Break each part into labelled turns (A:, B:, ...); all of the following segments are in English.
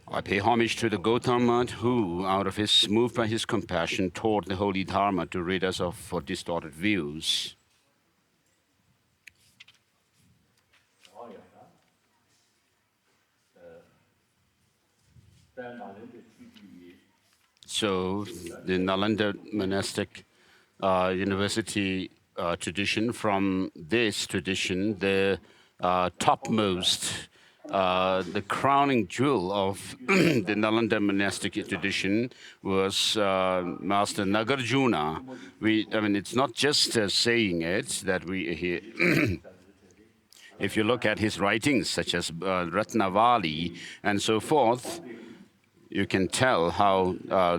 A: I pay homage to the Gautama who, moved by his compassion, taught the holy Dharma to rid us of distorted views. So the Nalanda monastic university tradition, from this tradition, the topmost, the crowning jewel of the Nalanda monastic tradition was Master Nagarjuna. It's not just saying it that we hear. If you look at his writings, such as Ratnavali and so forth, you can tell how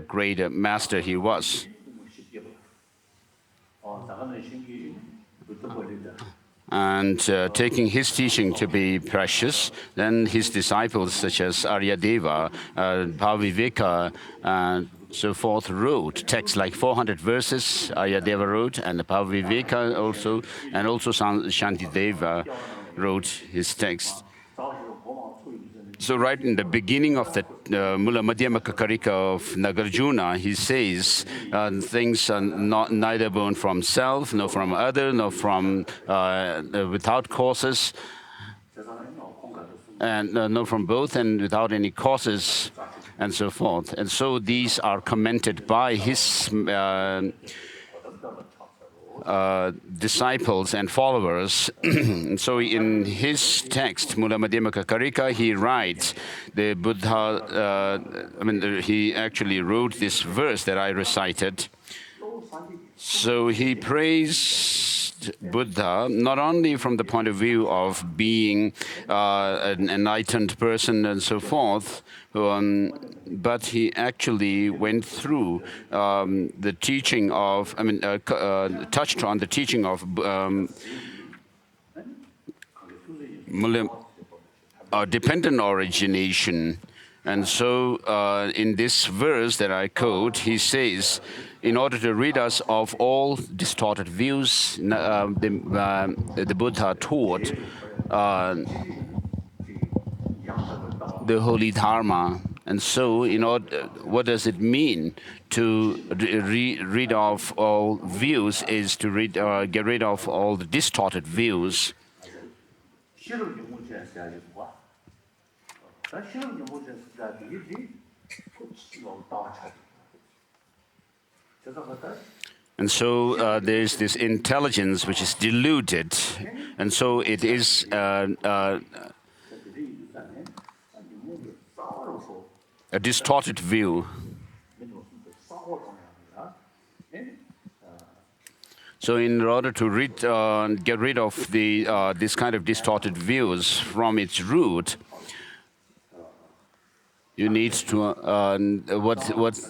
A: great a master he was. And taking his teaching to be precious, then his disciples such as Aryadeva, Bhaviveka, and so forth wrote texts like 400 verses. Aryadeva wrote, and Bhaviveka also, and also Shantideva wrote his text. So right in the beginning of the Mula Madhyama Kakarika of Nagarjuna, he says things are neither born from self, nor from other, nor from without causes, and no from both, and without any causes, and so forth. And so these are commented by his disciples and followers. So in his text, Mula Madhyama Kakarika, he writes, the Buddha, he actually wrote this verse that I recited. So he praised Buddha not only from the point of view of being an enlightened person and so forth, but he actually went through the teaching of, touched on the teaching of dependent origination. And so in this verse that I quote, he says, in order to rid us of all distorted views, the Buddha taught the holy Dharma. And so, what does it mean to rid of all views? Is to get rid of all the distorted views. And so there's this intelligence which is deluded, and so it is a distorted view. So in order to get rid of this kind of distorted views from its root, you need to, what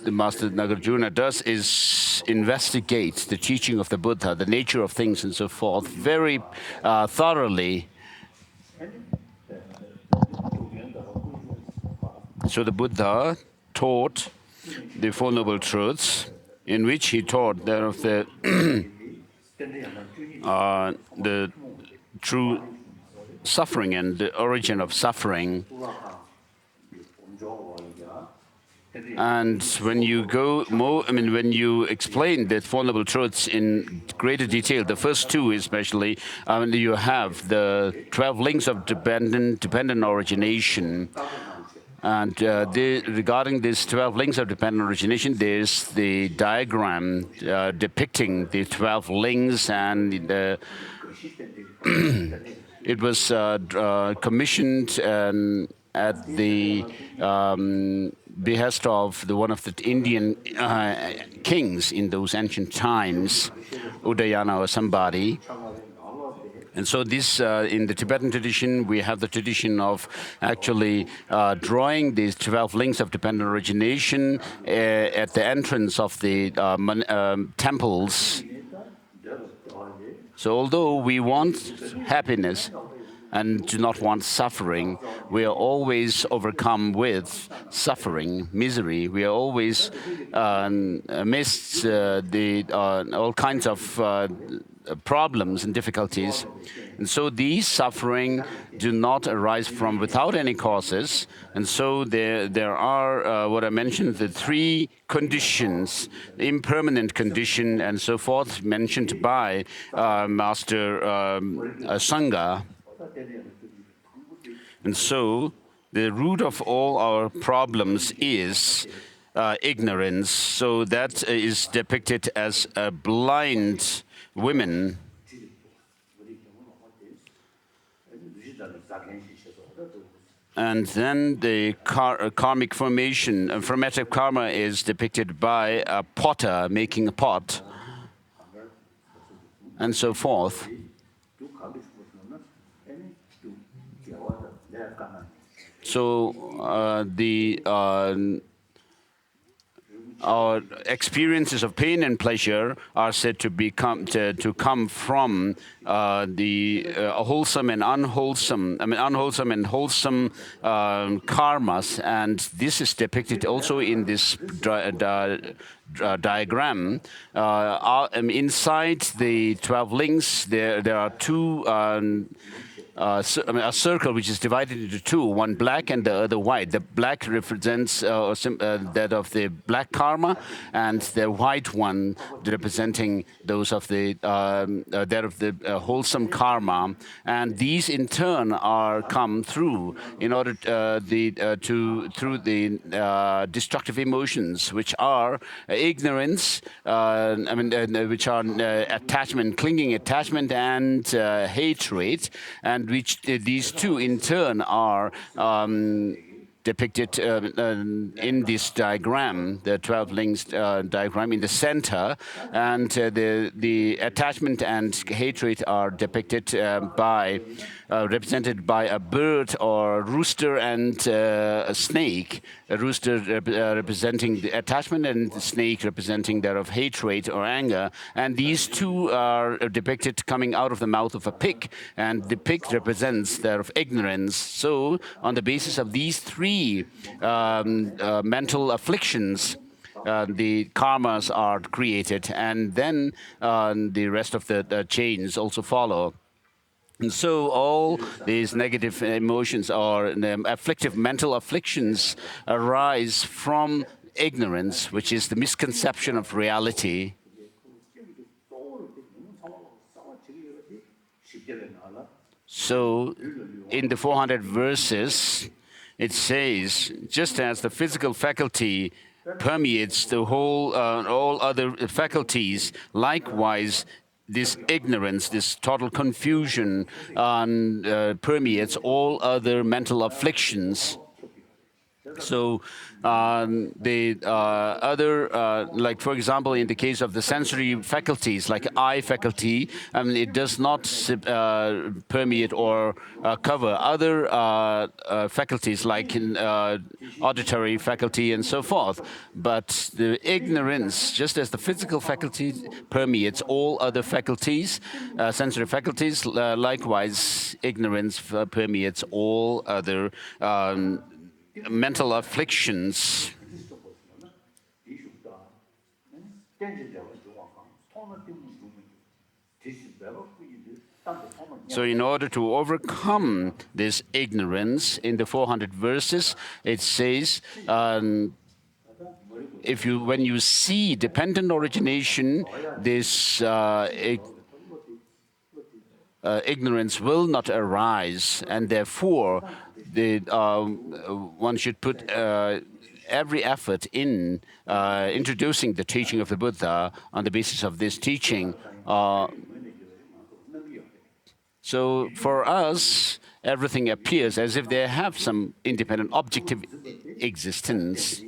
A: the Master Nagarjuna does is investigate the teaching of the Buddha, the nature of things and so forth, very thoroughly. So the Buddha taught the Four Noble Truths, in which he taught that of the true suffering and the origin of suffering. And when you go more, when you explain the Four Noble Truths in greater detail, the first two especially, you have the 12 links of dependent origination. And regarding these 12 links of dependent origination, there's the diagram depicting the 12 links, and it was commissioned at the behest of one of the Indian kings in those ancient times, Udayana or somebody. And so this, in the Tibetan tradition, we have the tradition of actually drawing these 12 links of dependent origination at the entrance of the temples. So although we want happiness, and do not want suffering. We are always overcome with suffering, misery. We are always amidst all kinds of problems and difficulties. And so these suffering do not arise from without any causes. And so there are, what I mentioned, the three conditions, impermanent condition and so forth, mentioned by Master Sangha. And so the root of all our problems is ignorance. So that is depicted as a blind women. And then the karmic formation, formative karma is depicted by a potter making a pot, and so forth. So our experiences of pain and pleasure are said to come from the wholesome and unwholesome, unwholesome and wholesome karmas, and this is depicted also in this diagram. Inside the 12 links, there are two. A circle which is divided into two, one black and the other white. The black represents that of the black karma, and the white one representing those of the that of the wholesome karma. And these in turn are come through in order through the destructive emotions, which are ignorance, which are attachment, clinging attachment, and hatred, and which these two in turn are depicted in this diagram, the 12 links diagram in the center, and the attachment and hatred are depicted represented by a bird or rooster and a snake. A rooster representing the attachment and the snake representing that of hatred or anger. And these two are depicted coming out of the mouth of a pig, and the pig represents that of ignorance. So on the basis of these three mental afflictions, the karmas are created, and then the rest of the chains also follow. And so all these negative emotions or afflictive mental afflictions arise from ignorance, which is the misconception of reality. So in the 400 verses, it says, just as the physical faculty permeates the whole, all other faculties, likewise, this ignorance, this total confusion permeates all other mental afflictions. So the other, like for example, in the case of the sensory faculties, like eye faculty, it does not permeate or cover other faculties like auditory faculty and so forth. But the ignorance, just as the physical faculty permeates all other faculties, sensory faculties, likewise, ignorance permeates all other mental afflictions. So in order to overcome this ignorance, in the 400 verses, it says, when you see dependent origination, this ignorance will not arise, and therefore one should put every effort in introducing the teaching of the Buddha on the basis of this teaching. So for us, everything appears as if they have some independent objective existence.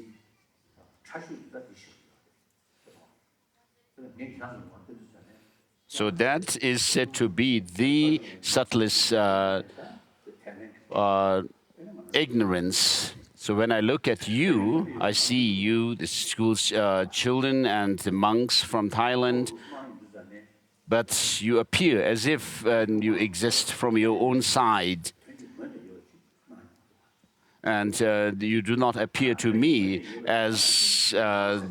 A: So that is said to be the subtlest ignorance. So when I look at you, I see you, the school's children and the monks from Thailand. but you appear as if you exist from your own side. And you do not appear to me as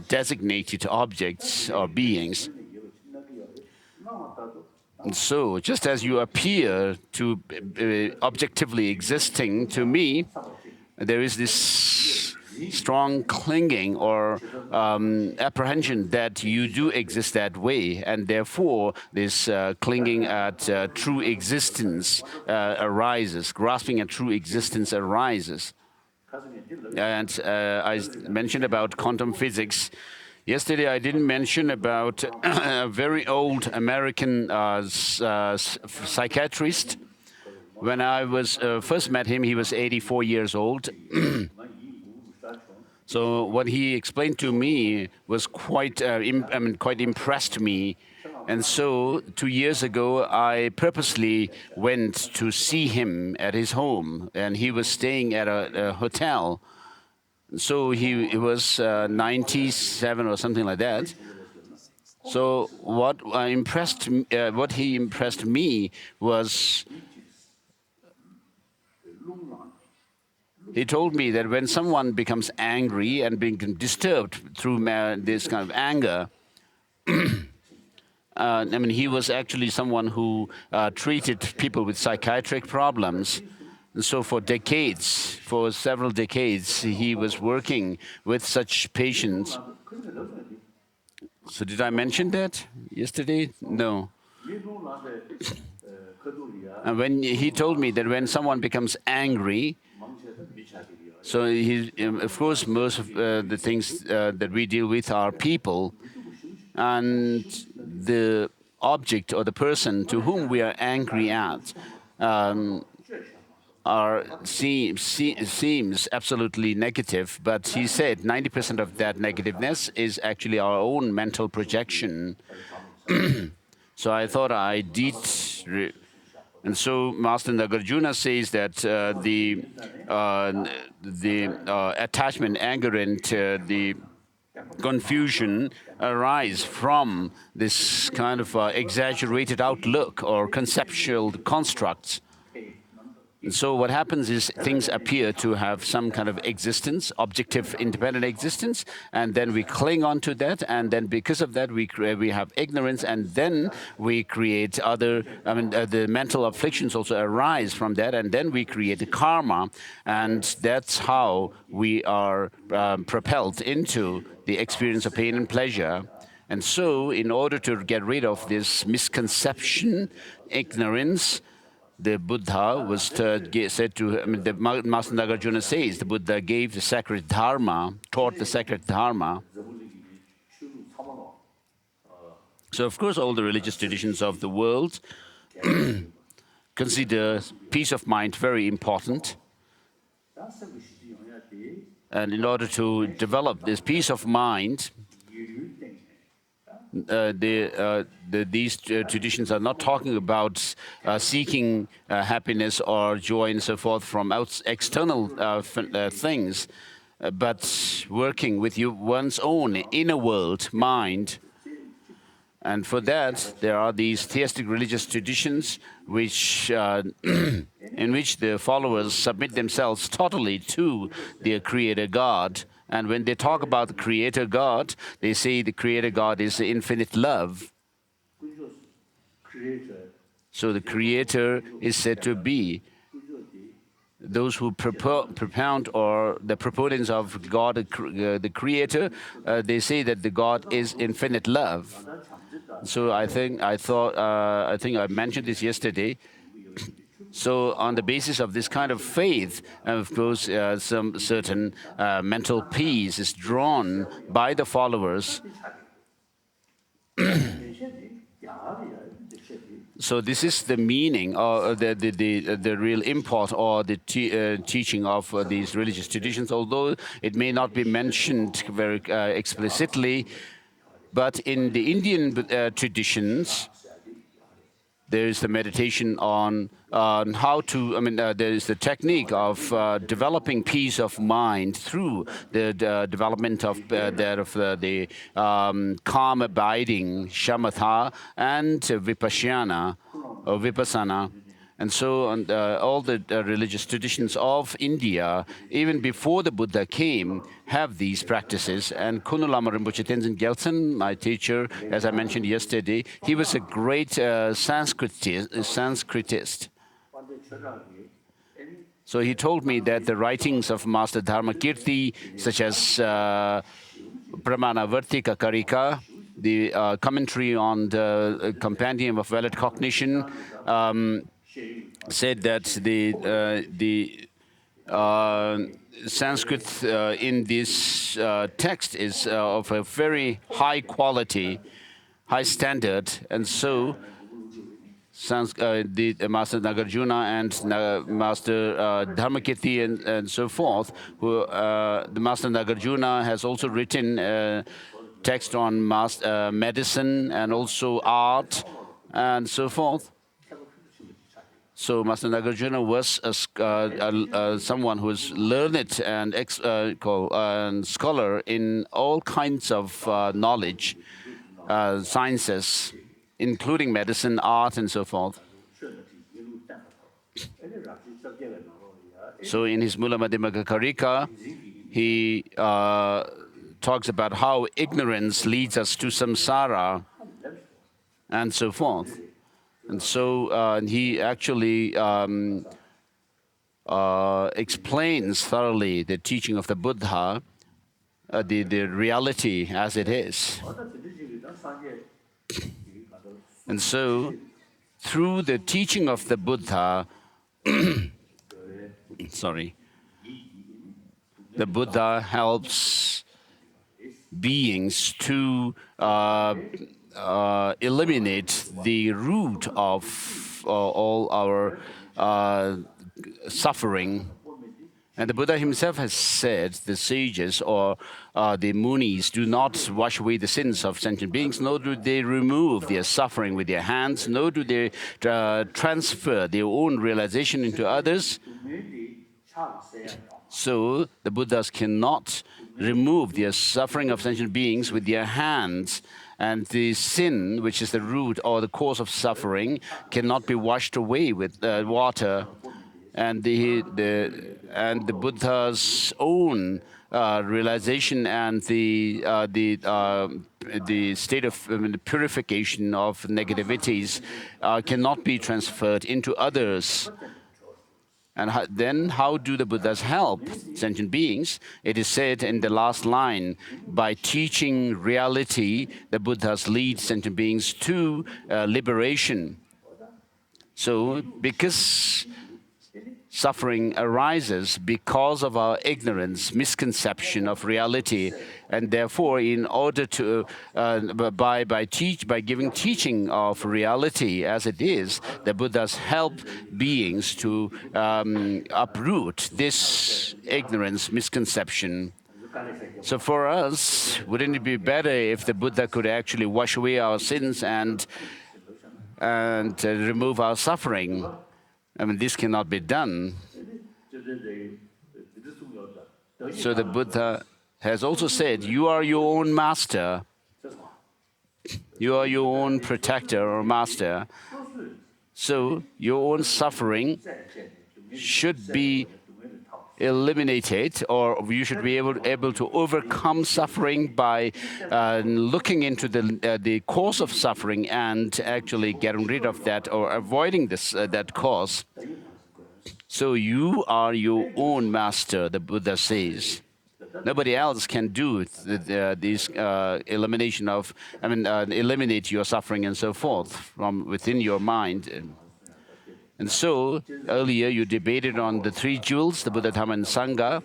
A: designated objects or beings. And so, just as you appear to objectively existing to me, there is this strong clinging or apprehension that you do exist that way, and therefore this clinging at true existence arises, grasping at true existence arises. And I mentioned about quantum physics. Yesterday, I didn't mention about a very old American psychiatrist. When I was first met him, he was 84 years old. So what he explained to me was quite impressed me. And so 2 years ago, I purposely went to see him at his home, and he was staying at a hotel. So he was 97 or something like that. So what he impressed me was, he told me that when someone becomes angry and being disturbed through this kind of anger, he was actually someone who treated people with psychiatric problems. And so for several decades, he was working with such patients. So did I mention that yesterday? No. And when he told me that when someone becomes angry, so of course, most of the things that we deal with are people, and the object or the person to whom we are angry at seems absolutely negative, but he said 90% of that negativeness is actually our own mental projection. So I thought I did. And so Master Nagarjuna says that the attachment, anger, and the confusion arise from this kind of exaggerated outlook or conceptual constructs. And so what happens is things appear to have some kind of existence, objective, independent existence, and then we cling on to that, and then because of that we have ignorance, and then we create other, the mental afflictions also arise from that, and then we create a karma, and that's how we are propelled into the experience of pain and pleasure. And so in order to get rid of this misconception, ignorance, the Buddha was said to, the Master Nagarjuna says, the Buddha gave the sacred Dharma, taught the sacred Dharma. So, of course, all the religious traditions of the world consider peace of mind very important. And in order to develop this peace of mind, these traditions are not talking about seeking happiness or joy and so forth from external things, but working with one's own inner world, mind. And for that, there are these theistic religious traditions which, in which the followers submit themselves totally to their Creator God. And when they talk about the Creator God, they say the Creator God is infinite love. So the Creator is said to be. Those who propound or the proponents of God, the Creator, they say that the God is infinite love. So I think I mentioned this yesterday. So on the basis of this kind of faith, of course, some certain mental peace is drawn by the followers. So this is the meaning, or the real import, or the teaching of these religious traditions, although it may not be mentioned very explicitly. But in the Indian traditions, there is the meditation on how to, there is the technique of developing peace of mind through the development of the calm abiding, shamatha, and vipassana, or vipassana. And so all the religious traditions of India, even before the Buddha came, have these practices. And Kunu Lama Rinpoche Tenzin Gyaltsen, my teacher, as I mentioned yesterday, he was a great Sanskritist. So he told me that the writings of Master Dharmakirti, such as Pramanavartika Karika, the commentary on the Compendium of Valid Cognition, said that the Sanskrit in this text is of a very high quality, high standard, and so the Master Nagarjuna and Master Dharmakirti and so forth, the Master Nagarjuna has also written text on medicine and also art and so forth. So Master Nagarjuna was someone who was learned and scholar in all kinds of knowledge, sciences, including medicine, art, and so forth. So in his Mula Madhyamaka Karika, he talks about how ignorance leads us to samsara and so forth. And so he actually explains thoroughly the teaching of the Buddha, the reality as it is. And so, through the teaching of the Buddha, the Buddha helps beings to eliminate the root of all our suffering. And the Buddha himself has said, the sages or the munis do not wash away the sins of sentient beings, nor do they remove their suffering with their hands, nor do they transfer their own realization into others. So the Buddhas cannot remove their suffering of sentient beings with their hands. And the sin, which is the root or the cause of suffering, cannot be washed away with water. And the Buddha's own realization and the state of the purification of negativities cannot be transferred into others. And then how do the Buddhas help sentient beings? It is said in the last line, by teaching reality, the Buddhas lead sentient beings to liberation. So, because suffering arises because of our ignorance, misconception of reality, and therefore, in order to, by giving teaching of reality as it is, the Buddhas help beings to uproot this ignorance, misconception. So for us, wouldn't it be better if the Buddha could actually wash away our sins and remove our suffering? This cannot be done. So the Buddha has also said, you are your own master. You are your own protector or master. So your own suffering should be eliminated, or you should be able to overcome suffering by looking into the cause of suffering and actually getting rid of that or avoiding that cause. So you are your own master, the Buddha says. Nobody else can do this elimination of, eliminate your suffering and so forth from within your mind. And so, earlier you debated on the three jewels, the Buddha, Dhamma, and Sangha.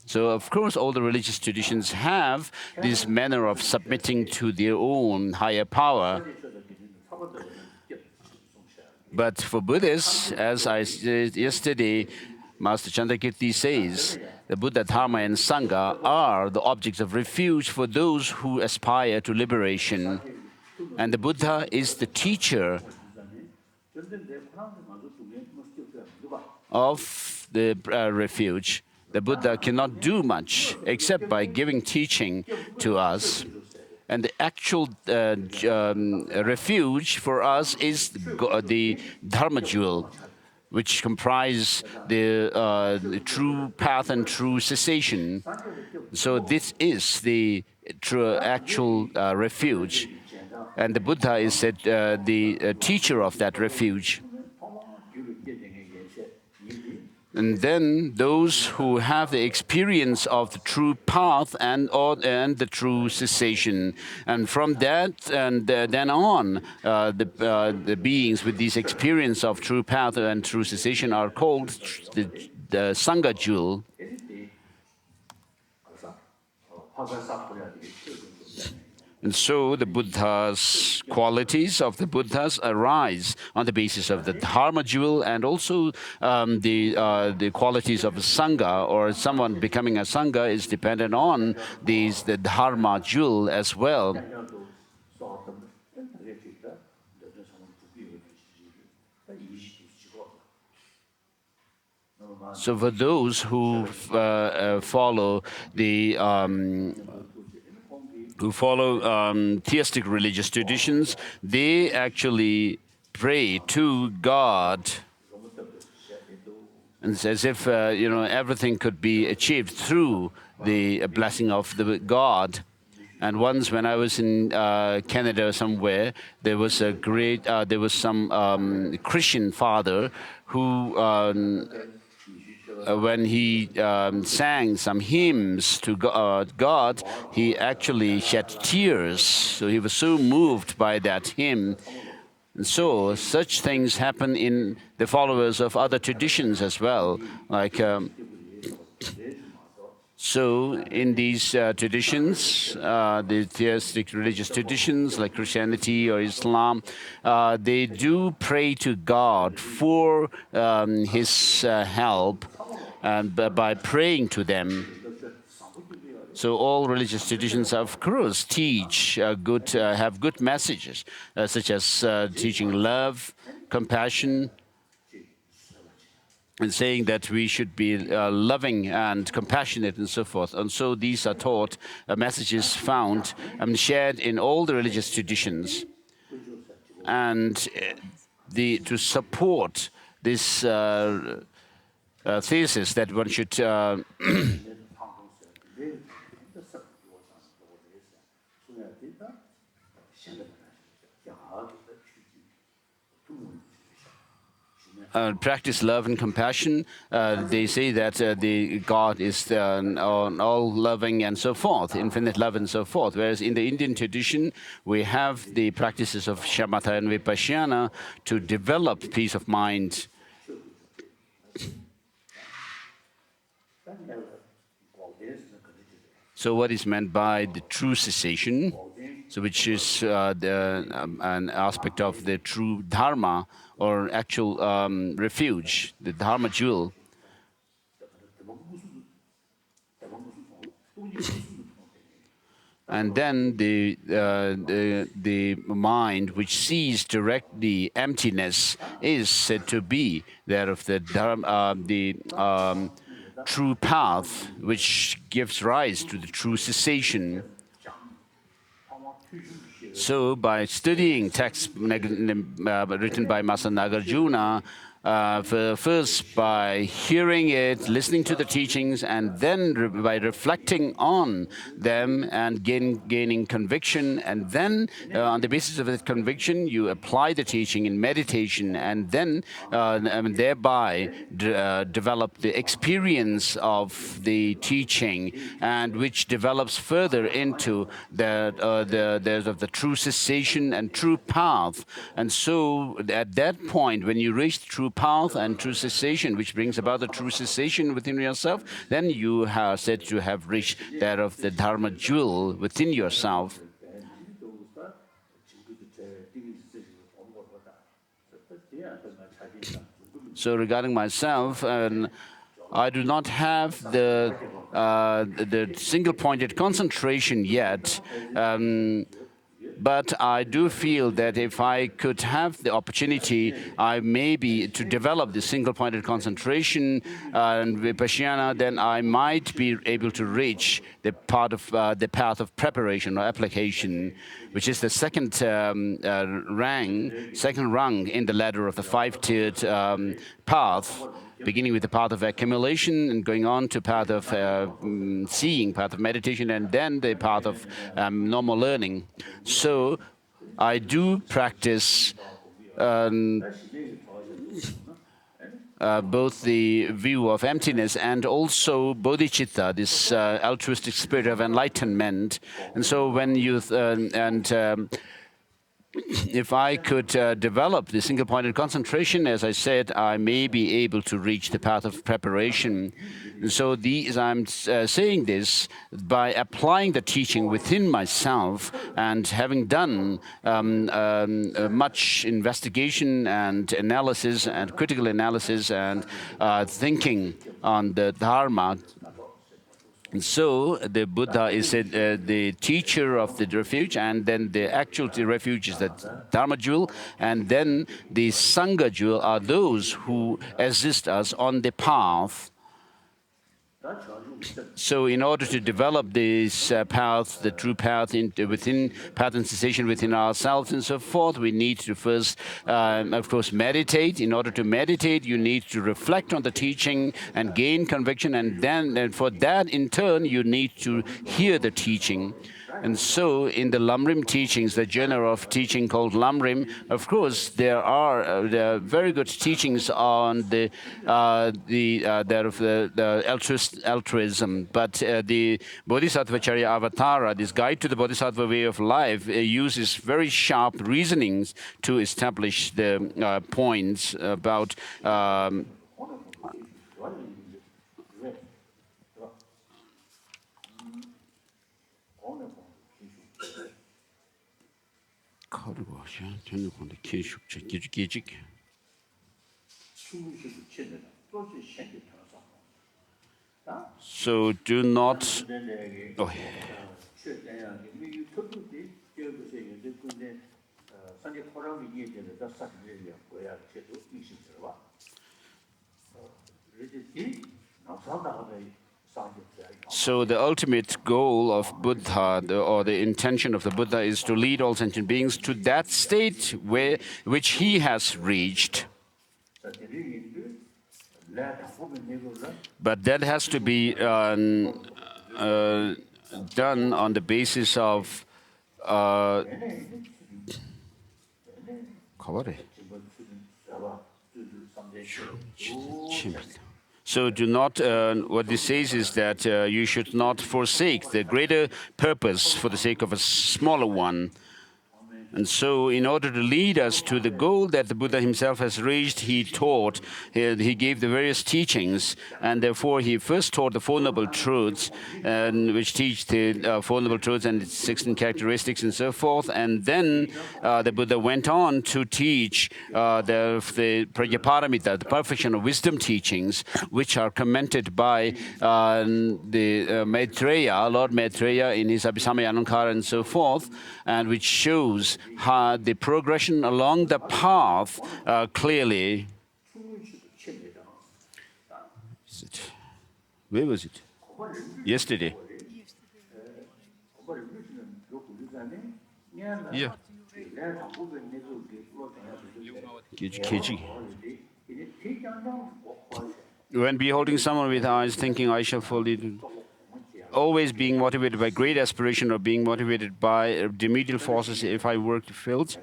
A: So, of course, all the religious traditions have this manner of submitting to their own higher power. But for Buddhists, as I said yesterday, Master Chandrakirti says, the Buddha, Dharma, and Sangha are the objects of refuge for those who aspire to liberation. And the Buddha is the teacher of the refuge. The Buddha cannot do much except by giving teaching to us. And the actual refuge for us is the Dharma jewel, which comprise the true path and true cessation. So this is the true actual refuge. And the Buddha is said the teacher of that refuge. And then those who have the experience of the true path and the true cessation, and from that and then on, the beings with this experience of true path and true cessation are called the Sangha jewel. And so the Buddha's qualities of the Buddhas arise on the basis of the Dharma jewel, and also the qualities of a Sangha, or someone becoming a Sangha is dependent on the Dharma jewel as well. So for those who follow theistic religious traditions, they actually pray to God, and it's as if everything could be achieved through the blessing of the God. And once, when I was in Canada somewhere, there was some Christian father who. When he sang some hymns to God, he actually shed tears. So he was so moved by that hymn. And so such things happen in the followers of other traditions as well. Like so in these traditions, the theistic religious traditions like Christianity or Islam, they do pray to God for His help. And by praying to them. So all religious traditions, of course, teach have good messages, such as teaching love, compassion, and saying that we should be loving and compassionate and so forth. And so these are taught, messages found and shared in all the religious traditions. And to support this thesis that one should practice love and compassion. They say that the God is all loving and so forth, infinite love and so forth. Whereas in the Indian tradition, we have the practices of shamatha and vipassana to develop peace of mind. So what is meant by the true cessation, so which is an aspect of the true dharma or actual refuge, the dharma jewel. And then the mind which sees directly emptiness is said to be that of the true path, which gives rise to the true cessation. So by studying texts written by Master Nagarjuna, first by hearing it, listening to the teachings, and then by reflecting on them and gaining conviction, and then on the basis of that conviction, you apply the teaching in meditation, and then thereby develop the experience of the teaching, and which develops further into the true cessation and true path. And so at that point, when you reach the true path and true cessation, which brings about the true cessation within yourself, then you are said to have reached that of the Dharma jewel within yourself. So regarding myself, I do not have the single-pointed concentration yet, But I do feel that if I could have the opportunity, I maybe to develop the single-pointed concentration and Vipassana, then I might be able to reach the path of preparation or application, which is the second rung in the ladder of the five-tiered path, beginning with the path of accumulation and going on to path of seeing, path of meditation, and then the path of normal learning. So I do practice both the view of emptiness and also bodhicitta, this altruistic spirit of enlightenment. And so when you if I could develop the single-pointed concentration, as I said, I may be able to reach the path of preparation. And so I'm saying this by applying the teaching within myself and having done much investigation and analysis and critical analysis and thinking on the Dharma. And so the Buddha is the teacher of the refuge, and then the actual refuge is the Dharma jewel, and then the Sangha jewel are those who assist us on the path. So in order to develop this path, the true path within path and cessation within ourselves and so forth, we need to first, of course, meditate. In order to meditate, you need to reflect on the teaching and gain conviction, and then for that, in turn, you need to hear the teaching. And so in the Lamrim teachings, the genre of teaching called Lamrim, of course, there are very good teachings on the altruism. But the Bodhisattva Charya Avatara, this guide to the Bodhisattva way of life, uses very sharp reasonings to establish the points about so do not. Oh. So the ultimate goal of Buddha, or the intention of the Buddha, is to lead all sentient beings to that state which he has reached. But that has to be done on the basis of so do not, what this says is that you should not forsake the greater purpose for the sake of a smaller one. And so in order to lead us to the goal that the Buddha himself has reached, he taught, he gave the various teachings, and therefore he first taught the Four Noble Truths, which teach the Four Noble Truths and its 16 characteristics and so forth. And then the Buddha went on to teach the Prajnaparamita, the perfection of wisdom teachings, which are commented by the Maitreya, Lord Maitreya in his Abhisamaya Alankara and so forth, and which shows how the progression along the path clearly. Where was it? Yesterday. Yeah. When beholding someone with eyes, thinking, I shall fall into. Always being motivated by great aspiration or being motivated by remedial forces if I work fulfilled.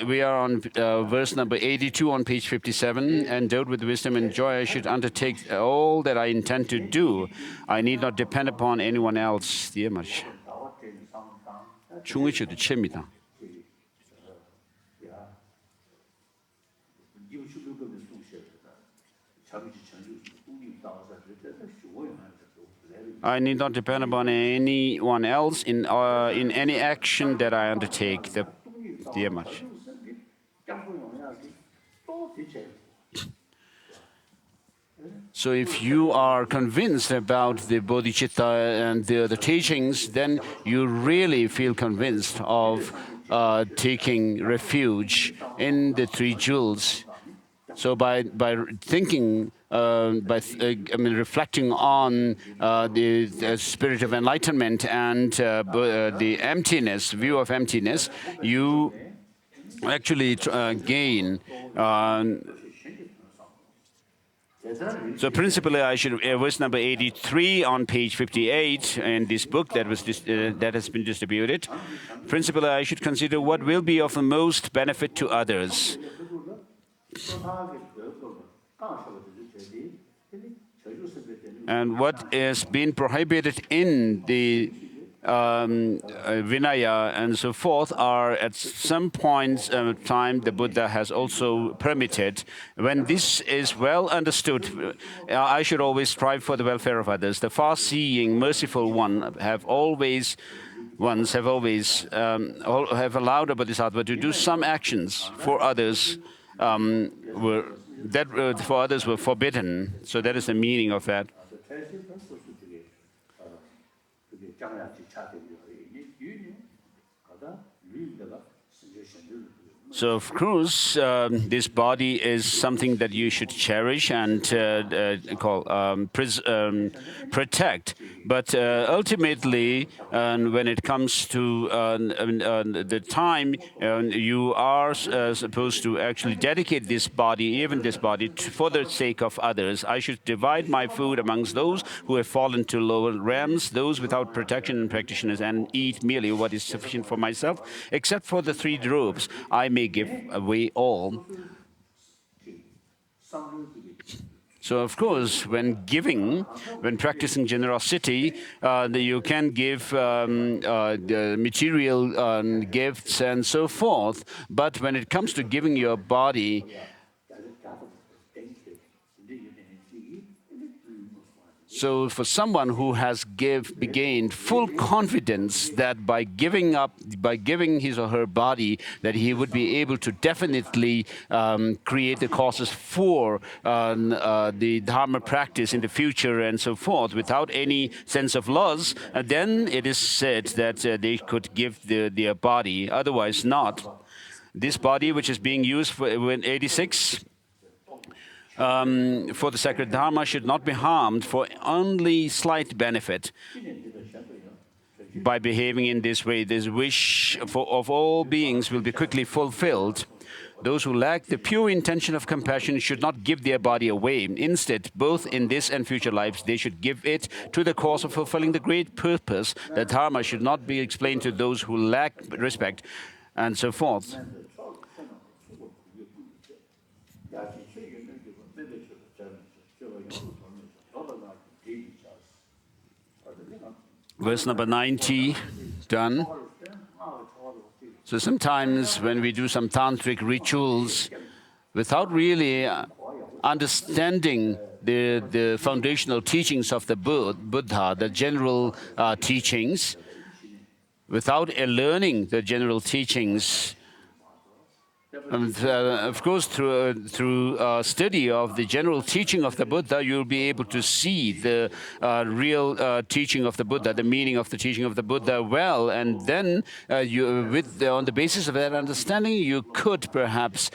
A: We are on verse number 82 on page 57. Endowed with wisdom and joy, I should undertake all that I intend to do. I need not depend upon anyone else. 뒤에 말이죠. 중의치도 칩니다. I need not depend upon anyone else in any action that I undertake. Much. So if you are convinced about the bodhicitta and the other teachings, then you really feel convinced of taking refuge in the three jewels. So by thinking, reflecting on the spirit of enlightenment and the emptiness, view of emptiness, you actually gain. So principally, I should verse number 83 on page 58 in this book that has been distributed. Principally, I should consider what will be of the most benefit to others. And what is being prohibited in the Vinaya and so forth are at some points of time the Buddha has also permitted. When this is well understood, I should always strive for the welfare of others. The far-seeing, merciful one have always have allowed a Bodhisattva to do some actions for others for others were forbidden. So that is the meaning of that. So, of course, this body is something that you should cherish and protect. But ultimately, when it comes to the time, you are supposed to actually dedicate this body, even this body, for the sake of others. I should divide my food amongst those who have fallen to lower realms, those without protection and practitioners, and eat merely what is sufficient for myself. Except for the three robes, I may give away all. So, of course, when practicing generosity, you can give the material gifts and so forth. But when it comes to giving your body, so for someone who has gained full confidence that by giving his or her body, that he would be able to definitely create the causes for the Dharma practice in the future and so forth, without any sense of loss, then it is said that they could give their body, otherwise not. This body, which is being used for 86, for the sacred Dharma, should not be harmed for only slight benefit. By behaving in this way, this wish of all beings will be quickly fulfilled. Those who lack the pure intention of compassion should not give their body away. Instead, both in this and future lives, they should give it to the cause of fulfilling the great purpose. The Dharma should not be explained to those who lack respect, and so forth. Verse number 90, done. So sometimes when we do some tantric rituals, without really understanding the foundational teachings of the Buddha, the general teachings, without learning the general teachings, of course, through study of the general teaching of the Buddha, you'll be able to see the real teaching of the Buddha, the meaning of the teaching of the Buddha well, and then on the basis of that understanding, you could perhaps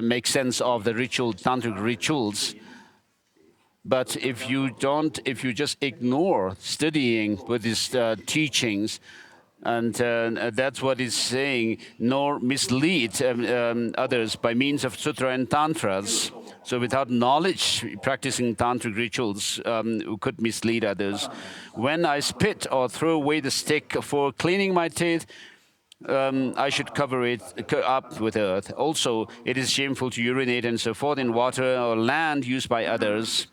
A: make sense of the tantric rituals. But if you just ignore studying Buddhist teachings, and that's what it's saying, nor mislead others by means of sutra and tantras. So without knowledge, practicing tantric rituals could mislead others. When I spit or throw away the stick for cleaning my teeth, I should cover it up with earth. Also, it is shameful to urinate and so forth in water or land used by others.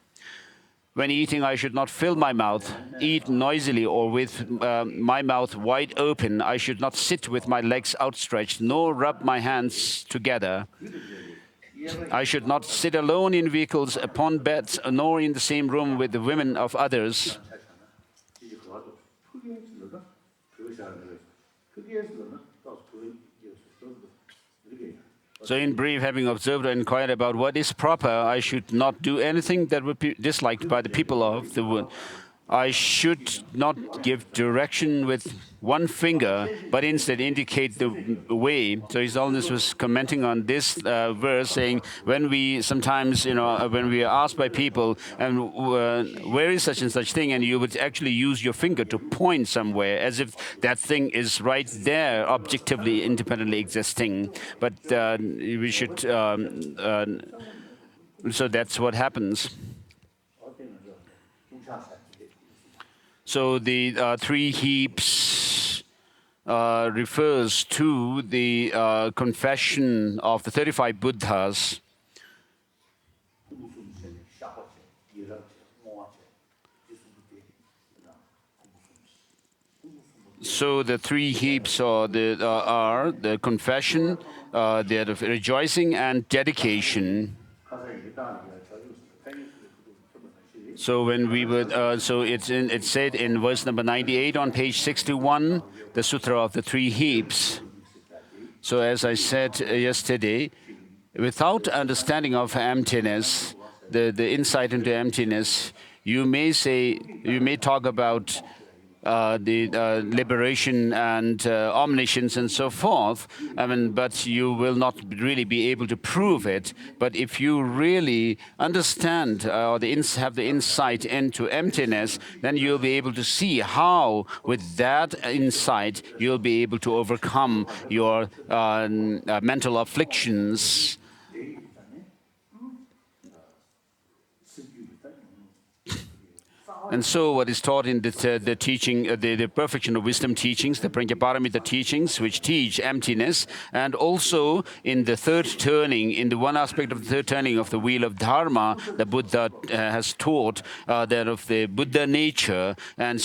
A: When eating, I should not fill my mouth, eat noisily or with my mouth wide open. I should not sit with my legs outstretched, nor rub my hands together. I should not sit alone in vehicles, upon beds, nor in the same room with the women of others. So in brief, having observed and inquired about what is proper, I should not do anything that would be disliked by the people of the world. I should not give direction with one finger, but instead indicate the way. So His Holiness was commenting on this verse, saying, when we sometimes, when we are asked by people, and where is such and such thing, and you would actually use your finger to point somewhere, as if that thing is right there, objectively, independently existing. But we should. So that's what happens. So the three heaps refers to the confession of the 35 Buddhas. So the three heaps are the confession, the rejoicing, and dedication. So when we would, it's said in verse number 98 on page 61, the Sutra of the Three Heaps. So as I said yesterday, without understanding of emptiness, the insight into emptiness, you may talk about the liberation and omniscience and so forth. But you will not really be able to prove it. But if you really understand or have the insight into emptiness, then you'll be able to see how, with that insight, you'll be able to overcome your mental afflictions. And so what is taught in the teaching, the perfection of wisdom teachings, the Prajnaparamita teachings, which teach emptiness, and also in the third turning, in the one aspect of the third turning of the wheel of Dharma, the Buddha has taught that of the Buddha nature. And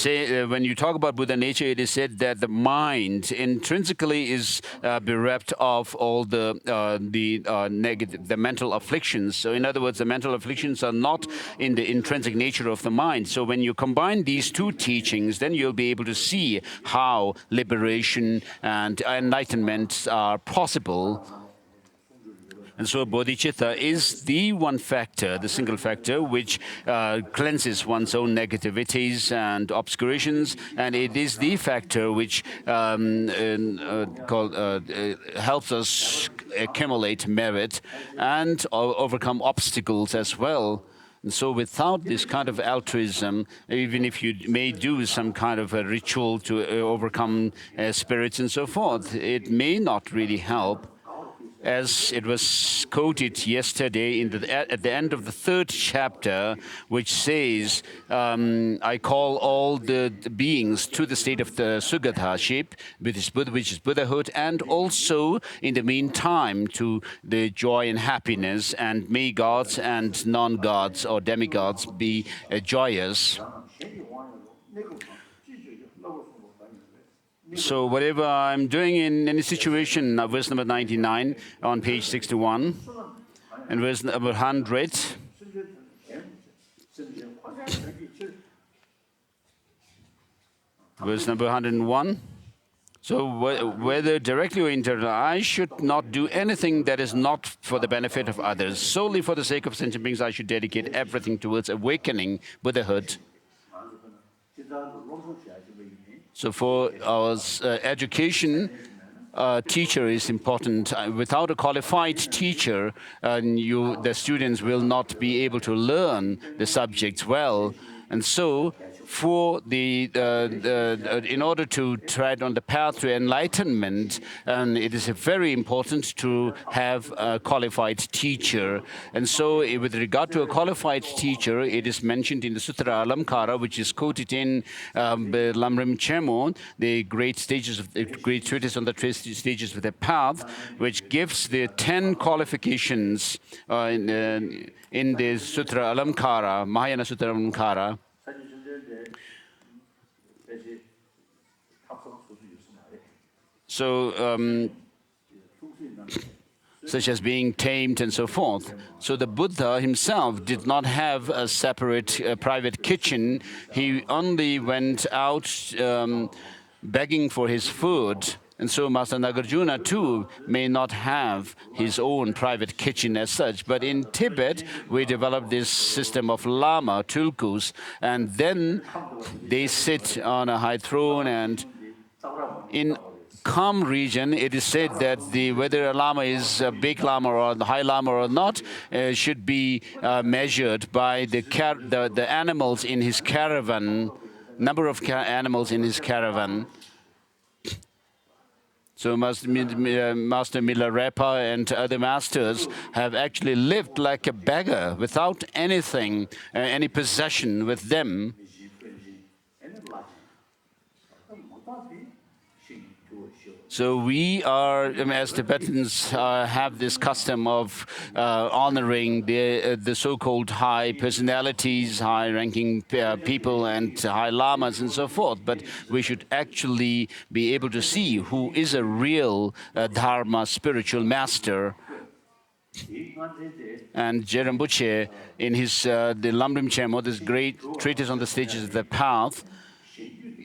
A: when you talk about Buddha nature, it is said that the mind intrinsically is bereft of all the negative, the mental afflictions. So in other words, the mental afflictions are not in the intrinsic nature of the mind. So when you combine these two teachings, then you'll be able to see how liberation and enlightenment are possible. And so bodhicitta is the one factor, the single factor, which cleanses one's own negativities and obscurations, and it is the factor which helps us accumulate merit and overcome obstacles as well. And so without this kind of altruism, even if you may do some kind of a ritual to overcome spirits and so forth, it may not really help. As it was quoted yesterday at the end of the third chapter, which says, I call all the beings to the state of the Sugadhaship, which is Buddhahood, and also in the meantime to the joy and happiness, and may gods and non-gods or demigods be joyous. So whatever I'm doing in any situation, verse number 99 on page 61, and verse number 100, verse number 101. So whether directly or indirectly, I should not do anything that is not for the benefit of others. Solely for the sake of sentient beings, I should dedicate everything towards awakening Buddhahood. So for our education, teacher is important. Without a qualified teacher, the students will not be able to learn the subjects well. And so for in order to tread on the path to enlightenment, it is very important to have a qualified teacher. And so with regard to a qualified teacher, it is mentioned in the Sutra Alamkara, which is quoted in Lamrim Chemo, the great treatise on the stages of the path, which gives the 10 qualifications in the Sutra Alamkara, Mahayana Sutra Alamkara. So, such as being tamed and so forth. So the Buddha himself did not have a separate private kitchen. He only went out begging for his food. And so Master Nagarjuna too may not have his own private kitchen as such. But in Tibet, we developed this system of Lama, tulkus, and then they sit on a high throne, and in calm region, it is said that whether a Lama is a big Lama or the high Lama or not should be measured by the animals in his caravan, number of animals in his caravan. So Master Milarepa and other masters have actually lived like a beggar without anything, any possession with them. So we are, as Tibetans, have this custom of honoring the so-called high personalities, high-ranking people, and high lamas and so forth. But we should actually be able to see who is a real Dharma spiritual master. And Rinpoche, in his the Lamrim Chemo, this great treatise on the stages of the path,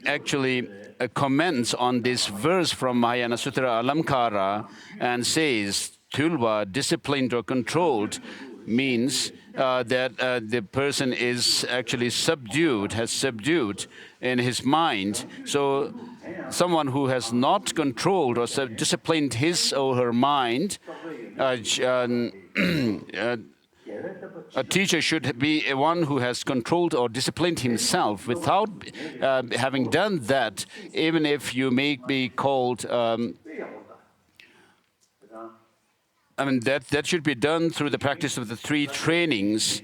A: actually comments on this verse from Mahayana Sutra Alamkara and says, Tulva, disciplined or controlled, means that the person is actually subdued, has subdued in his mind. So someone who has not controlled or disciplined his or her mind, a teacher should be one who has controlled or disciplined himself. Without having done that, even if you may be called, that should be done through the practice of the three trainings,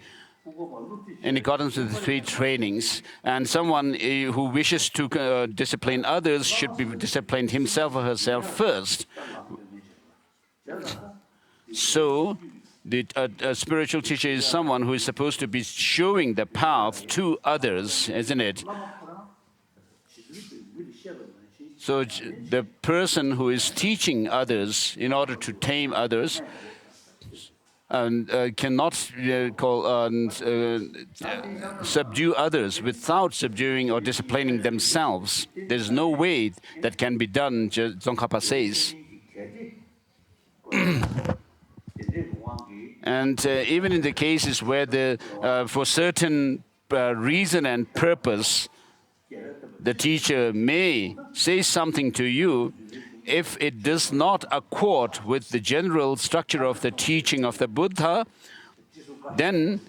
A: in accordance with the three trainings. And someone who wishes to discipline others should be disciplined himself or herself first. So, a spiritual teacher is someone who is supposed to be showing the path to others, isn't it? So the person who is teaching others in order to tame others cannot subdue others without subduing or disciplining themselves. There's no way that can be done, Tsongkhapa says. And even in the cases where for certain reason and purpose, the teacher may say something to you, if it does not accord with the general structure of the teaching of the Buddha, then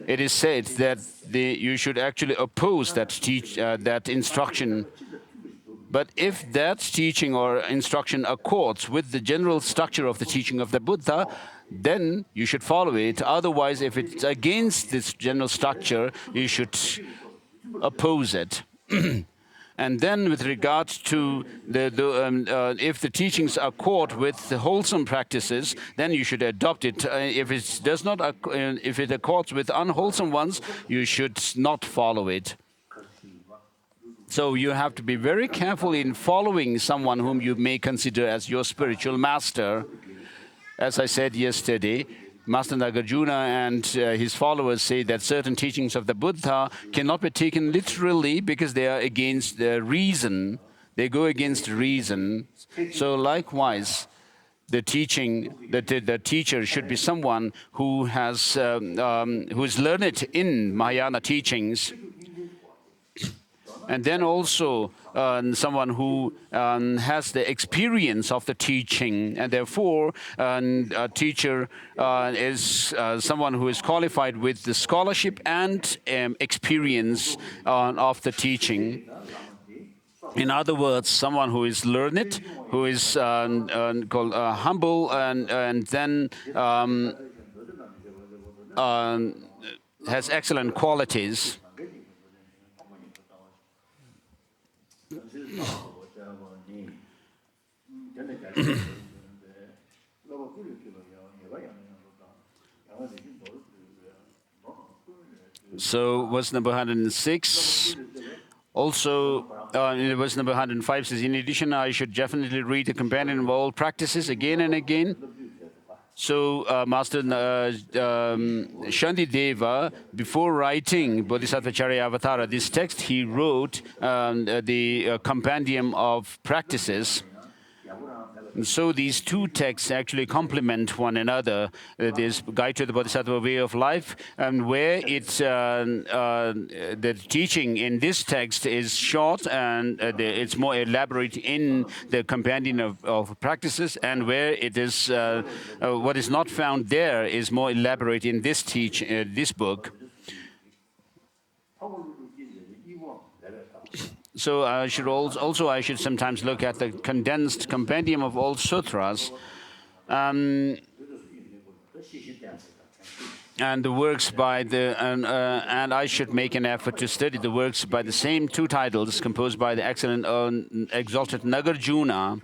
A: it is said that you should actually oppose that instruction. But if that teaching or instruction accords with the general structure of the teaching of the Buddha, then you should follow it. Otherwise, if it's against this general structure, you should oppose it. And then with regard to if the teachings accord with the wholesome practices, then you should adopt it. If it does not, if it accords with unwholesome ones, you should not follow it. So you have to be very careful in following someone whom you may consider as your spiritual master. As I said yesterday, Master Nagarjuna and his followers say that certain teachings of the Buddha cannot be taken literally because they are against reason. They go against reason. So likewise, the teacher should be someone who is learned in Mahayana teachings. And then also someone who has the experience of the teaching, and therefore a teacher is someone who is qualified with the scholarship and experience of the teaching. In other words, someone who is learned, who is called humble, and then has excellent qualities. So verse number 106. Also, in verse number 105 says, in addition, I should definitely read the companion of all practices again and again. So Master Shantideva, before writing Bodhisattva Charyavatara, this text, he wrote the compendium of practices. And so these two texts actually complement one another. This Guide to the Bodhisattva Way of Life, and where the teaching in this text is short and it's more elaborate in the Companion of Practices, and where it is what is not found there is more elaborate in this this book. So I should I should sometimes look at the condensed compendium of all sutras, and the works by and I should make an effort to study the works by the same two titles composed by the excellent exalted Nagarjuna.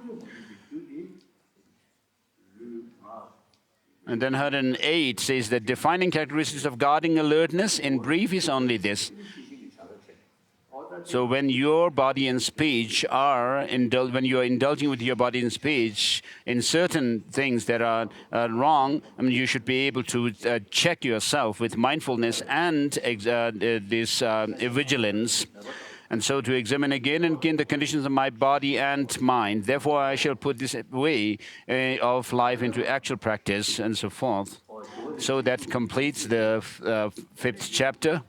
A: And then 108 says that defining characteristics of guarding alertness in brief is only this. So when your body and speech when you are indulging with your body and speech in certain things that are wrong, I mean, you should be able to check yourself with mindfulness and this vigilance. And so to examine again and again the conditions of my body and mind. Therefore, I shall put this way of life into actual practice and so forth. So that completes the fifth chapter.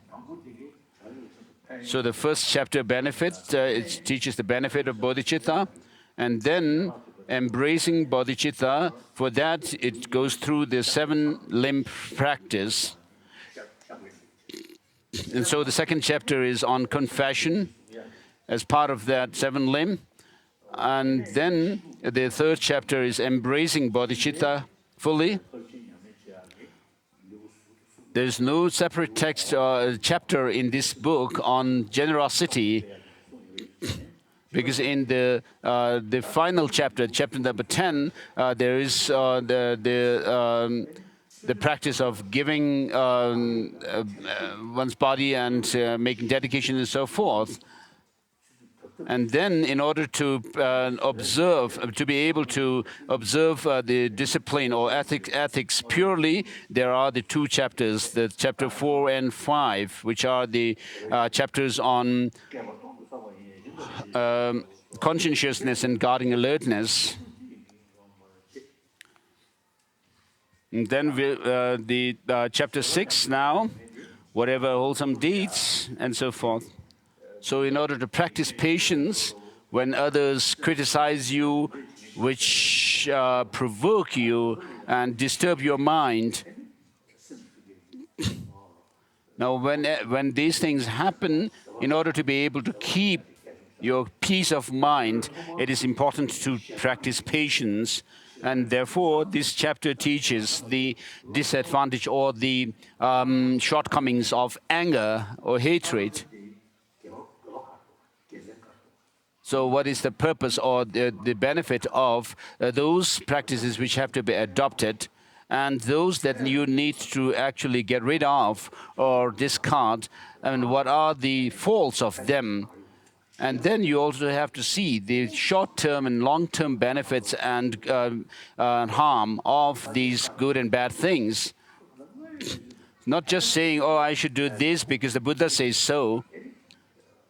A: So the first chapter benefit, it teaches the benefit of bodhicitta, and then embracing bodhicitta. For that, it goes through the 7-limb practice. And so the second chapter is on confession as part of that 7-limb. And then the third chapter is embracing bodhicitta fully. There's no separate text or chapter in this book on generosity, because in the final chapter, chapter number 10, there is the practice of giving one's body and making dedication and so forth. And then, in order to to be able to observe the discipline or ethics purely, there are the two chapters, the chapter 4 and 5, which are the chapters on conscientiousness and guarding alertness. And then the chapter 6 now, whatever wholesome deeds and so forth. So in order to practice patience when others criticize you, which provoke you and disturb your mind. Now, when these things happen, in order to be able to keep your peace of mind, it is important to practice patience. And therefore, this chapter teaches the disadvantage or the shortcomings of anger or hatred. So what is the purpose or the benefit of those practices which have to be adopted, and those that you need to actually get rid of or discard, and what are the faults of them? And then you also have to see the short-term and long-term benefits and harm of these good and bad things. Not just saying, oh, I should do this because the Buddha says so.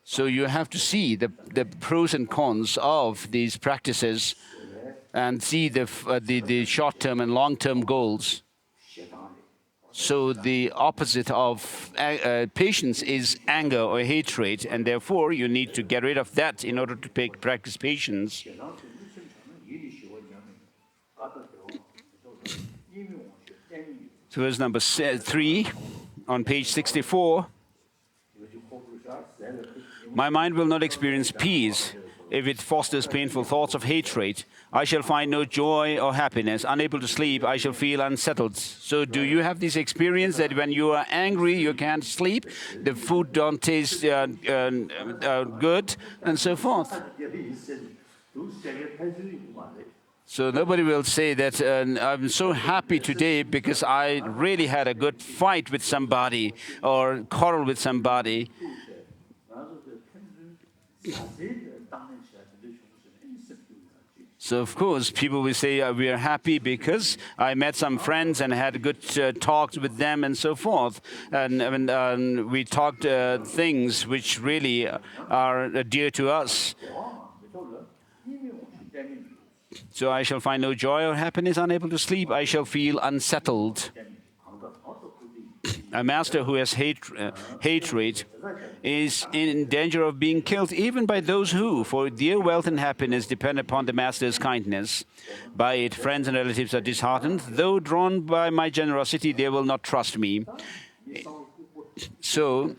A: So you have to see the pros and cons of these practices and see the short-term and long-term goals. So the opposite of patience is anger or hatred, and therefore you need to get rid of that in order to practice patience. So verse number 3 on page 64. My mind will not experience peace if it fosters painful thoughts of hatred. I shall find no joy or happiness. Unable to sleep, I shall feel unsettled. So do you have this experience that when you are angry, you can't sleep, the food don't taste good, and so forth? So nobody will say that I'm so happy today because I really had a good fight with somebody or quarrel with somebody. So, of course, people will say, we are happy because I met some friends and had good talks with them and so forth. And we talked things which really are dear to us. So I shall find no joy or happiness, unable to sleep. I shall feel unsettled. A master who has hatred is in danger of being killed, even by those who, for their wealth and happiness, depend upon the master's kindness. By it, friends and relatives are disheartened. Though drawn by my generosity, they will not trust me. So,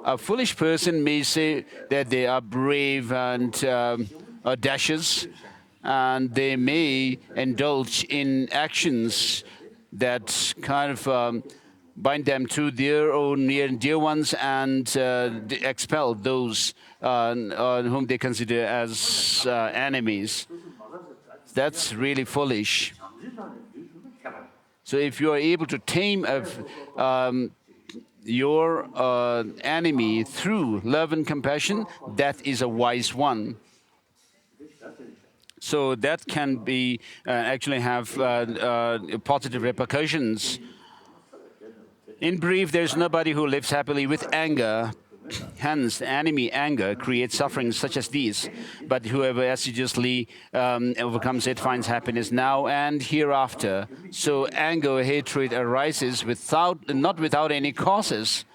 A: a foolish person may say that they are brave and audacious, and they may indulge in actions that kind of bind them to their own near and dear ones and expel those whom they consider as enemies. That's really foolish. So if you are able to tame your enemy through love and compassion, that is a wise one. So that can be actually have positive repercussions. In brief, there's nobody who lives happily with anger. Hence, enemy anger creates sufferings such as these. But whoever assiduously overcomes it finds happiness now and hereafter. So anger or hatred arises not without any causes.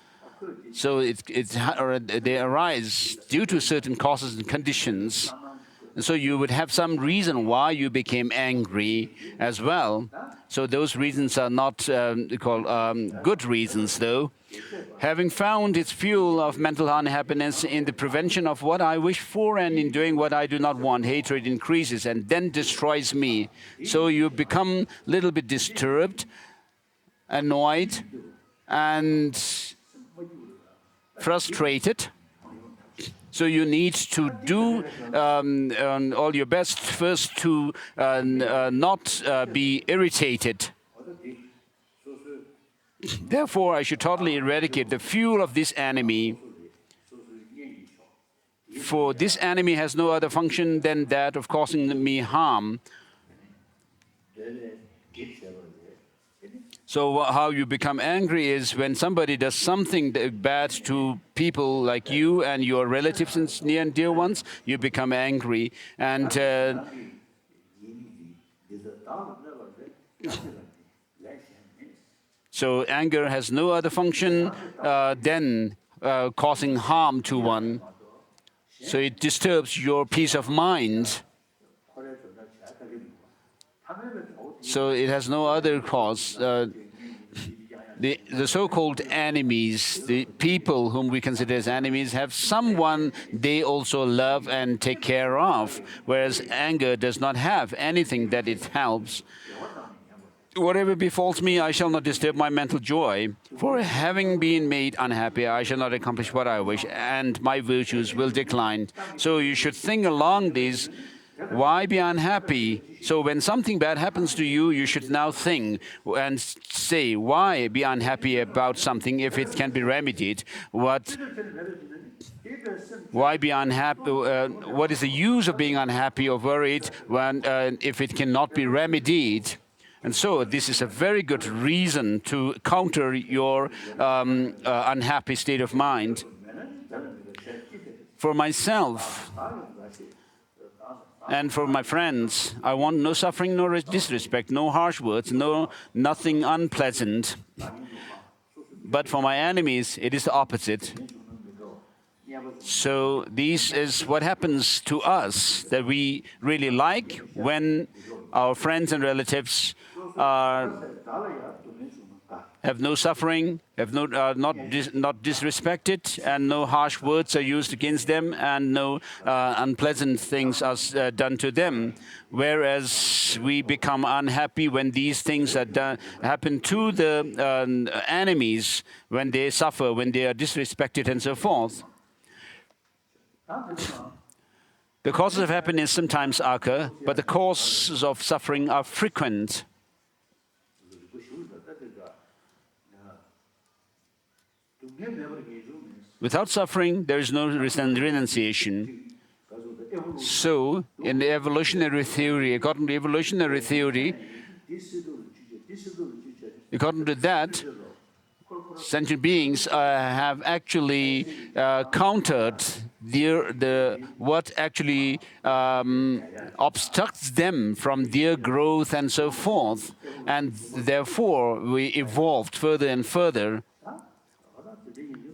A: So they arise due to certain causes and conditions. And so you would have some reason why you became angry as well. So those reasons are not called good reasons, though. Having found its fuel of mental unhappiness in the prevention of what I wish for and in doing what I do not want, hatred increases and then destroys me. So you become a little bit disturbed, annoyed, and frustrated. So you need to do all your best first to not be irritated. Therefore, I should totally eradicate the fuel of this enemy. For this enemy has no other function than that of causing me harm. So how you become angry is when somebody does something bad to people like you and your relatives and near and dear ones, you become angry. And so anger has no other function than causing harm to one. So it disturbs your peace of mind. So it has no other cause. The so-called enemies, the people whom we consider as enemies, have someone they also love and take care of, whereas anger does not have anything that it helps. Whatever befalls me, I shall not disturb my mental joy. For having been made unhappy, I shall not accomplish what I wish, and my virtues will decline. So you should think along these. Why be unhappy? So when something bad happens to you, you should now think and say, why be unhappy about something if it can be remedied? Why be unhappy? What is the use of being unhappy or worried when, if it cannot be remedied? And so this is a very good reason to counter your unhappy state of mind. For myself, and for my friends, I want no suffering, no disrespect, no harsh words, nothing unpleasant. But for my enemies, it is the opposite. So this is what happens to us that we really like when our friends and relatives have no suffering, have not disrespected, and no harsh words are used against them, and no unpleasant things are done to them. Whereas we become unhappy when these things happen to the enemies, when they suffer, when they are disrespected, and so forth. The causes of happiness sometimes occur, but the causes of suffering are frequent. Without suffering, there is no renunciation. So, in the evolutionary theory, according to evolutionary theory, according to that, sentient beings have actually countered what actually obstructs them from their growth and so forth. And therefore, we evolved further and further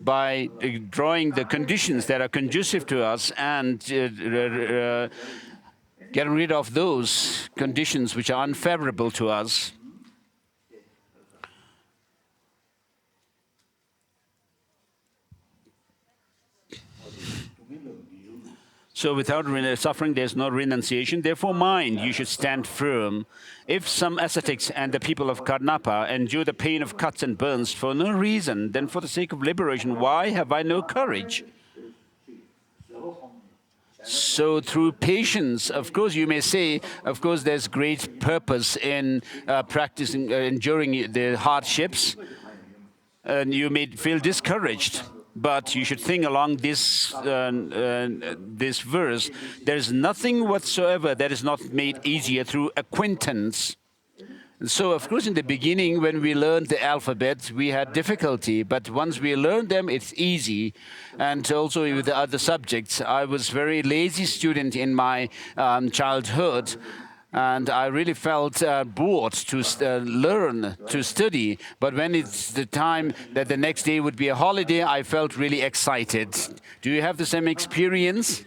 A: by drawing the conditions that are conducive to us and getting rid of those conditions which are unfavorable to us. So without suffering, there's no renunciation. Therefore, mind, you should stand firm. If some ascetics and the people of Karnapa endure the pain of cuts and burns for no reason, then for the sake of liberation, why have I no courage? So through patience, of course, you may say, of course, there's great purpose in practicing, enduring the hardships, and you may feel discouraged. But you should think along this verse. There is nothing whatsoever that is not made easier through acquaintance. So, of course, in the beginning, when we learned the alphabet, we had difficulty. But once we learned them, it's easy. And also with the other subjects, I was very lazy student in my childhood. And I really felt bored to learn, to study. But when it's the time that the next day would be a holiday, I felt really excited. Do you have the same experience?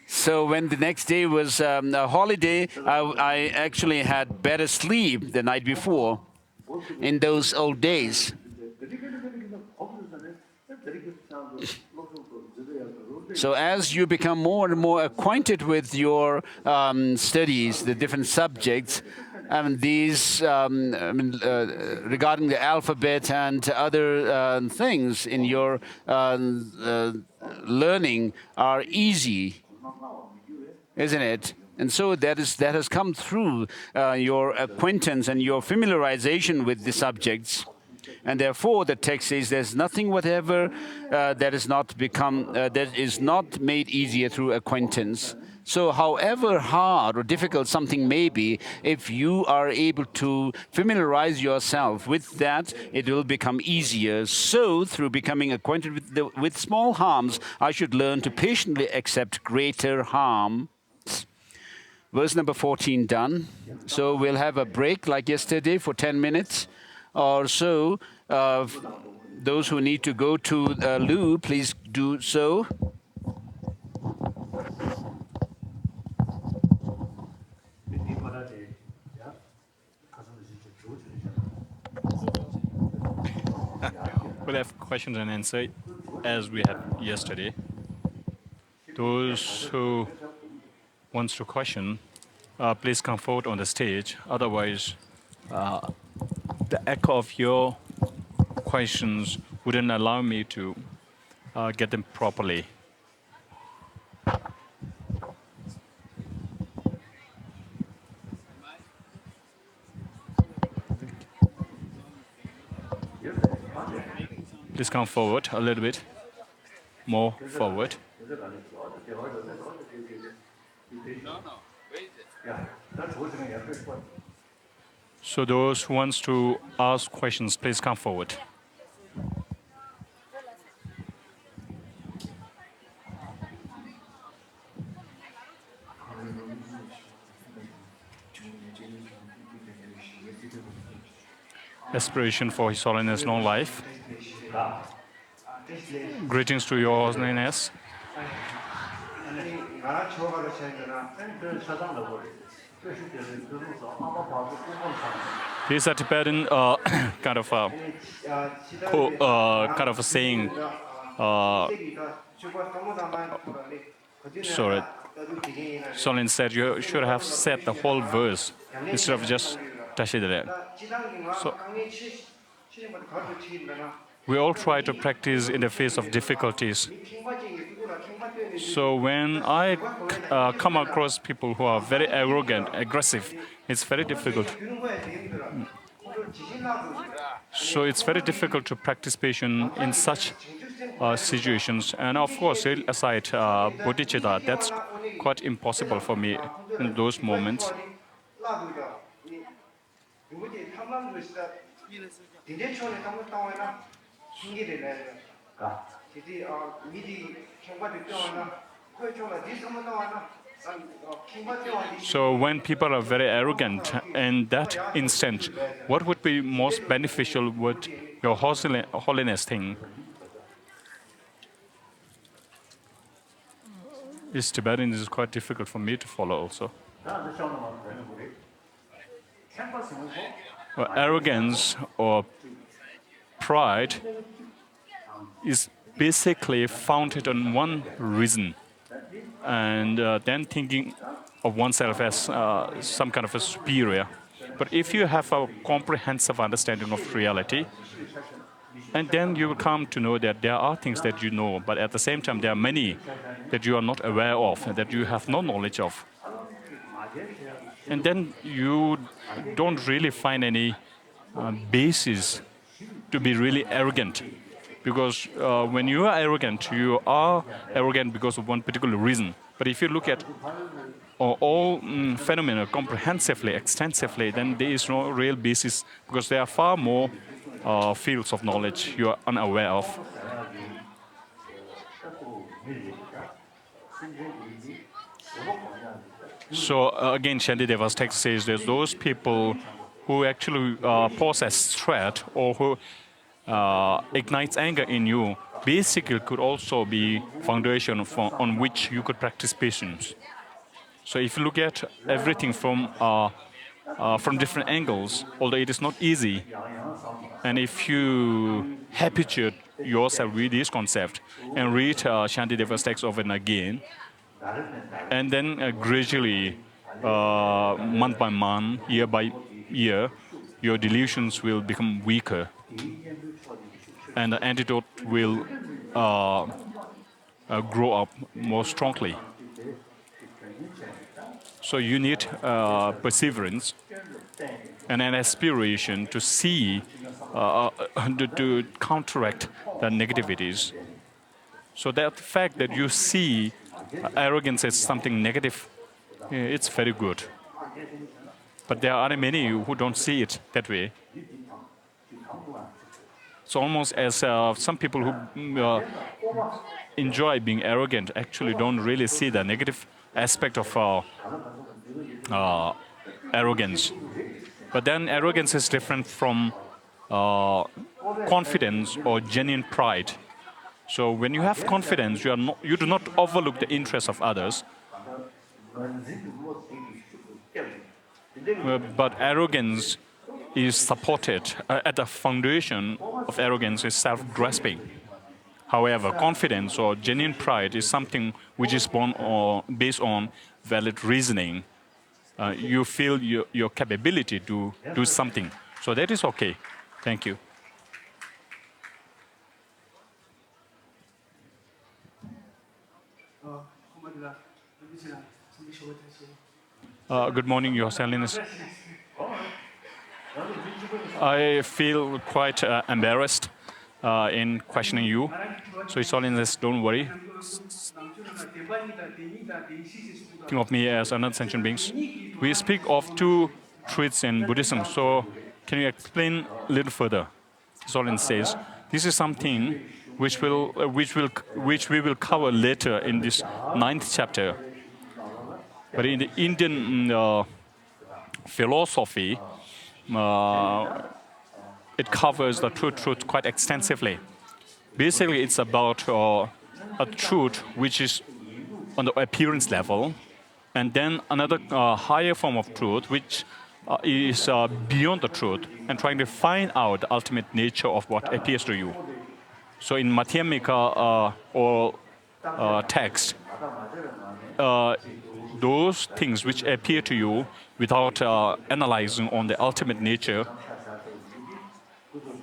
A: So when the next day was a holiday, I actually had better sleep the night before in those old days. So as you become more and more acquainted with your studies, the different subjects, these regarding the alphabet and other things in your learning are easy, isn't it? And so that has come through your acquaintance and your familiarization with the subjects. And therefore, the text says there's nothing whatever that is not made easier through acquaintance. So however hard or difficult something may be, if you are able to familiarize yourself with that, it will become easier. So through becoming acquainted with small harms, I should learn to patiently accept greater harm. Verse number 14 done. So we'll have a break like yesterday for 10 minutes or so. Those who need to go to loo, please do so.
B: We'll have questions and answers as we had yesterday. Those who wants to question, please come forward on the stage. Otherwise, the echo of your questions wouldn't allow me to get them properly. Please come forward a little bit more forward. So those who wants to ask questions, please come forward. Aspiration for His Holiness long life. Greetings to your Holiness. These are Tibetan kind of a saying. Sorry, Solin said you should have said the whole verse instead of just Tashidare. So we all try to practice in the face of difficulties. So when I come across people who are very arrogant, aggressive, it's very difficult. So it's very difficult to practice patience in such situations. And of course, aside Bodhisattva, that's quite impossible for me in those moments. So when people are very arrogant in that instant, what would be most beneficial with your holiness thing? This Tibetan is quite difficult for me to follow also. Well, arrogance or pride is basically founded on one reason, and then thinking of oneself as some kind of a superior. But if you have a comprehensive understanding of reality, and then you will come to know that there are things that you know, but at the same time, there are many that you are not aware of, and that you have no knowledge of. And then you don't really find any basis to be really arrogant. Because when you are arrogant because of one particular reason. But if you look at all phenomena comprehensively, extensively, then there is no real basis because there are far more fields of knowledge you are unaware of. So again, Shantideva's text says there's those people who actually possess threat or who ignites anger in you, basically could also be foundation on which you could practice patience. So if you look at everything from different angles, although it is not easy, and if you habituate yourself with this concept and read Shantideva's text over and again, and then gradually, month by month, year by year, your delusions will become weaker. And the antidote will grow up more strongly. So you need perseverance and an aspiration to see, to counteract the negativities. So that fact that you see arrogance as something negative, it's very good. But there are many who don't see it that way. It's almost as some people who enjoy being arrogant actually don't really see the negative aspect of arrogance. But then arrogance is different from confidence or genuine pride. So when you have confidence, you do not overlook the interests of others. But arrogance is supported at the foundation of arrogance is self-grasping. However, confidence or genuine pride is something which is born or based on valid reasoning. You feel your capability to do something. So that is okay. Thank you. Good morning, Your Holiness. I feel quite embarrassed in questioning you. So, His Holiness, don't worry. Think of me as another sentient beings. We speak of two truths in Buddhism. So, can you explain a little further? His Holiness says this is something which we will cover later in this 9th chapter. But in the Indian philosophy, it covers the truth quite extensively. Basically, it's about a truth which is on the appearance level, and then another higher form of truth which is beyond the truth and trying to find out the ultimate nature of what appears to you. So in Madhyamika or text, those things which appear to you without analyzing on the ultimate nature,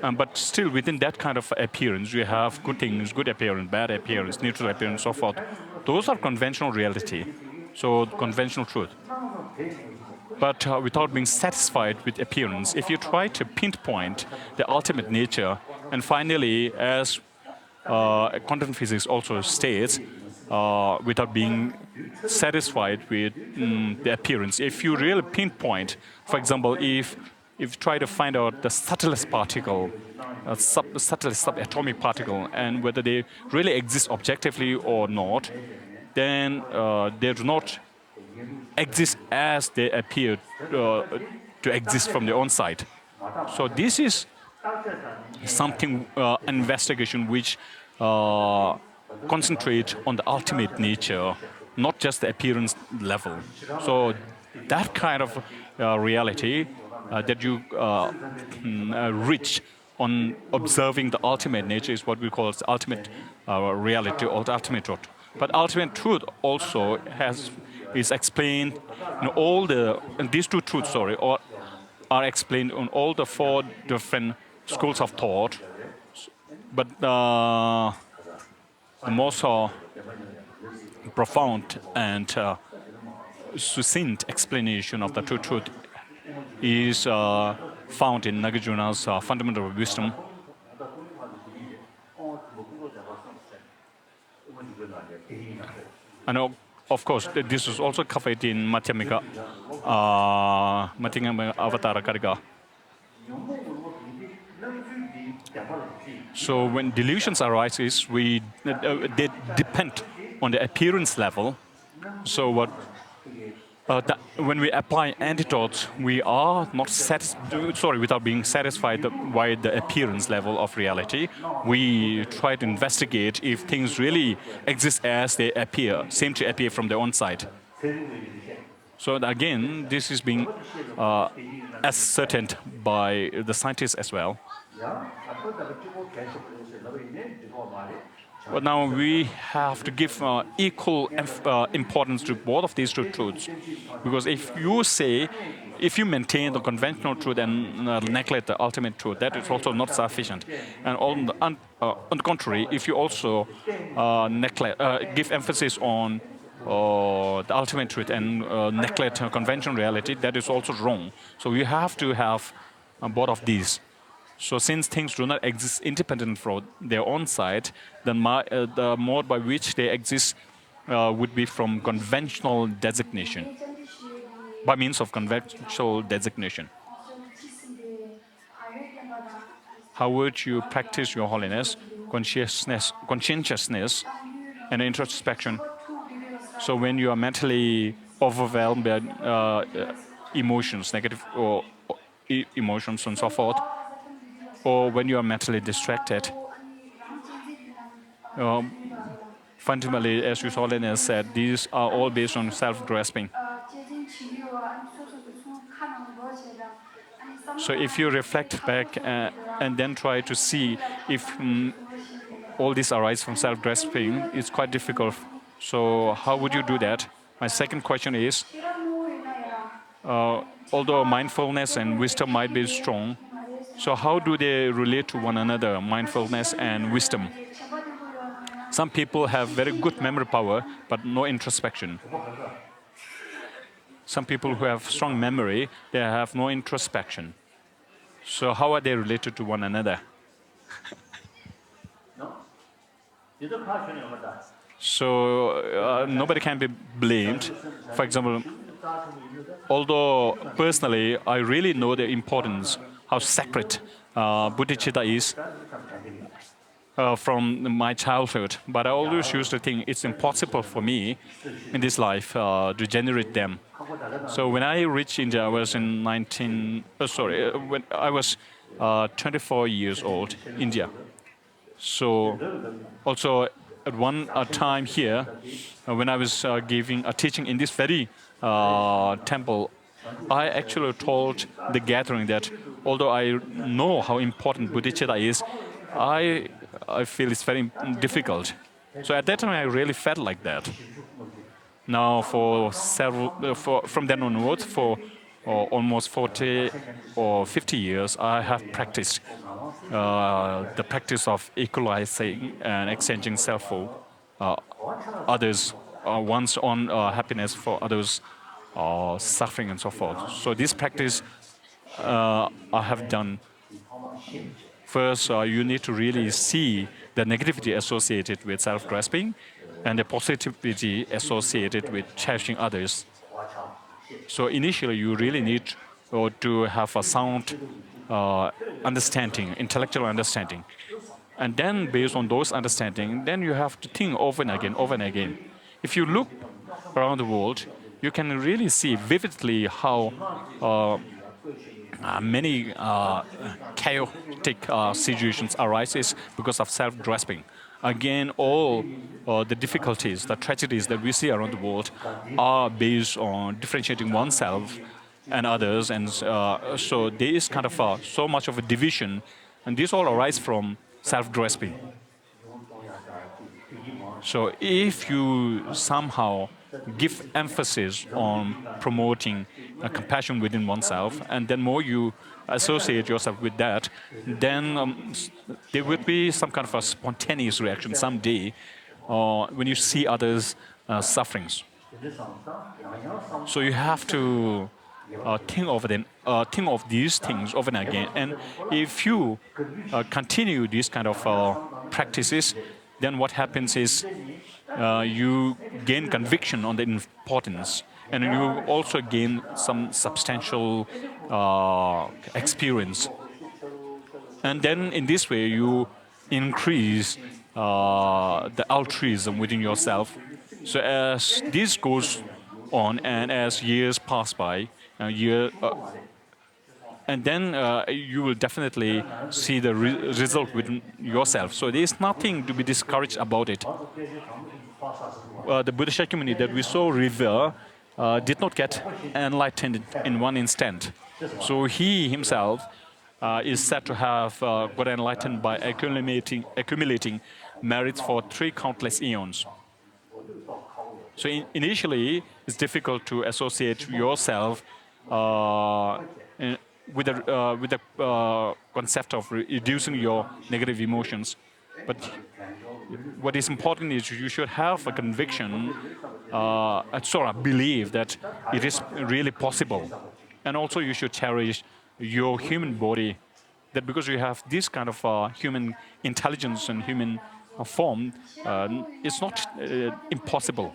B: but still within that kind of appearance, you have good things, good appearance, bad appearance, neutral appearance, so forth. Those are conventional reality, so conventional truth. But without being satisfied with appearance, if you try to pinpoint the ultimate nature, and finally, as quantum physics also states, without being satisfied with the appearance. If you really pinpoint, for example, if if you try to find out the subtlest particle, subtlest subatomic particle, and whether they really exist objectively or not, then they do not exist as they appear to exist from their own side. So this is something investigation which concentrate on the ultimate nature, not just the appearance level. So that kind of reality that you reach on observing the ultimate nature is what we call the ultimate reality or the ultimate truth. But ultimate truth also is explained in all the and these two truths, are explained on all the 4 different schools of thought. But the most profound and succinct explanation of the true truth is found in Nagarjuna's fundamental wisdom. And of course, this is also covered in Madhyamika Avatara Karika. So when delusions arise, they depend on the appearance level. So when we apply antidotes, we are not without being satisfied by the appearance level of reality. We try to investigate if things really exist as they seem to appear from their own side. So again, this is being ascertained by the scientists as well. But now we have to give equal importance to both of these two truths. Because if you maintain the conventional truth and neglect the ultimate truth, that is also not sufficient. And on the contrary, if you also give emphasis on the ultimate truth and neglect conventional reality, that is also wrong. So we have to have both of these. So since things do not exist independent from their own side, then the mode by which they exist would be from conventional designation, by means of conventional designation. How would you practice your holiness, conscientiousness, and introspection? So when you are mentally overwhelmed by emotions, negative or emotions and so forth, or when you are mentally distracted. Fundamentally, as His Holiness said, these are all based on self-grasping. So if you reflect back and then try to see if all this arises from self-grasping, it's quite difficult. So how would you do that? My second question is, although mindfulness and wisdom might be strong, so how do they relate to one another, mindfulness and wisdom? Some people have very good memory power, but no introspection. Some people who have strong memory, they have no introspection. So how are they related to one another? So nobody can be blamed. For example, although personally, I really know the importance, how sacred bodhicitta is from my childhood. But I always used to think it's impossible for me in this life to generate them. So when I reached India, I was in when I was 24 years old, India. So also at one time here, when I was teaching in this very temple, I actually told the gathering that although I know how important bodhicitta is, I feel it's very difficult. So at that time, I really felt like that. Now, from then onwards, for almost 40 or 50 years, I have practiced the practice of equalizing and exchanging self for others, one's own happiness for others' suffering and so forth. So this practice I have done. First, you need to really see the negativity associated with self-grasping and the positivity associated with cherishing others. So initially, you really need or to have a sound understanding, intellectual understanding. And then based on those understanding, then you have to think over and again, over and again. If you look around the world, you can really see vividly how many chaotic situations arises because of self-grasping. Again, all the difficulties, the tragedies that we see around the world are based on differentiating oneself and others, and so there is kind of so much of a division, and this all arise from self-grasping. So if you somehow give emphasis on promoting compassion within oneself, and then more you associate yourself with that, then there will be some kind of a spontaneous reaction someday when you see others' sufferings. So you have to think over them, think of these things over and again. And if you continue these kind of practices, then what happens is you gain conviction on the importance, and you also gain some substantial experience. And then in this way, you increase the altruism within yourself. So as this goes on, and as years pass by, and then you will definitely see the result within yourself. So there is nothing to be discouraged about it. The Buddhist Shakyamuni that we so revere did not get enlightened in one instant. So he himself is said to have got enlightened by accumulating merits for 3 countless eons. So initially, it's difficult to associate yourself with the concept of reducing your negative emotions. But what is important is you should have a conviction, a sort of belief that it is really possible. And also you should cherish your human body, that because you have this kind of human intelligence and human form, it's not impossible.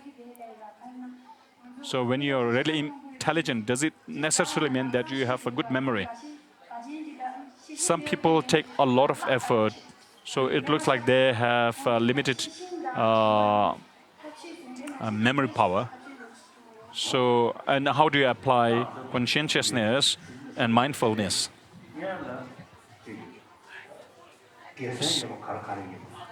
B: So when you're really intelligent, does it necessarily mean that you have a good memory? Some people take a lot of effort, so it looks like they have limited memory power. So, and how do you apply conscientiousness and mindfulness?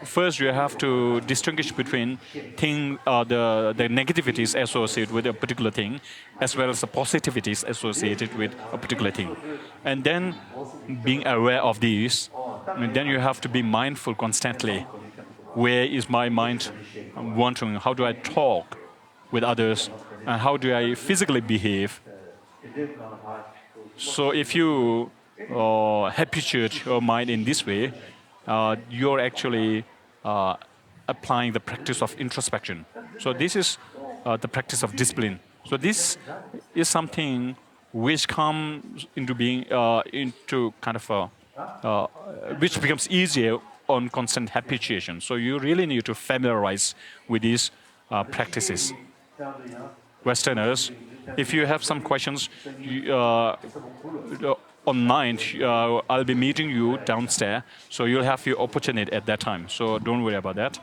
B: First, you have to distinguish between the negativities associated with a particular thing, as well as the positivities associated with a particular thing. And then, being aware of these, and then you have to be mindful constantly. Where is my mind wandering? How do I talk with others? And how do I physically behave? So if you habituate your mind in this way, you're actually applying the practice of introspection. So this is the practice of discipline. So this is something which comes into being into kind of which becomes easier on constant habituation. So you really need to familiarize with these practices. Westerners, if you have some questions, on 9th, I'll be meeting you downstairs, so you'll have your opportunity at that time. So don't worry about that.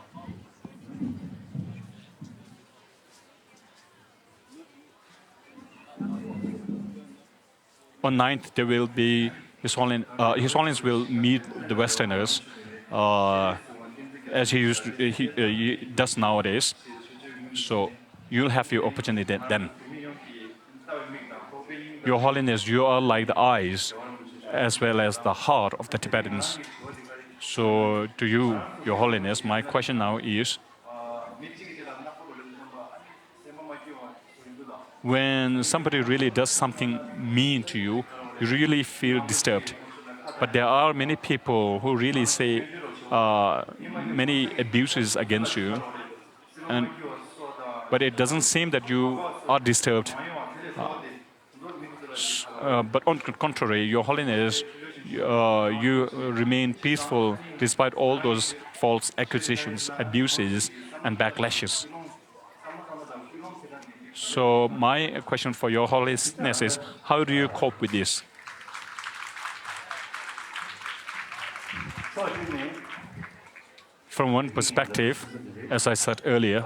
B: On 9th, there will be His Holiness will meet the Westerners as he does nowadays. So you'll have your opportunity then. Your Holiness, you are like the eyes as well as the heart of the Tibetans. So to you, Your Holiness, my question now is, when somebody really does something mean to you, you really feel disturbed. But there are many people who really say many abuses against you, but it doesn't seem that you are disturbed. But on the contrary, Your Holiness, you remain peaceful despite all those false accusations, abuses, and backlashes. So my question for your Holiness is, how do you cope with this? From one perspective, as I said earlier,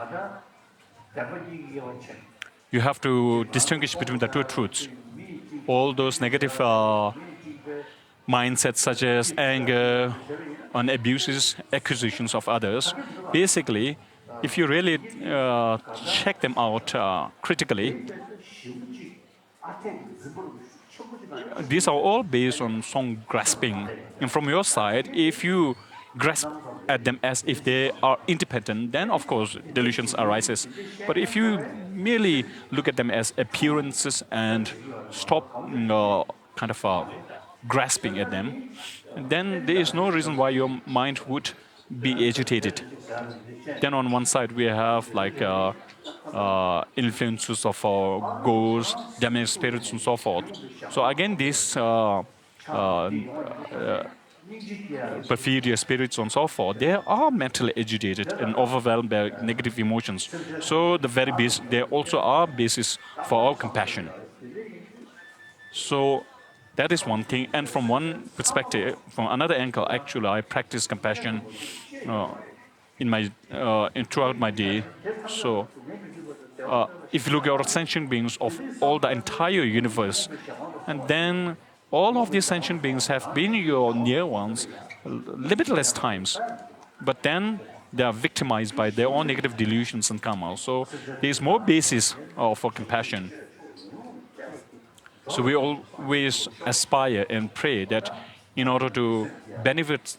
B: you have to distinguish between the two truths. All those negative mindsets such as anger and abuses, accusations of others, basically, if you really check them out critically, these are all based on some grasping. And from your side, if you grasp at them as if they are independent, then of course delusions arises. But if you merely look at them as appearances and stop kind of grasping at them, then there is no reason why your mind would be agitated. Then on one side we have like influences of ghosts, damaged spirits, and so forth. So again, these perfidious spirits and so forth, they are mentally agitated and overwhelmed by negative emotions. So the very base, they also are basis for our compassion. So that is one thing. And from one perspective, from another angle, actually, I practice compassion throughout my day. So if you look at our sentient beings of all the entire universe, and then all of these sentient beings have been your near ones limitless times, but then they are victimized by their own negative delusions and karma. So there is more basis for compassion. So we always aspire and pray that in order to benefit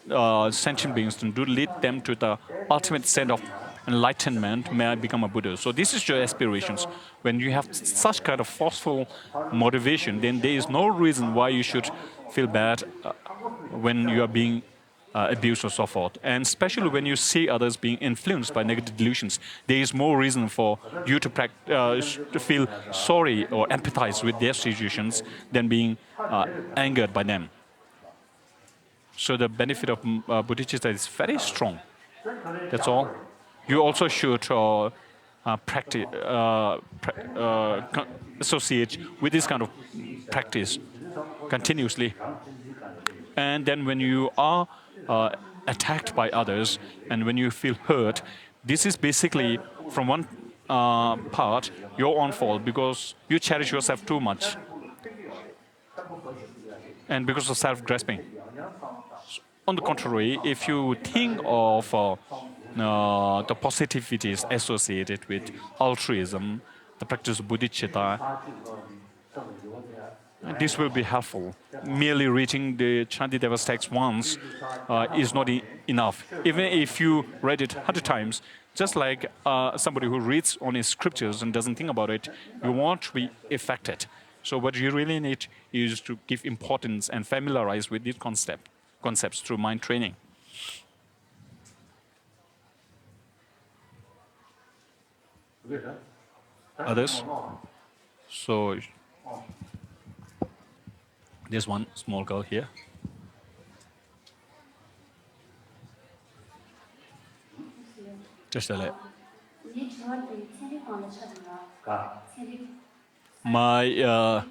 B: sentient beings and to lead them to the ultimate state of enlightenment, may I become a Buddha. So this is your aspirations. When you have such kind of forceful motivation, then there is no reason why you should feel bad when you are being abused or so forth. And especially when you see others being influenced by negative delusions, there is more reason for you to feel sorry or empathize with their situations than being angered by them. So the benefit of bodhicitta is very strong. That's all. You also should associate with this kind of practice continuously. And then when you are attacked by others and when you feel hurt, this is basically from one part your own fault because you cherish yourself too much and because of self-grasping. On the contrary, if you think of the positivities associated with altruism, the practice of bodhicitta, this will be helpful. Merely reading the Shantideva's text once is not enough. Even if you read it 100 times, just like somebody who reads only scriptures and doesn't think about it, you won't be affected. So what you really need is to give importance and familiarize with these concepts through mind training. Others? So there's one small girl here. Just a little. My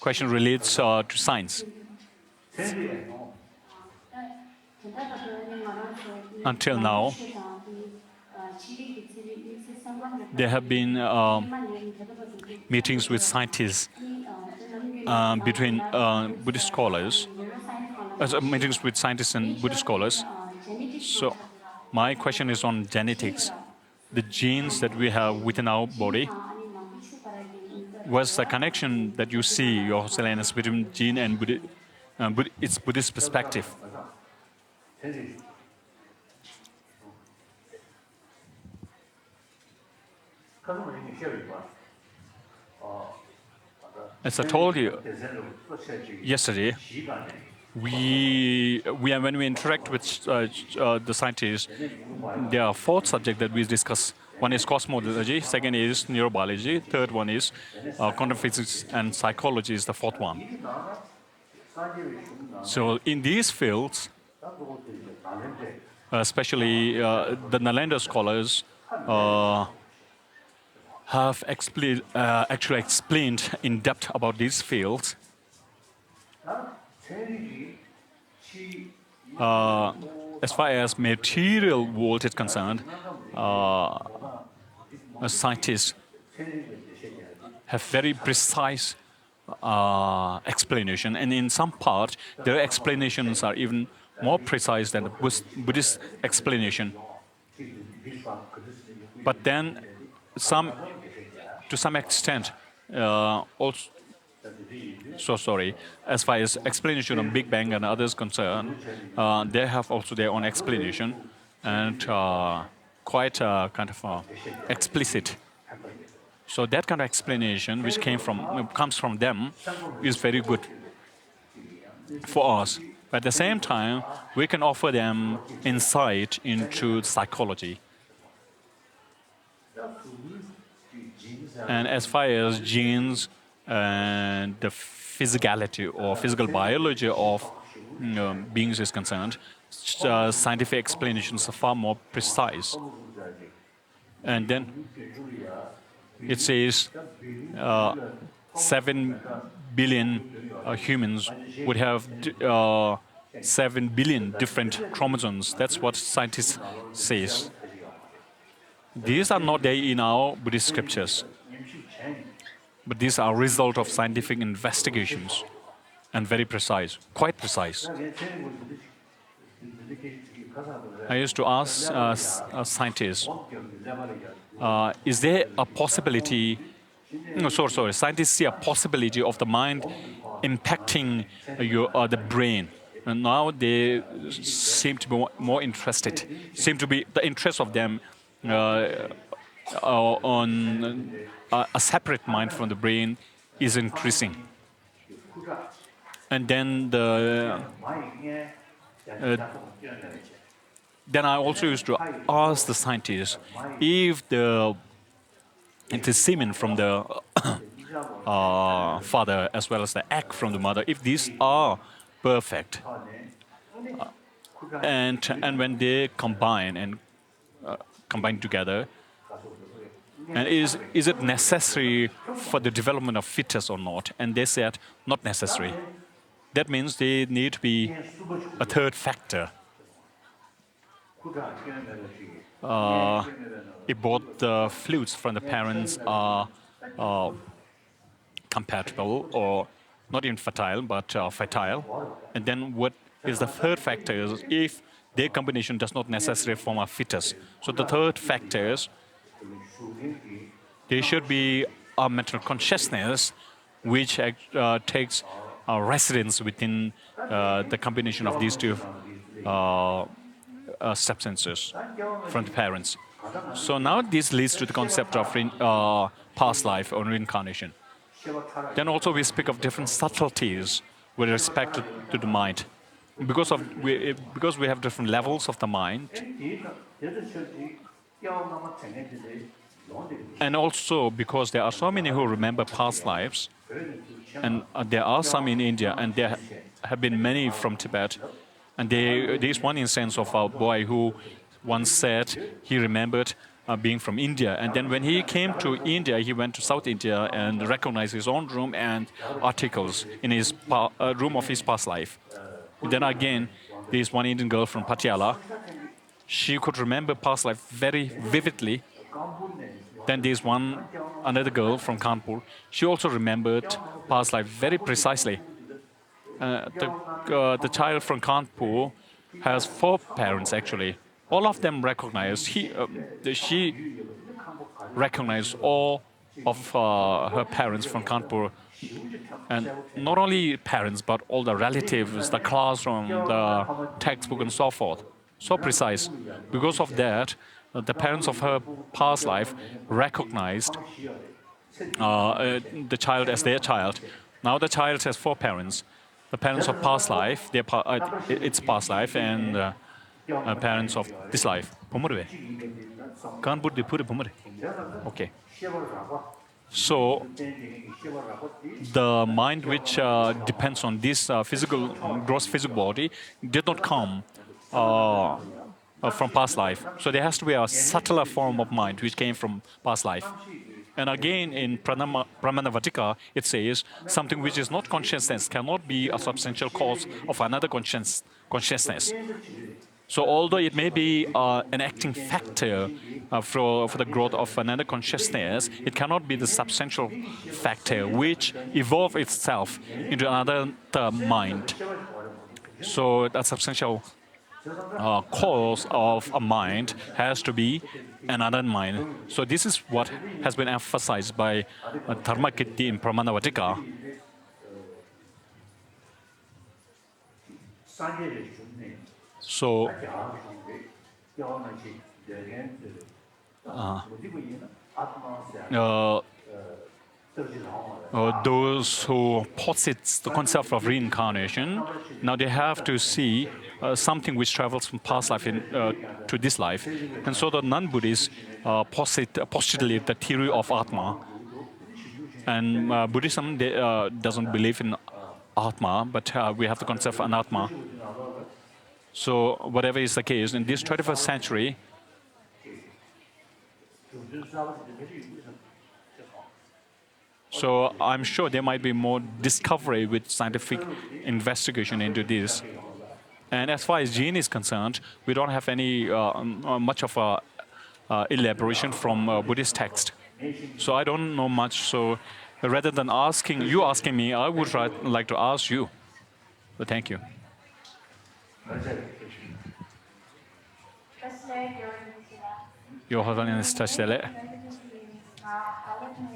B: question relates to science. Until now, there have been meetings with scientists between Buddhist scholars, meetings with scientists and Buddhist scholars. So my question is on genetics. The genes that we have within our body, what's the connection that you see, Your Holiness, between gene and its Buddhist perspective? As I told you yesterday, when we interact with the scientists, there are 4 subjects that we discuss. One is cosmology, second is neurobiology, third one is quantum physics, and psychology is the 4th one. So in these fields, especially the Nalanda scholars have actually explained in depth about these fields. As far as material world is concerned, scientists have very precise explanation, and in some part, their explanations are even more precise than the Buddhist explanation. But then, to some extent, also. So sorry. As far as explanation of Big Bang and others concerned, they have also their own explanation, and quite kind of explicit. So that kind of explanation, which comes from them, is very good for us. But at the same time, we can offer them insight into psychology. And as far as genes and the physicality or physical biology of beings is concerned, scientific explanations are far more precise. And then it says 7 billion humans would have 7 billion different chromosomes. That's what scientists say. These are not there in our Buddhist scriptures, but these are a result of scientific investigations and very precise, quite precise. I used to ask scientists, is there a possibility, no, sorry, scientists see a possibility of the mind impacting the brain. And now they seem to be more interested, seem to be the interest of them on a separate mind from the brain is increasing. And then then I also used to ask the scientists if the semen from the father as well as the egg from the mother, if these are perfect, and when they combine together, and is it necessary for the development of fetus or not? And they said not necessary. That means there need to be a third factor. If both the fluids from the parents are compatible or not infertile but fertile, and then what is the third factor is if their combination does not necessarily form a fetus. So the third factor is there should be a mental consciousness which takes residence within the combination of these two substances from the parents. So now this leads to the concept of past life or reincarnation. Then also we speak of different subtleties with respect to the mind. Because we have different levels of the mind, and also because there are so many who remember past lives, and there are some in India, and there have been many from Tibet. And there is one instance of a boy who once said he remembered being from India. And then when he came to India, he went to South India and recognized his own room and articles in his room of his past life. Then again, there is one Indian girl from Patiala. She could remember past life very vividly. Then there is another girl from Kanpur. She also remembered past life very precisely. The child from Kanpur has 4 parents actually. All of them recognized. She recognized all of her parents from Kanpur, and not only parents but all the relatives, the classroom, the textbook, and so forth. So precise. Because of that, the parents of her past life recognized the child as their child. Now the child has 4 parents. The parents of past life, its past life, and parents of this life. Okay. So the mind which depends on this gross physical body did not come from past life. So there has to be a subtler form of mind which came from past life. And again, in Pramanavartika, it says something which is not consciousness cannot be a substantial cause of another consciousness. So although it may be an acting factor for the growth of another consciousness, it cannot be the substantial factor which evolves itself into another mind. So that substantial cause of a mind has to be another mind. So this is what has been emphasized by Dharmakirti in Pramanavartika. So those who posit the concept of reincarnation, now they have to see something which travels from past life to this life. And so the non-Buddhists postulate the theory of Atma. And Buddhism doesn't believe in Atma, but we have the concept of Anatma. So whatever is the case, in this 21st century, so I'm sure there might be more discovery with scientific investigation into this. And as far as gene is concerned, we don't have any much of a elaboration from Buddhist text. So I don't know much. So rather than asking me, I would like to ask you. So thank you. Your Holiness Tashele.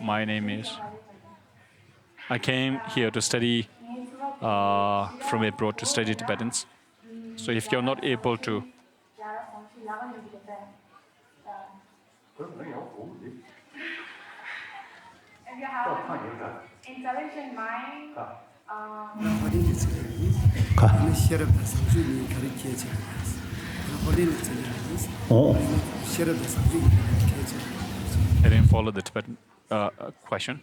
B: My name is. I came here to study from abroad to study Tibetans. So if you're not able to.
C: Intelligent mind.
B: I didn't follow the Tibetan question.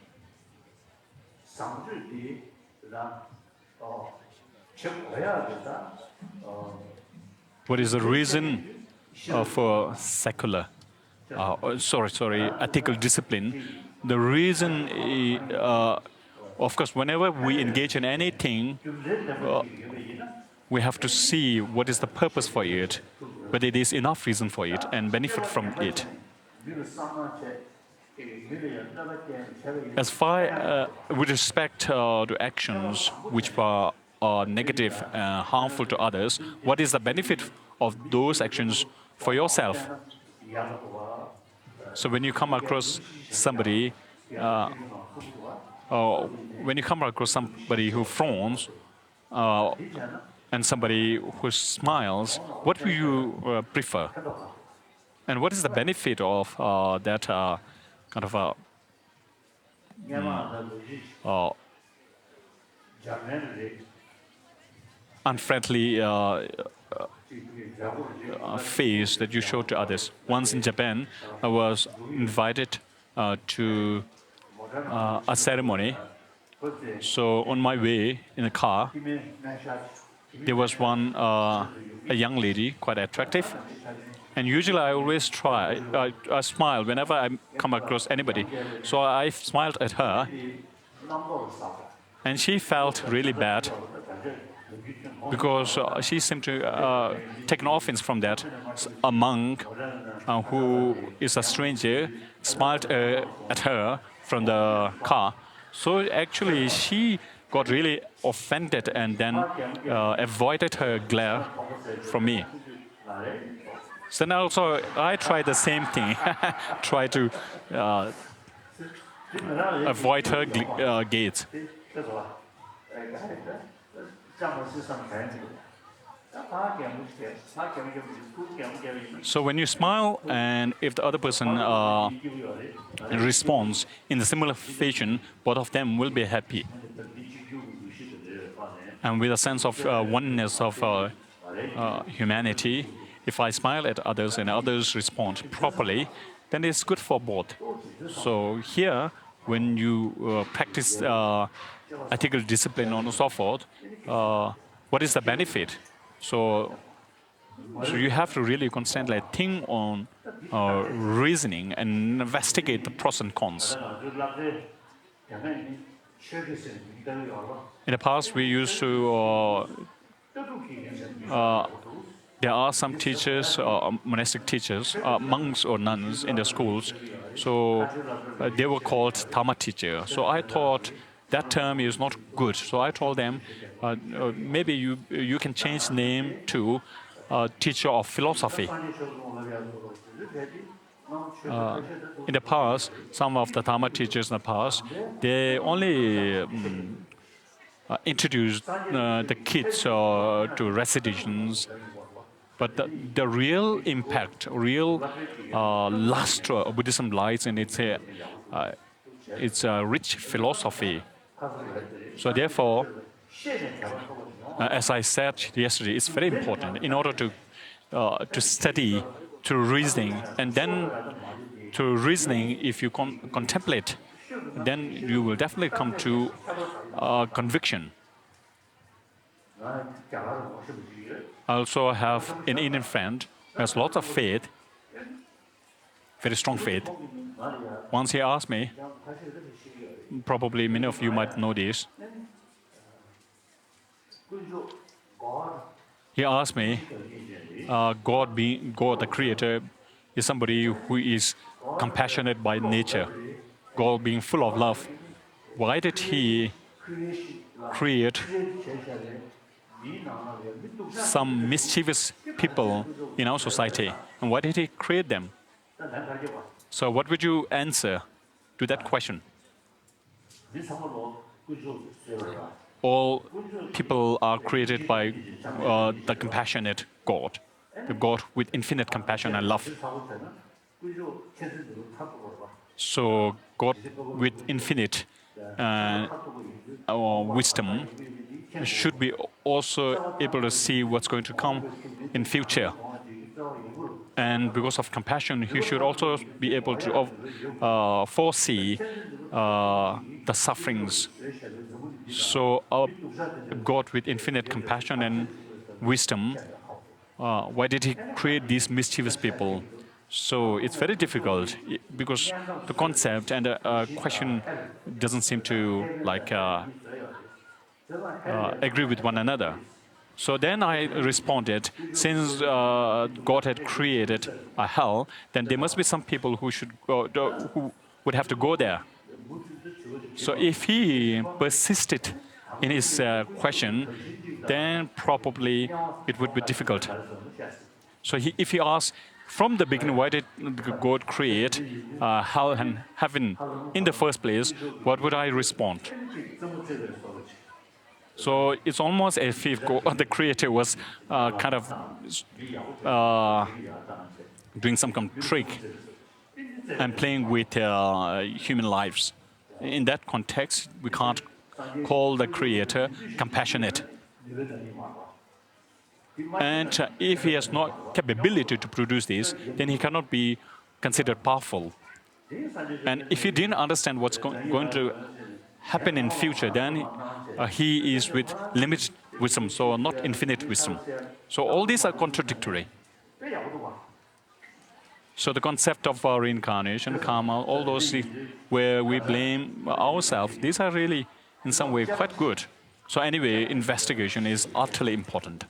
B: What is the reason for secular, ethical discipline? The reason, of course, whenever we engage in anything, we have to see what is the purpose for it, whether there is enough reason for it, and benefit from it. As far with respect to actions which are negative, harmful to others, what is the benefit of those actions for yourself? So when you come across somebody, who frowns, and somebody who smiles, what will you prefer? And what is the benefit of that kind of a unfriendly face that you show to others? Once in Japan, I was invited to a ceremony. So on my way in a car, there was a young lady, quite attractive. And usually I always I smile whenever I come across anybody. So I smiled at her, and she felt really bad because she seemed to take an offense from that. A monk who is a stranger smiled at her from the car. So actually she got really offended and then avoided her glare from me. So then also I tried the same thing, try to avoid her gaze. So when you smile and if the other person responds in a similar fashion, both of them will be happy. And with a sense of oneness of humanity, if I smile at others and others respond properly, then it's good for both. So here, when you practice ethical discipline and so forth, what is the benefit? So So you have to really constantly think on reasoning and investigate the pros and cons. In the past, we used to there are some teachers, monastic teachers, monks or nuns in the schools. So they were called Dharma teacher. So I thought that term is not good. So I told them, maybe you can change name to teacher of philosophy. In the past, some of the Dharma teachers in the past, they only introduced the kids to recitations. But the real impact, real luster of Buddhism lies in its rich philosophy. So therefore, as I said yesterday, it's very important in order to study, to reasoning, and then to reasoning, if you contemplate, then you will definitely come to conviction. I also have an Indian friend who has lots of faith, very strong faith. Once he asked me, probably many of you might know this, he asked me, God, the Creator, is somebody who is compassionate by nature, God being full of love. Why did He create some mischievous people in our society? And why did He create them? So what would you answer to that question? All people are created by the compassionate God, the God with infinite compassion and love. So God with infinite wisdom should be also able to see what's going to come in future. And because of compassion, He should also be able to foresee the sufferings. So God with infinite compassion and wisdom, why did He create these mischievous people? So it's very difficult because the concept and the question doesn't seem to agree with one another. So then I responded, since God had created a hell, then there must be some people who would have to go there. So if he persisted in his question, then probably it would be difficult. So if he asked, from the beginning, why did God create hell and heaven in the first place, what would I respond? So it's almost as if the Creator was kind of doing some kind of trick and playing with human lives. In that context, we can't call the Creator compassionate. And if He has not capability to produce this, then He cannot be considered powerful. And if He didn't understand what's going to happen in future, then He is with limited wisdom, so not infinite wisdom. So all these are contradictory. So the concept of reincarnation, karma, all those where we blame ourselves, these are really, in some way, quite good. So anyway, investigation is utterly important.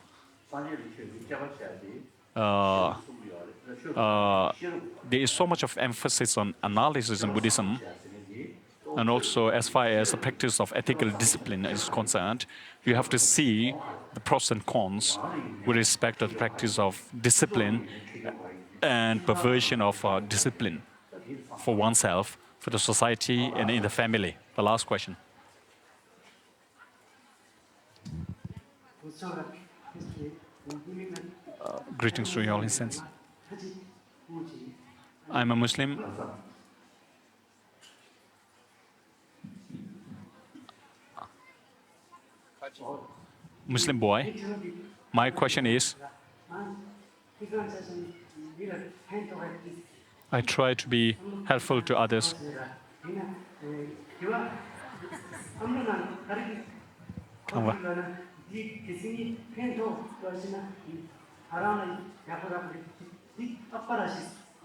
B: There is so much of emphasis on analysis in Buddhism, and also as far as the practice of ethical discipline is concerned, you have to see the pros and cons with respect to the practice of discipline and perversion of discipline for oneself, for the society, and in the family. The last question. Greetings to you all, in sense. I'm a Muslim. Muslim boy. My question is, I try to be helpful to others. I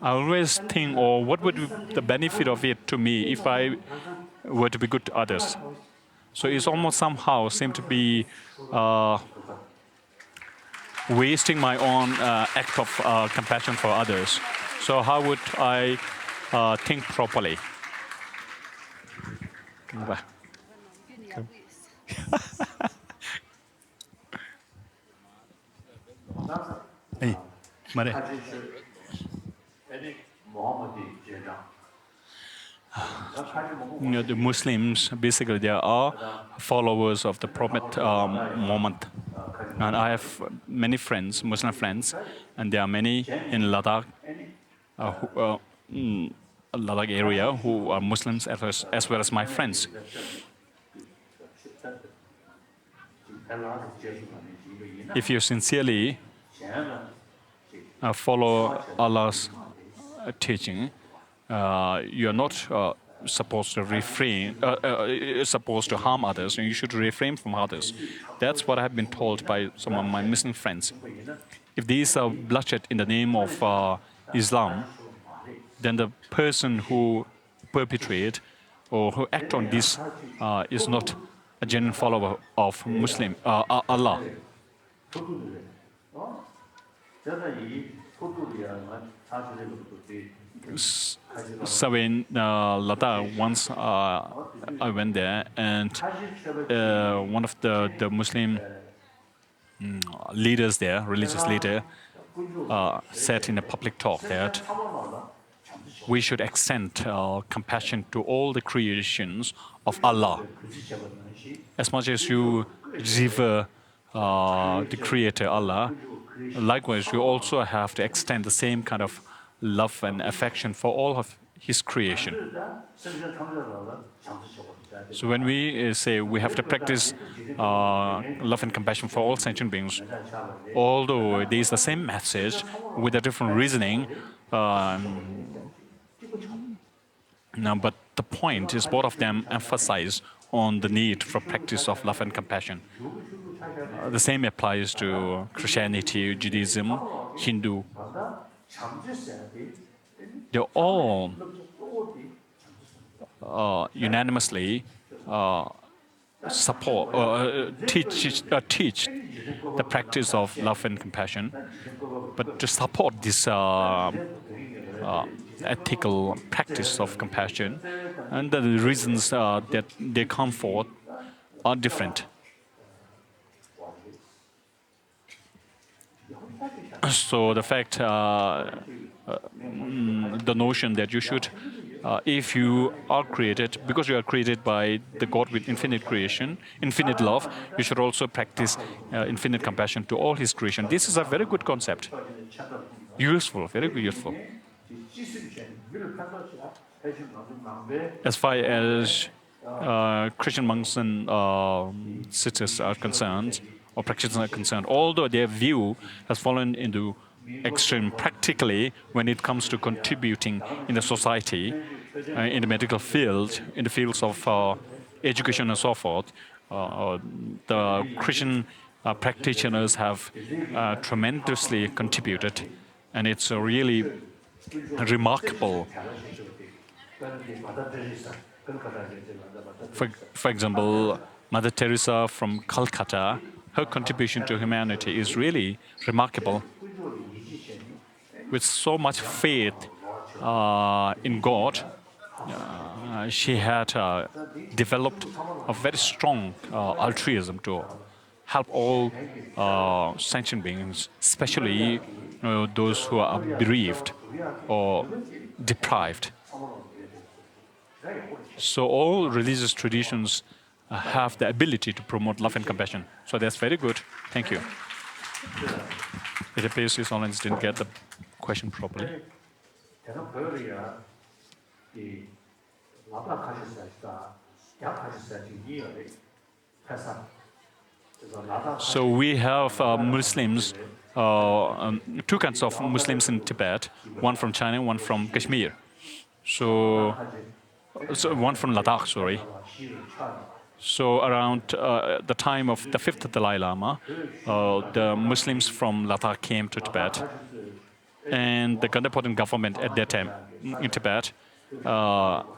B: always think, or what would be the benefit of it to me if I were to be good to others? So it's almost somehow seem to be wasting my own act of compassion for others. So how would I think properly? Hey, Mare. The Muslims, basically, they are followers of the Prophet Muhammad. And I have many friends, Muslim friends, and there are many in Ladakh, Ladakh area who are Muslims as well as my friends. If you sincerely follow Allah's teaching, you are not supposed to supposed to harm others, and you should refrain from others. That's what I've been told by some of my Muslim friends. If these are bloodshed in the name of Islam, then the person who perpetrate or who act on this is not a genuine follower of Muslim Allah. So in Ladakh, once I went there, and one of the Muslim leaders there, religious leader, said in a public talk that we should extend compassion to all the creations of Allah. As much as you revere the Creator Allah, likewise, you also have to extend the same kind of love and affection for all of His creation. So when we say we have to practice love and compassion for all sentient beings, although there is the same message with a different reasoning, but the point is both of them emphasize on the need for practice of love and compassion. The same applies to Christianity, Judaism, Hindu. They all unanimously teach the practice of love and compassion. But to support this ethical practice of compassion, and the reasons that they come forth are different. So the fact, the notion that you should, if you are created, because you are created by the God with infinite creation, infinite love, you should also practice infinite compassion to all His creation. This is a very good concept. Useful, very useful. As far as Christian monks and sisters are concerned, or practitioners are concerned, although their view has fallen into extreme practically when it comes to contributing in the society, in the medical field, in the fields of education and so forth, the Christian practitioners have tremendously contributed, and it's really remarkable. For example, Mother Teresa from Calcutta, her contribution to humanity is really remarkable. With so much faith in God, she had developed a very strong altruism to help all sentient beings, especially those who are bereaved or deprived. So all religious traditions have the ability to promote love and compassion. So that's very good. Thank you. It appears these online didn't get the question properly. So we have Muslims, two kinds of Muslims in Tibet, one from China, one from Kashmir. So one from Ladakh, sorry. So around the time of the fifth Dalai Lama, the Muslims from Ladakh came to Tibet, and the Gandapodian government at that time in Tibet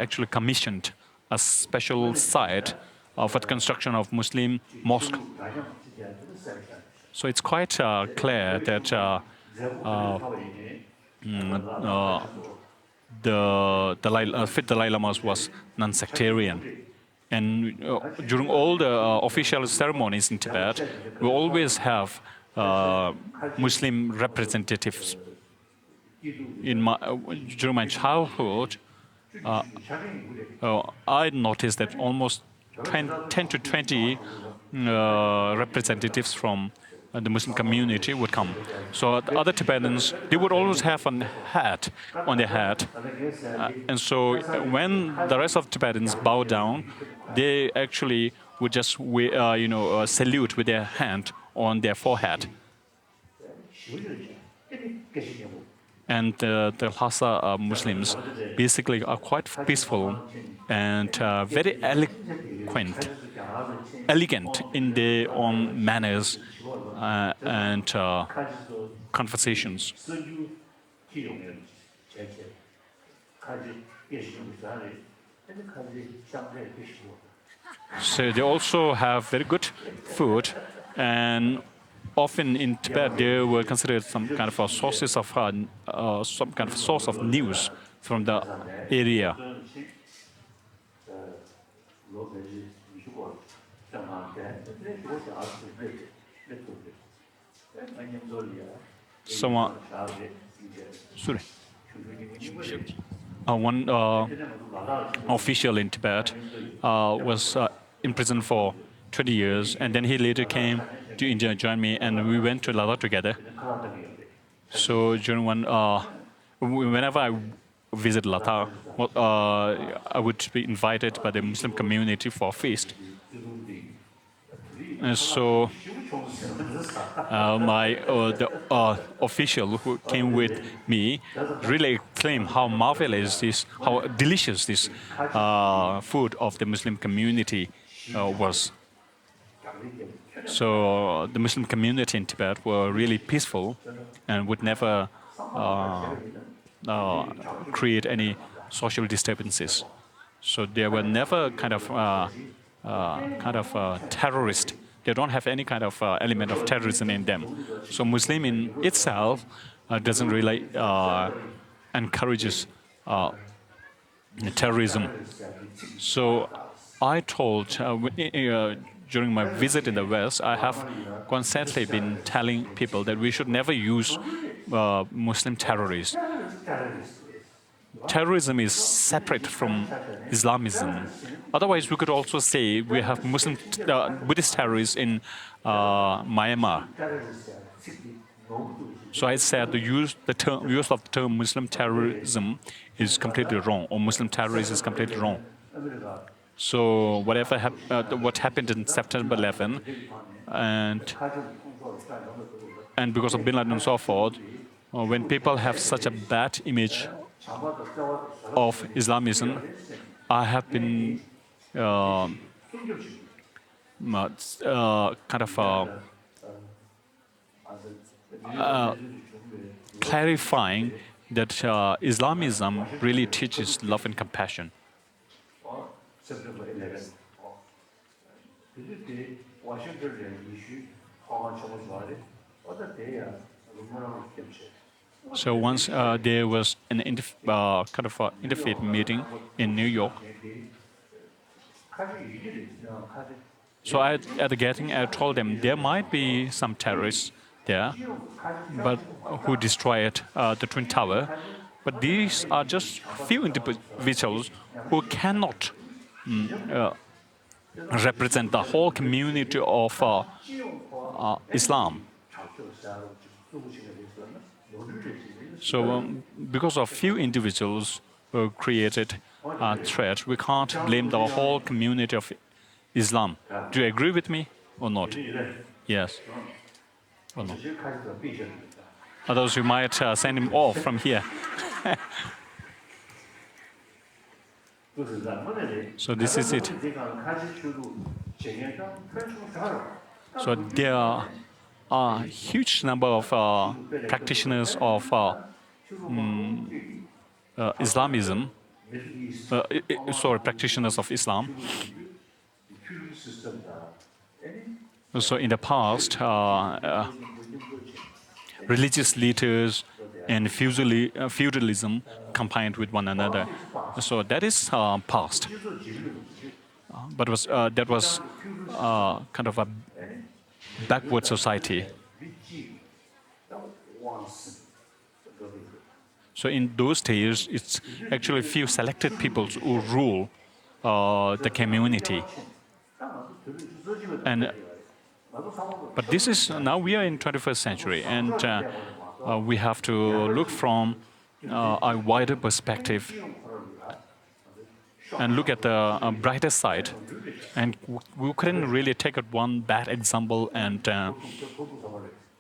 B: actually commissioned a special site for the construction of Muslim mosque. So it's quite clear that the fifth Dalai Lama was non-sectarian. And during all the official ceremonies in Tibet, we always have Muslim representatives. During my childhood, I noticed that almost 10 to 20 representatives from the Muslim community would come. So the other Tibetans, they would always have a hat on their head. And so when the rest of Tibetans bow down, they actually would just salute with their hand on their forehead. And the Lhasa Muslims basically are quite peaceful and very elegant in their own manners and conversations. So they also have very good food, and often in Tibet they were considered some kind of a sources of some kind of source of news from the area. Someone, sorry. One official in Tibet was in prison for 20 years, and then he later came to India and joined me, and we went to Ladakh together. So during whenever I visit Ladakh, I would be invited by the Muslim community for a feast. And so the official who came with me really claimed how marvelous this, how delicious this food of the Muslim community was. So the Muslim community in Tibet were really peaceful and would never create any social disturbances. So they were never kind of terrorist. They don't have any kind of element of terrorism in them. So Muslim in itself doesn't really encourages terrorism. So I told during my visit in the West, I have constantly been telling people that we should never use Muslim terrorists. Terrorism is separate from Islamism. Otherwise, we could also say we have Muslim Buddhist terrorists in Myanmar. So I said the use of the term Muslim terrorism is completely wrong, or Muslim terrorism is completely wrong. So what happened in September 11, and because of Bin Laden and so forth, when people have such a bad image of Islamism, I have been clarifying that Islamism really teaches love and compassion. So once there was an interfaith meeting in New York. So at the gathering, I told them there might be some terrorists there, but who destroyed the Twin Tower. But these are just few individuals who cannot represent the whole community of Islam. So because of few individuals who created a threat, we can't blame the whole community of Islam. Do you agree with me or not? Yes. Or no? Otherwise, we might send him off from here. So this is it. So there are a huge number of practitioners of Islamism, practitioners of Islam. So in the past, religious leaders and feudalism combined with one another. So that is past. But that was kind of a backward society. So in those days, it's actually few selected peoples who rule the community. But this is now we are in 21st century, and we have to look from a wider perspective and look at the brighter side. And we couldn't really take out one bad example and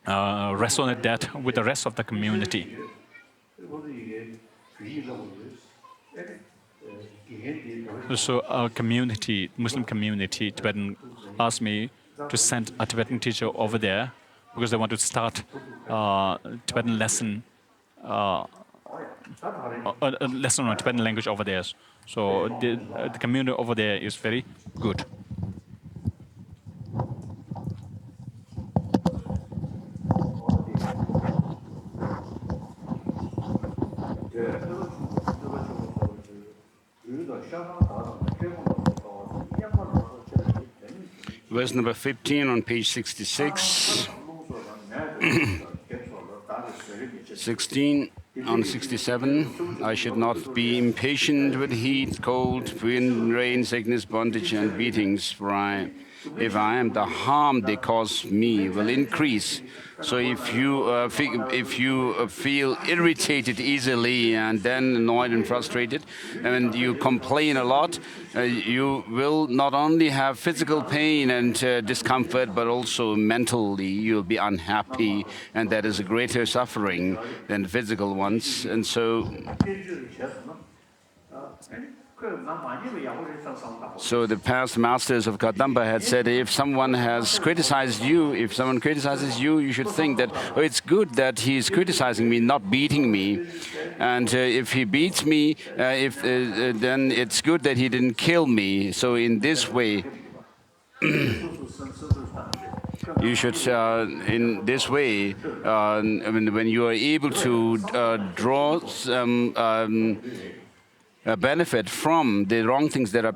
B: resonate that with the rest of the community. So our community, Muslim community, Tibetan, asked me to send a Tibetan teacher over there because they want to start Tibetan lesson, a lesson on Tibetan language over there. So the community over there is very good.
A: Verse number 15 on page 66. 16 on 67. I should not be impatient with heat, cold, wind, rain, sickness, bondage, and beatings, for if I am, the harm they cause me will increase. So if you feel irritated easily and then annoyed and frustrated, and you complain a lot, you will not only have physical pain and discomfort, but also mentally you'll be unhappy, and that is a greater suffering than the physical ones. And so the past masters of Kadamba had said, if someone has criticized you, if someone criticizes you, you should think that, oh, it's good that he is criticizing me, not beating me. And if he beats me, then it's good that he didn't kill me. So in this way, you should, in this way, when you are able to draw some benefit from the wrong things that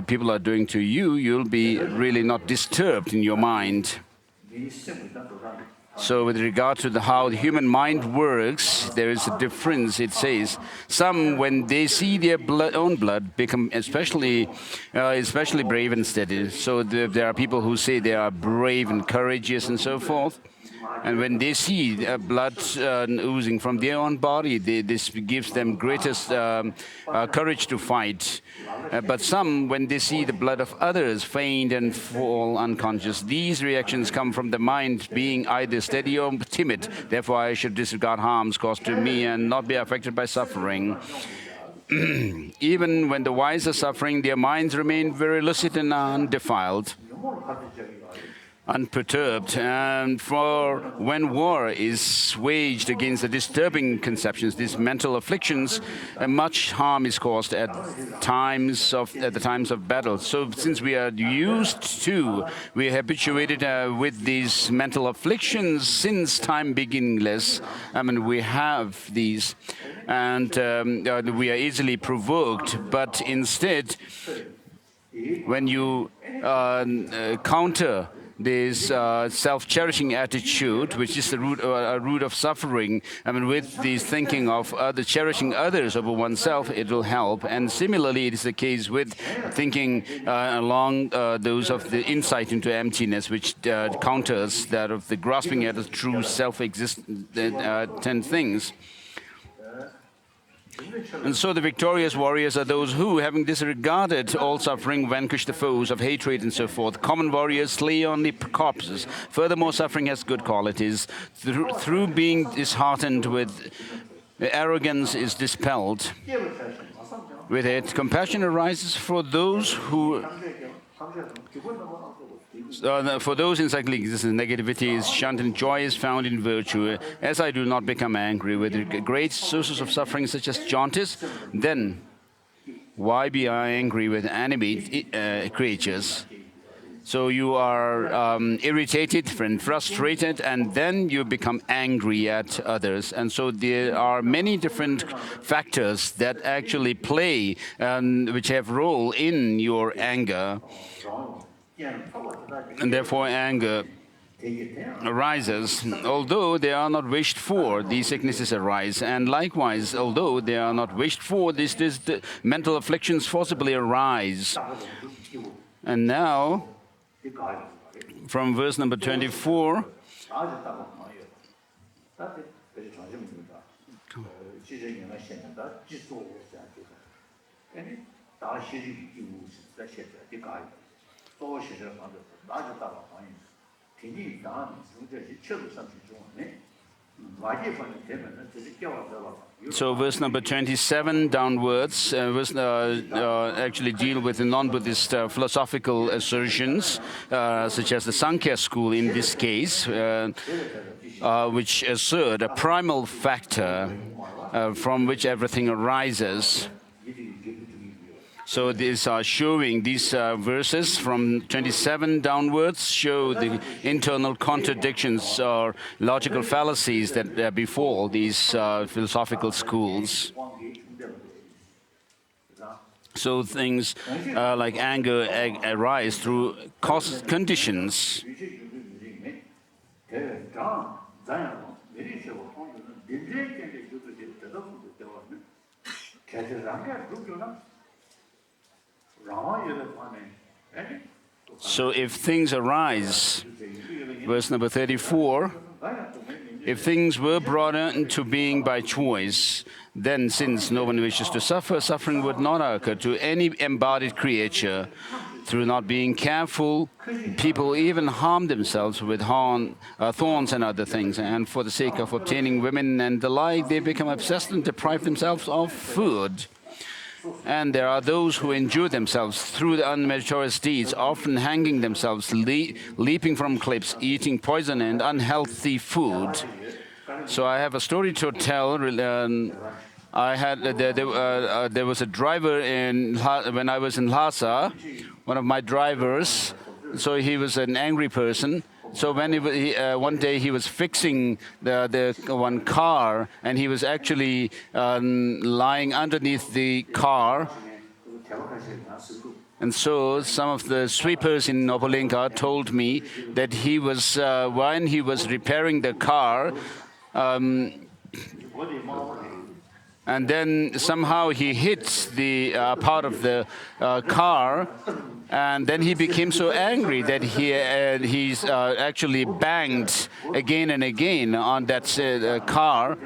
A: people are doing to you, you'll be really not disturbed in your mind. So with regard to how the human mind works, there is a difference. It says, some, when they see their own blood, become especially brave and steady. So there are people who say they are brave and courageous and so forth. And when they see blood oozing from their own body, this gives them greatest courage to fight. But some, when they see the blood of others, faint and fall unconscious. These reactions come from the mind being either steady or timid. Therefore, I should disregard harms caused to me and not be affected by suffering. Even when the wise are suffering, their minds remain very lucid and undefiled, unperturbed, and for when war is waged against the disturbing conceptions, these mental afflictions, much harm is caused at the times of battle. So since we are we are habituated with these mental afflictions since time beginningless. We have these, and we are easily provoked. But instead, when you counter this self-cherishing attitude, which is the root of suffering, with this thinking of cherishing others over oneself, it will help. And similarly, it is the case with thinking along those of the insight into emptiness, which counters that of the grasping at the true self-existent things. And so the victorious warriors are those who, having disregarded all suffering, vanquish the foes of hatred and so forth. Common warriors slay only corpses. Furthermore, suffering has good qualities. Through being disheartened with arrogance is dispelled. with it. Compassion arises for those who for those in cyclic existence, negativity is shunned and joy is found in virtue. As I do not become angry with the great sources of suffering such as jaundice, then why be I angry with enemy creatures? So you are irritated and frustrated, and then you become angry at others. And so there are many different factors that actually play and which have role in your anger. And therefore anger arises. Although they are not wished for, these sicknesses arise. And likewise, although they are not wished for, these mental afflictions forcibly arise. And now, from verse number 24, so verse number 27 downwards, actually deal with the non-Buddhist philosophical assertions, such as the Sankhya school in this case, which assert a primal factor from which everything arises. So these are showing, these verses from 27 downwards show the internal contradictions or logical fallacies that befall these philosophical schools. So things like anger arise through conditions. So if things arise, verse number 34, if things were brought into being by choice, then since no one wishes to suffer, suffering would not occur to any embodied creature. Through not being careful, people even harm themselves with thorns and other things. And for the sake of obtaining women and the like, they become obsessed and deprive themselves of food. And there are those who injure themselves through the unmeritorious deeds, often hanging themselves, leaping from cliffs, eating poison and unhealthy food. So I have a story to tell. I had there was a driver when I was in Lhasa, one of my drivers. So he was an angry person. So when one day he was fixing the one car, and he was actually lying underneath the car. And so some of the sweepers in Nobulinka told me that he was, when he was repairing the car, and then somehow he hit the part of the car, and then he became so angry that he's actually banged again and again on that car.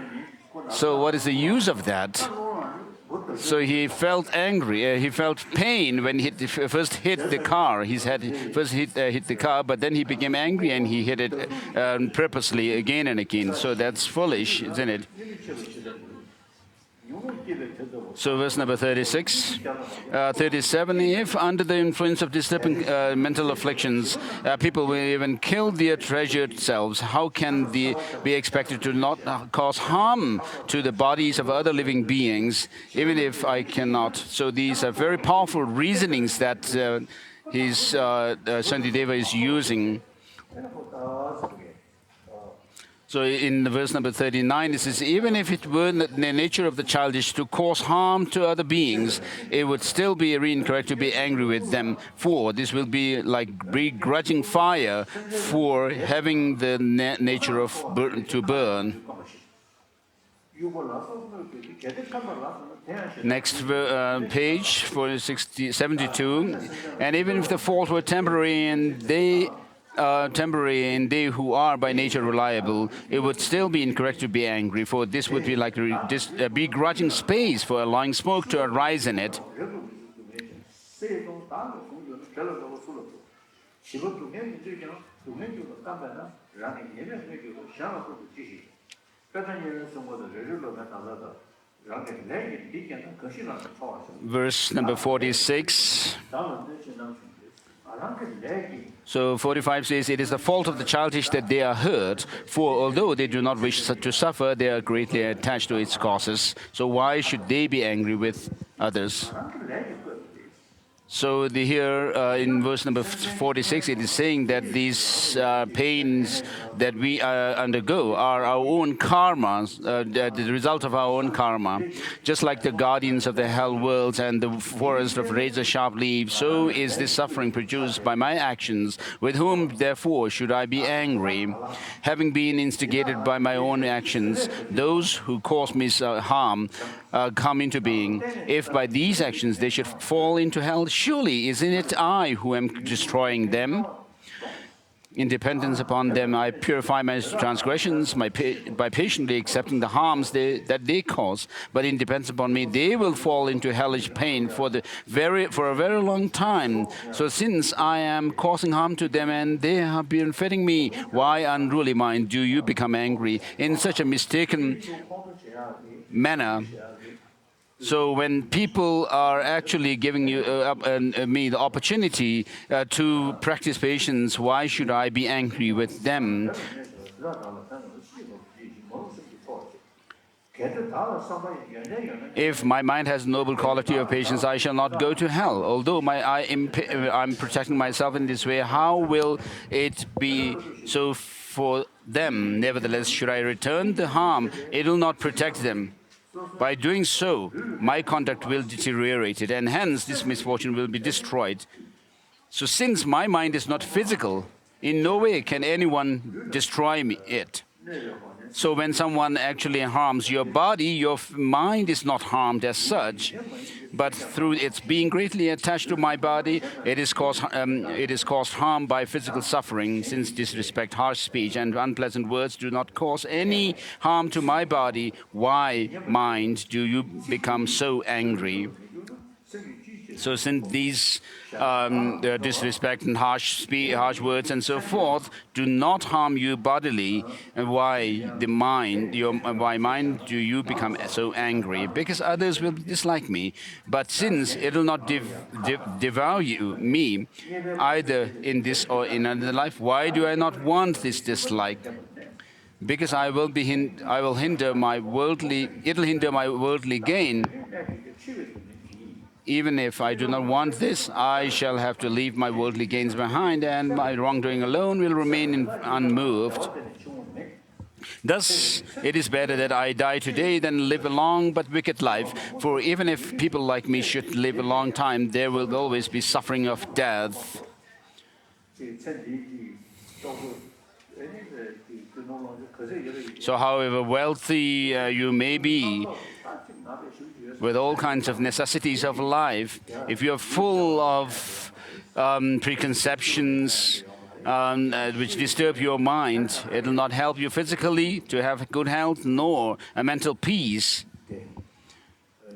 A: So what is the use of that? So he felt angry. He felt pain when he first hit the car. He first hit the car, but then he became angry and he hit it purposely again and again. So that's foolish, isn't it? So verse number 36, 37, if under the influence of disturbing mental afflictions, people will even kill their treasured selves, how can they be expected to not cause harm to the bodies of other living beings, even if I cannot? So these are very powerful reasonings that Shantideva is using. So in verse number 39, it says, even if it were the nature of the childish to cause harm to other beings, it would still be incorrect to be angry with them, for this will be like begrudging fire for having the nature of to burn. Next page, for 72, and even if the fault were temporary and they who are by nature reliable, it would still be incorrect to be angry, for this would be like begrudging space for allowing smoke to arise in it. Verse number 46. So 45 says, it is the fault of the childish that they are hurt, for although they do not wish to suffer, they are greatly attached to its causes. So why should they be angry with others? So here in verse number 46, it is saying that these pains that we undergo are our own karma, the result of our own karma. Just like the guardians of the hell worlds and the forest of razor-sharp leaves, so is this suffering produced by my actions. With whom, therefore, should I be angry? Having been instigated by my own actions, those who cause me harm come into being. If by these actions they should fall into hell, surely isn't it I who am destroying them? In dependence upon them, I purify my transgressions by patiently accepting the harms that they cause. But in dependence upon me, they will fall into hellish pain for a very long time. So since I am causing harm to them and they have been benefiting me, why, unruly mind, do you become angry in such a mistaken manner? So when people are actually giving you me the opportunity to practice patience, why should I be angry with them? If my mind has noble quality of patience, I shall not go to hell. Although I'm protecting myself in this way, how will it be so for them? Nevertheless, should I return the harm, it will not protect them. By doing so, my conduct will deteriorate, and hence this misfortune will be destroyed. So since my mind is not physical, in no way can anyone destroy it. So when someone actually harms your body, your mind is not harmed as such, but through its being greatly attached to my body, it is caused harm by physical suffering. Since disrespect, harsh speech, and unpleasant words do not cause any harm to my body, why, mind, do you become so angry? So since these disrespect and harsh words and so forth do not harm you bodily, why mind do you become so angry? Because others will dislike me. But since it will not devour me, either in this or in another life, why do I not want this dislike? Because it'll hinder my worldly gain. Even if I do not want this, I shall have to leave my worldly gains behind, and my wrongdoing alone will remain unmoved. Thus, it is better that I die today than live a long but wicked life. For even if people like me should live a long time, there will always be suffering of death. So however wealthy you may be, with all kinds of necessities of life, if you're full of preconceptions which disturb your mind, it will not help you physically to have good health nor a mental peace.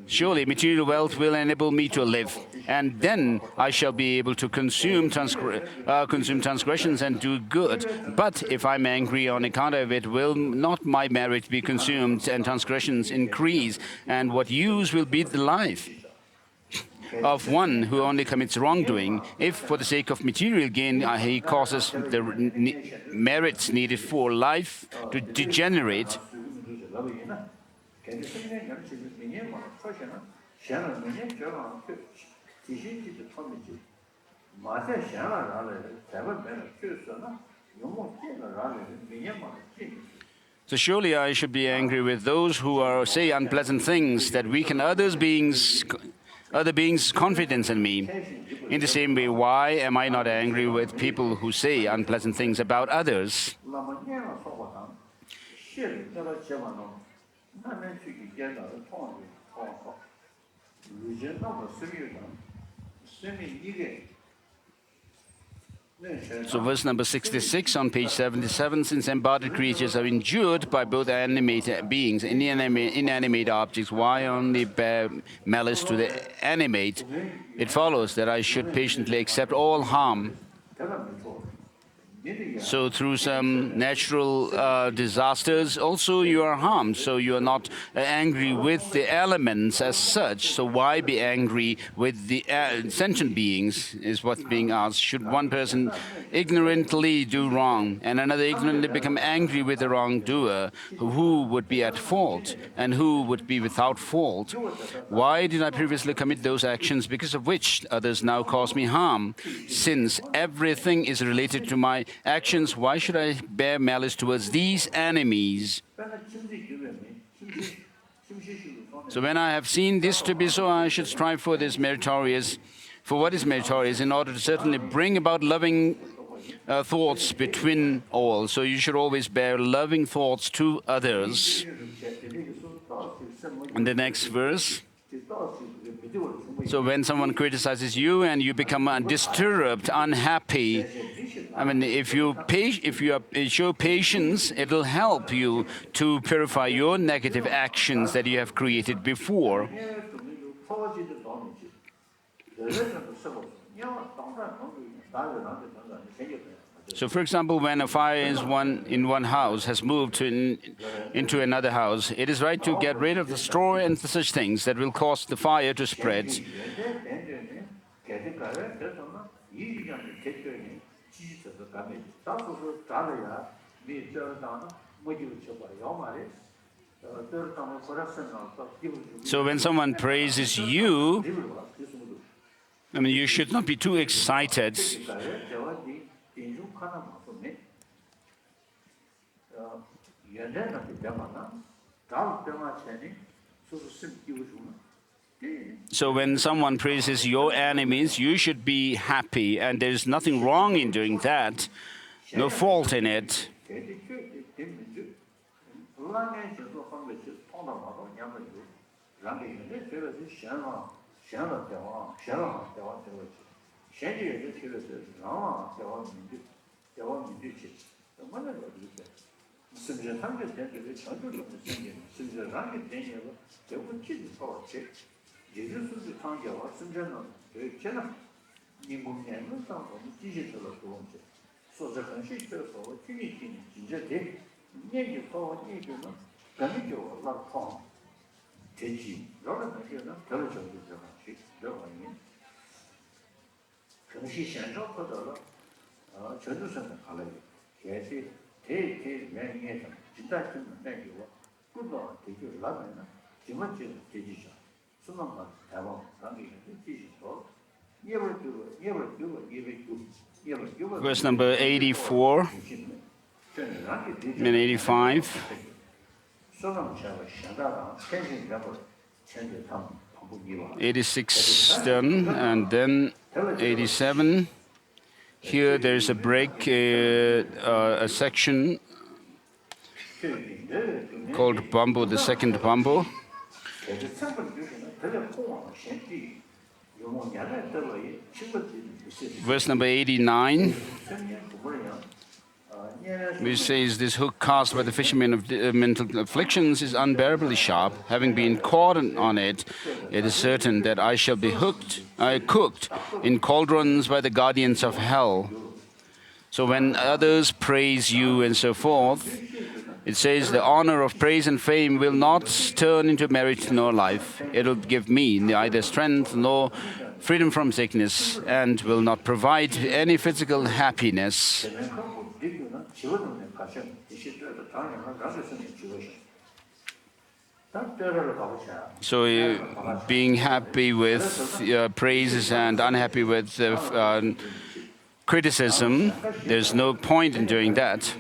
A: Surely material wealth will enable me to live, and then I shall be able to consume transgressions and do good. But if I'm angry on account of it, will not my merit be consumed and transgressions increase? And what use will be the life of one who only commits wrongdoing, if for the sake of material gain he causes the merits needed for life to degenerate? So surely I should be angry with those who say unpleasant things that weaken other beings' confidence in me. In the same way, why am I not angry with people who say unpleasant things about others? So verse number 66 on page 77, since embodied creatures are endured by both animate beings and inanimate objects, why only bear malice to the animate? It follows that I should patiently accept all harm. So through some natural disasters, also you are harmed. So you are not angry with the elements as such. So why be angry with the sentient beings is what's being asked. Should one person ignorantly do wrong and another ignorantly become angry with the wrongdoer, who would be at fault and who would be without fault? Why did I previously commit those actions because of which others now cause me harm? Since everything is related to my actions, why should I bear malice towards these enemies? So when I have seen this to be so, I should strive for this meritorious, for what is meritorious, in order to certainly bring about loving thoughts between all. So you should always bear loving thoughts to others. And the next verse. So when someone criticizes you and you become disturbed, unhappy, I mean, if you show patience, it will help you to purify your negative actions that you have created before. So, for example, when a fire in one house has moved into another house, it is right to get rid of the straw and such things that will cause the fire to spread. So when someone praises you, I mean, you should not be too excited. So when someone praises your enemies, you should be happy, and there's nothing wrong in doing that, no fault in it. Verse number 84 and 85. 86 done, and then 87. Here there's a break, a section called bamboo, the second bamboo. Verse number 89, which says, "This hook cast by the fishermen of mental afflictions is unbearably sharp. Having been caught on it, it is certain that I shall be cooked in cauldrons by the guardians of hell." So when others praise you and so forth, it says the honor of praise and fame will not turn into merit nor life. It will give me neither strength nor freedom from sickness, and will not provide any physical happiness. So being happy with praises and unhappy with criticism, there's no point in doing that.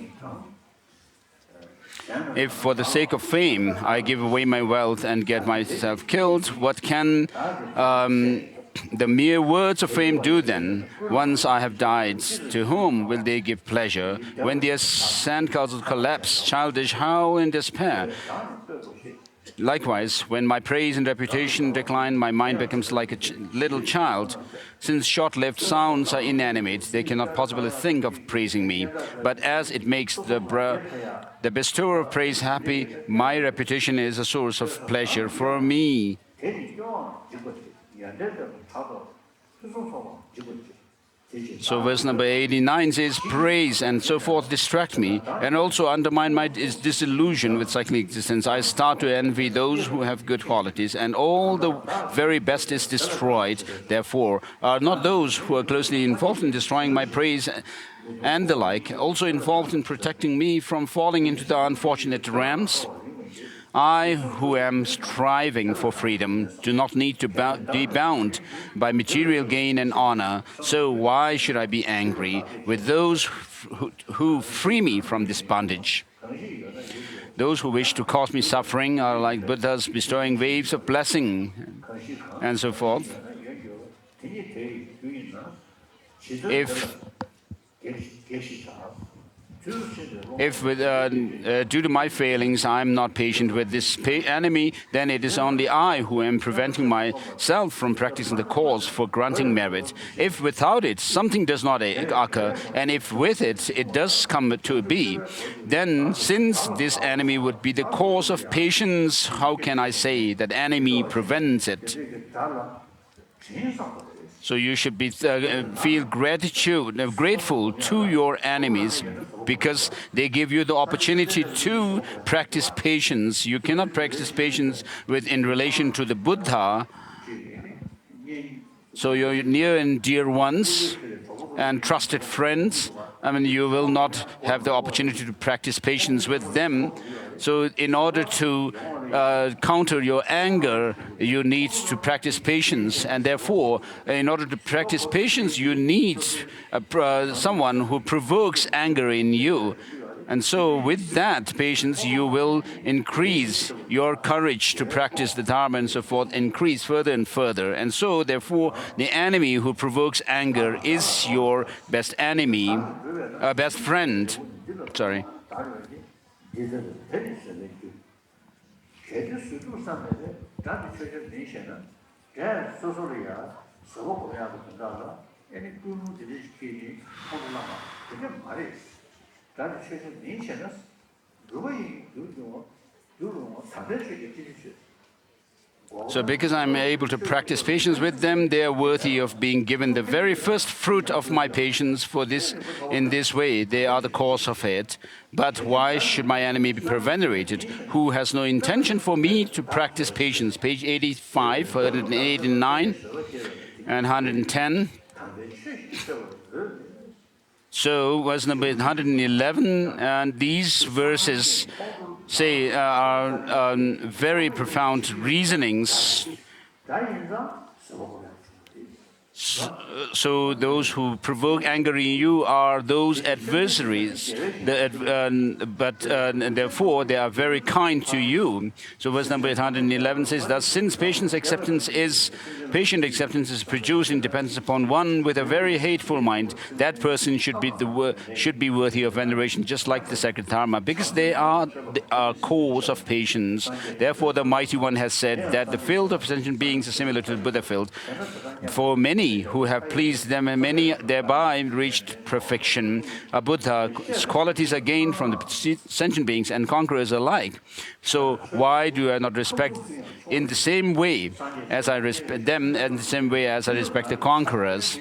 A: If for the sake of fame I give away my wealth and get myself killed, what can the mere words of fame do then? Once I have died, to whom will they give pleasure? When their sandcastles collapse, childish howl in despair. Likewise, when my praise and reputation decline, my mind becomes like a little child. Since short-lived sounds are inanimate, they cannot possibly think of praising me. But as it makes the bestower of praise happy, my reputation is a source of pleasure for me. So verse number 89 says, praise and so forth distract me and also undermine my disillusion with cycling existence. I start to envy those who have good qualities, and all the very best is destroyed. Therefore, are not those who are closely involved in destroying my praise and the like also involved in protecting me from falling into the unfortunate rams? I, who am striving for freedom, do not need to be bound by material gain and honor, so why should I be angry with those who free me from this bondage? Those who wish to cause me suffering are like Buddhas bestowing waves of blessing, and so forth. If due to my failings I am not patient with this enemy, then it is only I who am preventing myself from practicing the cause for granting merit. If without it something does not occur, and if with it it does come to be, then since this enemy would be the cause of patience, how can I say that enemy prevents it? So you should feel grateful to your enemies, because they give you the opportunity to practice patience. You cannot practice patience in relation to the Buddha. So your near and dear ones and trusted friends, you will not have the opportunity to practice patience with them. So in order to counter your anger, you need to practice patience. And therefore, in order to practice patience, you need someone who provokes anger in you. And so with that patience, you will increase your courage to practice the Dharma and so forth, increase further and further. And so therefore, the enemy who provokes anger is your best enemy, best friend. Sorry. So because I'm able to practice patience with them, they are worthy of being given the very first fruit of my patience in this way. They are the cause of it. But why should my enemy be venerated, who has no intention for me to practice patience? Page 85, 189 and 110. So verse number 111, and these verses say are very profound reasonings. So those who provoke anger in you are those adversaries, but therefore they are very kind to you. So verse number 111 says, thus since patient acceptance is produced in dependence upon one with a very hateful mind, that person should be worthy of veneration, just like the sacred Dharma, because they are the cause of patience. Therefore the Mighty One has said that the field of sentient beings is similar to the Buddha field. For many who have pleased them, and many thereby reached perfection. A Buddha's qualities are gained from the sentient beings and conquerors alike. So why do I not respect in the same way as I respect them, and the same way as I respect the conquerors?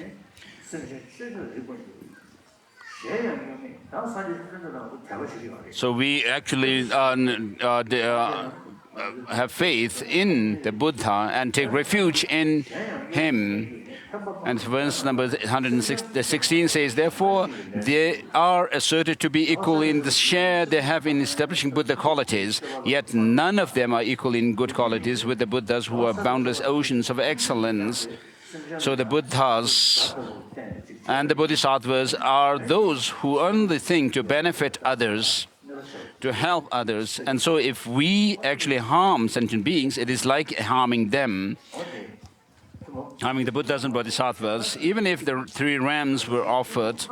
A: So we actually have faith in the Buddha and take refuge in him. And verse number 116 says, therefore, they are asserted to be equal in the share they have in establishing Buddha qualities, yet none of them are equal in good qualities with the Buddhas who are boundless oceans of excellence. So the Buddhas and the Bodhisattvas are those who only think to benefit others, to help others. And so if we actually harm sentient beings, it is like harming them. Harming the Buddhas and Bodhisattvas, even if the 3 rams were offered,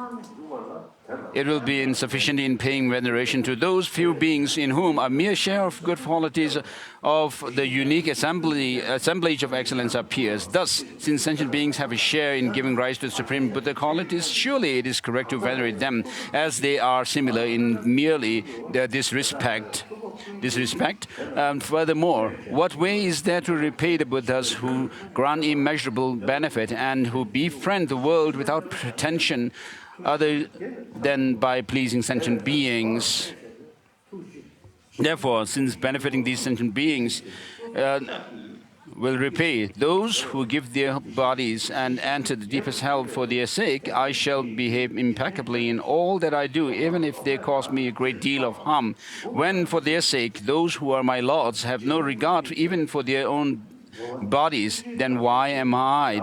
A: it will be insufficient in paying veneration to those few beings in whom a mere share of good qualities of the unique assemblage of excellence appears. Thus, since sentient beings have a share in giving rise to the supreme Buddha qualities, surely it is correct to venerate them, as they are similar in merely this respect. disrespect? And furthermore, what way is there to repay the Buddhas who grant immeasurable benefit and who befriend the world without pretension other than by pleasing sentient beings? Therefore, since benefiting these sentient beings will repay those who give their bodies and enter the deepest hell for their sake, I shall behave impeccably in all that I do, even if they cause me a great deal of harm. When, for their sake, those who are my lords have no regard even for their own bodies, then why am I,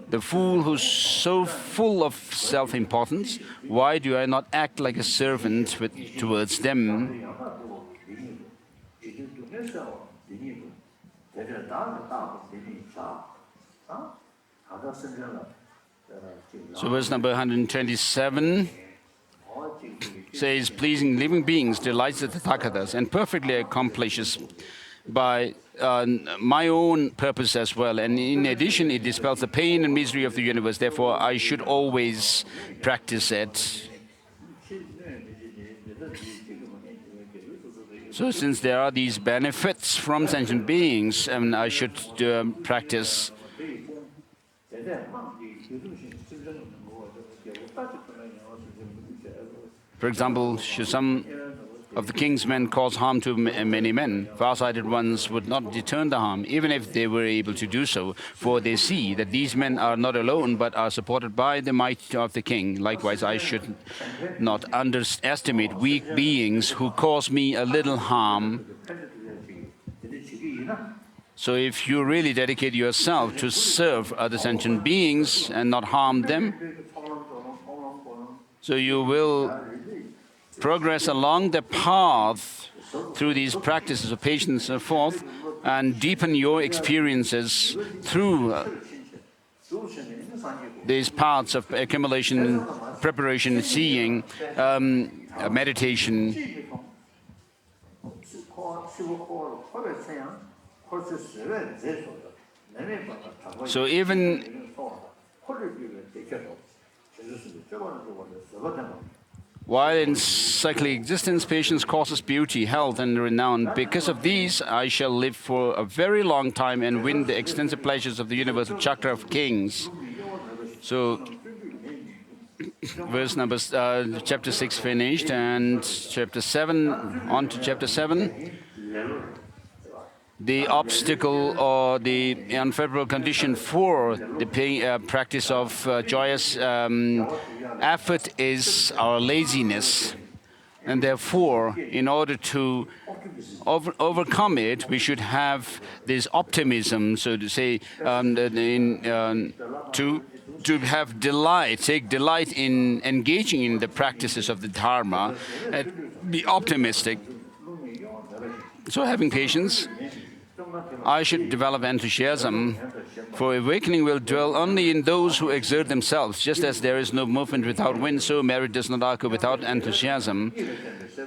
A: the fool who's so full of self-importance, why do I not act like a servant towards them? So verse number 127 says, pleasing living beings delights the Tathagatas and perfectly accomplishes by my own purpose as well. And in addition, it dispels the pain and misery of the universe. Therefore, I should always practice it. So since there are these benefits from sentient beings, I should practice. For example, should some of the king's men cause harm to many men, far-sighted ones would not deter the harm, even if they were able to do so, for they see that these men are not alone, but are supported by the might of the king. Likewise, I should not underestimate weak beings who cause me a little harm. So if you really dedicate yourself to serve other sentient beings and not harm them, so you will progress along the path through these practices of patience and so forth, and deepen your experiences through these paths of accumulation, preparation, seeing, meditation. So even while in cyclic existence, patience causes beauty, health, and renown. Because of these, I shall live for a very long time and win the extensive pleasures of the universal chakra of kings. So, verse number, chapter 6 finished, and chapter 7, on to chapter 7. The obstacle or the unfavorable condition for the practice of joyous effort is our laziness. And therefore, in order to overcome it, we should have this optimism, so to say, to have delight, take delight in engaging in the practices of the Dharma, and be optimistic. So having patience, I should develop enthusiasm, for awakening will dwell only in those who exert themselves. Just as there is no movement without wind, so merit does not occur without enthusiasm.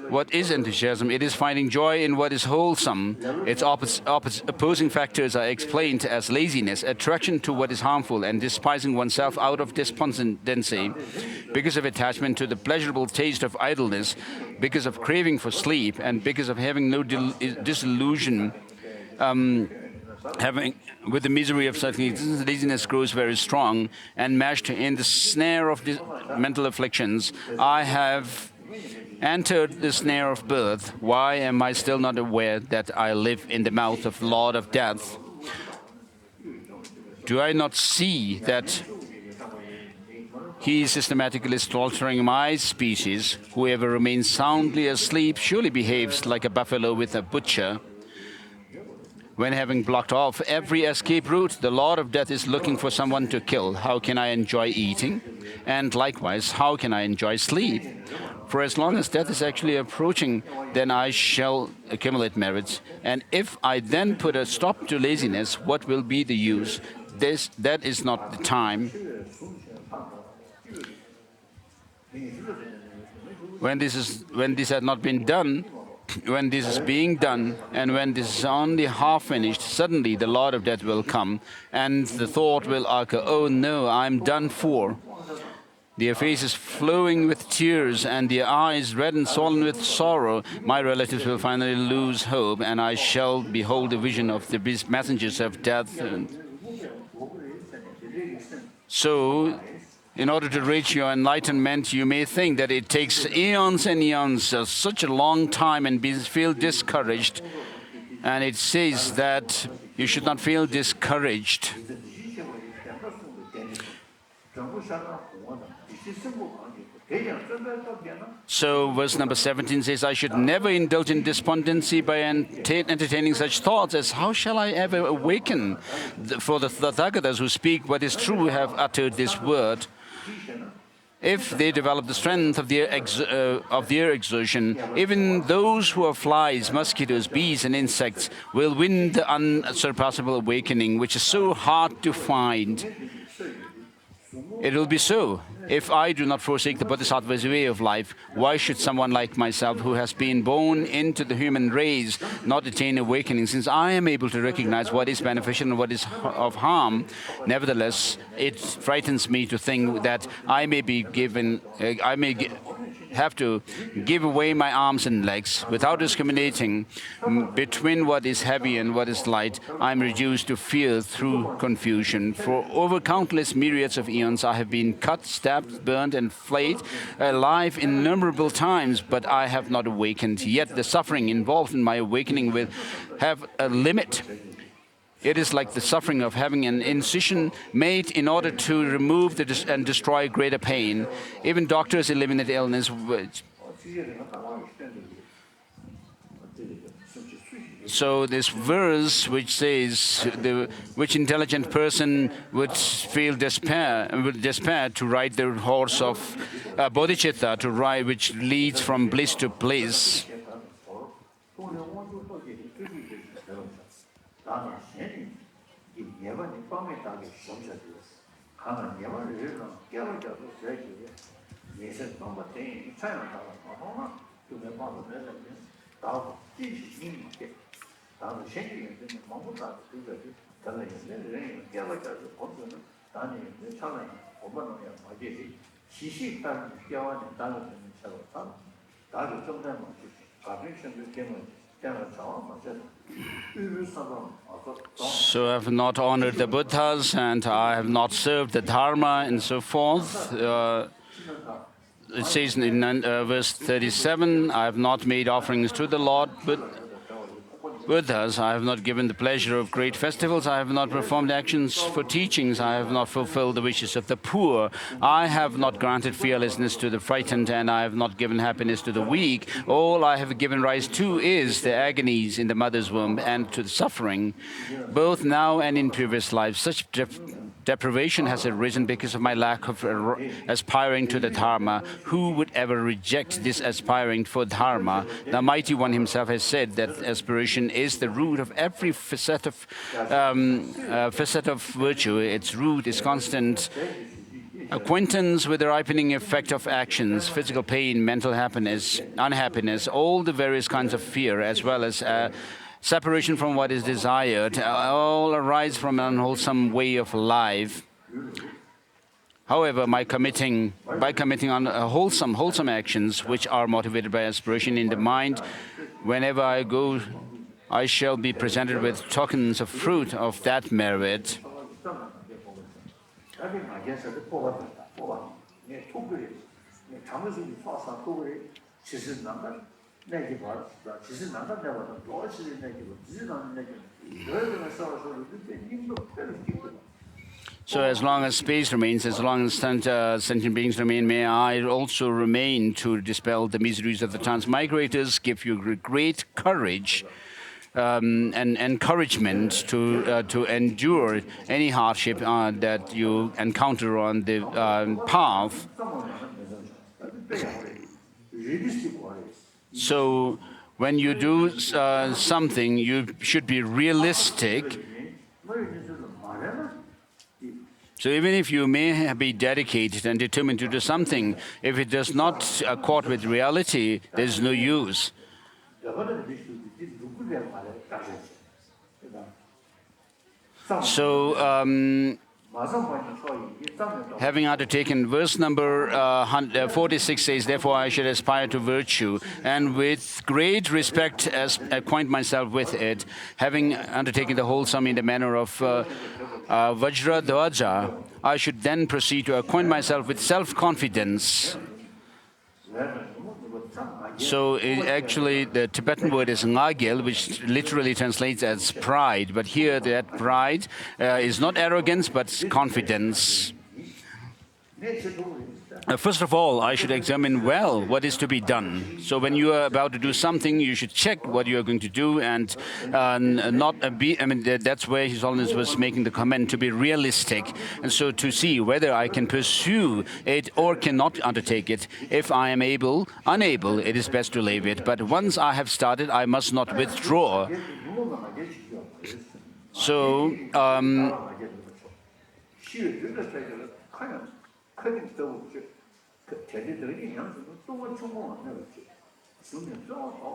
A: What is enthusiasm? It is finding joy in what is wholesome. Its opposing factors are explained as laziness, attraction to what is harmful, and despising oneself out of despondency. Because of attachment to the pleasurable taste of idleness, because of craving for sleep, and because of having no disillusion, with the misery of such laziness grows very strong, and meshed in the snare of mental afflictions, I have entered the snare of birth. Why am I still not aware that I live in the mouth of the Lord of Death? Do I not see that he is systematically slaughtering my species? Whoever remains soundly asleep surely behaves like a buffalo with a butcher. When having blocked off every escape route, the Lord of Death is looking for someone to kill. How can I enjoy eating? And likewise, how can I enjoy sleep? For as long as death is actually approaching, then I shall accumulate merits. And if I then put a stop to laziness, what will be the use? That is not the time. When this had not been done, when this is being done, and when this is only half finished, suddenly the Lord of Death will come, and the thought will occur, oh no, I'm done for. their faces flowing with tears and their eyes red and swollen with sorrow, my relatives will finally lose hope, and I shall behold the vision of the messengers of death. So, in order to reach your enlightenment, you may think that it takes eons and eons, such a long time, and feel discouraged. And it says that you should not feel discouraged. So verse number 17 says, I should never indulge in despondency by entertaining such thoughts as, how shall I ever awaken? For the Tathagatas who speak what is true have uttered this word. If they develop the strength of their exertion, even those who are flies, mosquitoes, bees, and insects will win the unsurpassable awakening, which is so hard to find. It will be so. If I do not forsake the Bodhisattva's way of life, why should someone like myself, who has been born into the human race, not attain awakening, since I am able to recognize what is beneficial and what is of harm? Nevertheless, it frightens me to think that I may have to give away my arms and legs without discriminating between what is heavy and what is light. I am reduced to fear through confusion. For over countless myriads of eons, I have been cut, stabbed, burned, and flayed alive innumerable times, but I have not awakened. Yet the suffering involved in my awakening will have a limit. It is like the suffering of having an incision made in order to remove and destroy greater pain. Even doctors eliminate illness. So this verse which says, which intelligent person would feel despair to ride the horse of Bodhisattva, to ride which leads from bliss to bliss. So I have not honored the Buddhas, and I have not served the Dharma, and so forth. It says in verse 37, I have not made offerings to the Lord, but Buddhas, I have not given the pleasure of great festivals, I have not performed actions for teachings, I have not fulfilled the wishes of the poor, I have not granted fearlessness to the frightened, and I have not given happiness to the weak. All I have given rise to is the agonies in the mother's womb and to the suffering, both now and in previous lives. Such deprivation has arisen because of my lack of aspiring to the Dharma. Who would ever reject this aspiring for Dharma? The Mighty One himself has said that aspiration is the root of every facet of virtue. Its root is constant acquaintance with the ripening effect of actions, physical pain, mental happiness, unhappiness, all the various kinds of fear, as well as separation from what is desired, all arise from an unwholesome way of life. However, by committing on wholesome actions, which are motivated by aspiration in the mind, whenever I go, I shall be presented with tokens of fruit of that merit. So as long as space remains, as long as sentient beings remain, may I also remain to dispel the miseries of the transmigrators, give you great courage and encouragement to endure any hardship that you encounter on the path. So when you do something, you should be realistic. So even if you may be dedicated and determined to do something, if it does not accord with reality, there's no use. So Having undertaken, verse number 46 says, therefore I should aspire to virtue, and with great respect acquaint myself with it, having undertaken the whole sum in the manner of Vajradhwaja, I should then proceed to acquaint myself with self-confidence. So actually the Tibetan word is ngagil, which literally translates as pride. But here that pride is not arrogance, but confidence. First of all, I should examine well what is to be done. So when you are about to do something, you should check what you are going to do and not be, that's where His Holiness was making the comment, to be realistic. And so to see whether I can pursue it or cannot undertake it. If I am unable, it is best to leave it. But once I have started, I must not withdraw. So,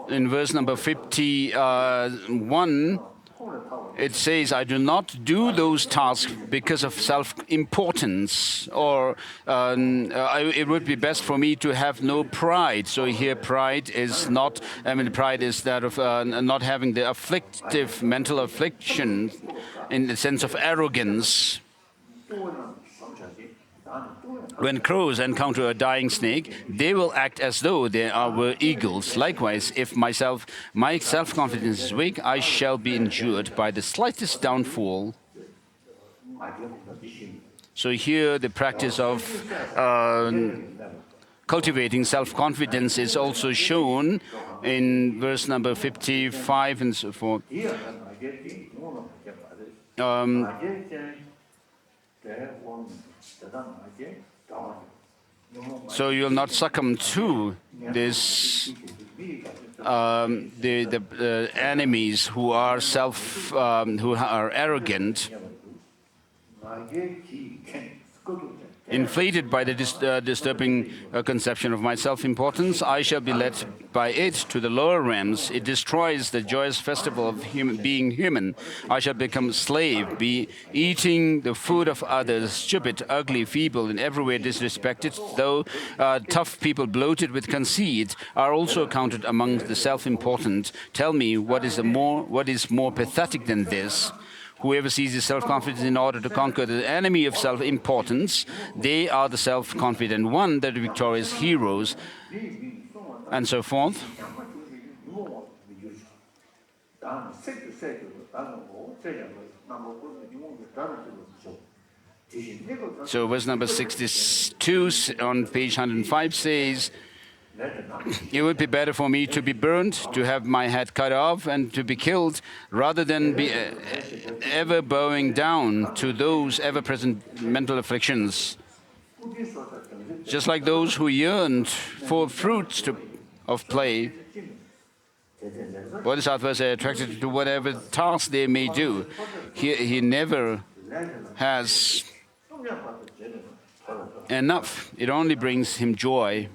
A: in verse number 51, it says, I do not do those tasks because of self-importance, or it would be best for me to have no pride. So here pride is not, pride is that of not having the afflictive mental affliction in the sense of arrogance. When crows encounter a dying snake, they will act as though they were eagles. Likewise, if my self-confidence is weak, I shall be injured by the slightest downfall. So here the practice of cultivating self-confidence is also shown in verse number 55 and so forth. So you'll not succumb to this, the enemies who are who are arrogant, inflated by the disturbing conception of my self-importance. I shall be led by it to the lower realms. It destroys the joyous festival of being human. I shall become a slave, be eating the food of others, stupid, ugly, feeble, in every way disrespected, though tough people bloated with conceit are also counted among the self-important. Tell me, what is more pathetic than this? Whoever seizes self-confidence in order to conquer the enemy of self-importance, they are the self-confident one, the victorious heroes, and so forth. So verse number 62 on page 105 says, it would be better for me to be burned, to have my head cut off, and to be killed, rather than be ever bowing down to those ever-present mental afflictions. Just like those who yearned for fruits of play, Bodhisattvas are attracted to whatever task they may do. He never has enough. It only brings him joy.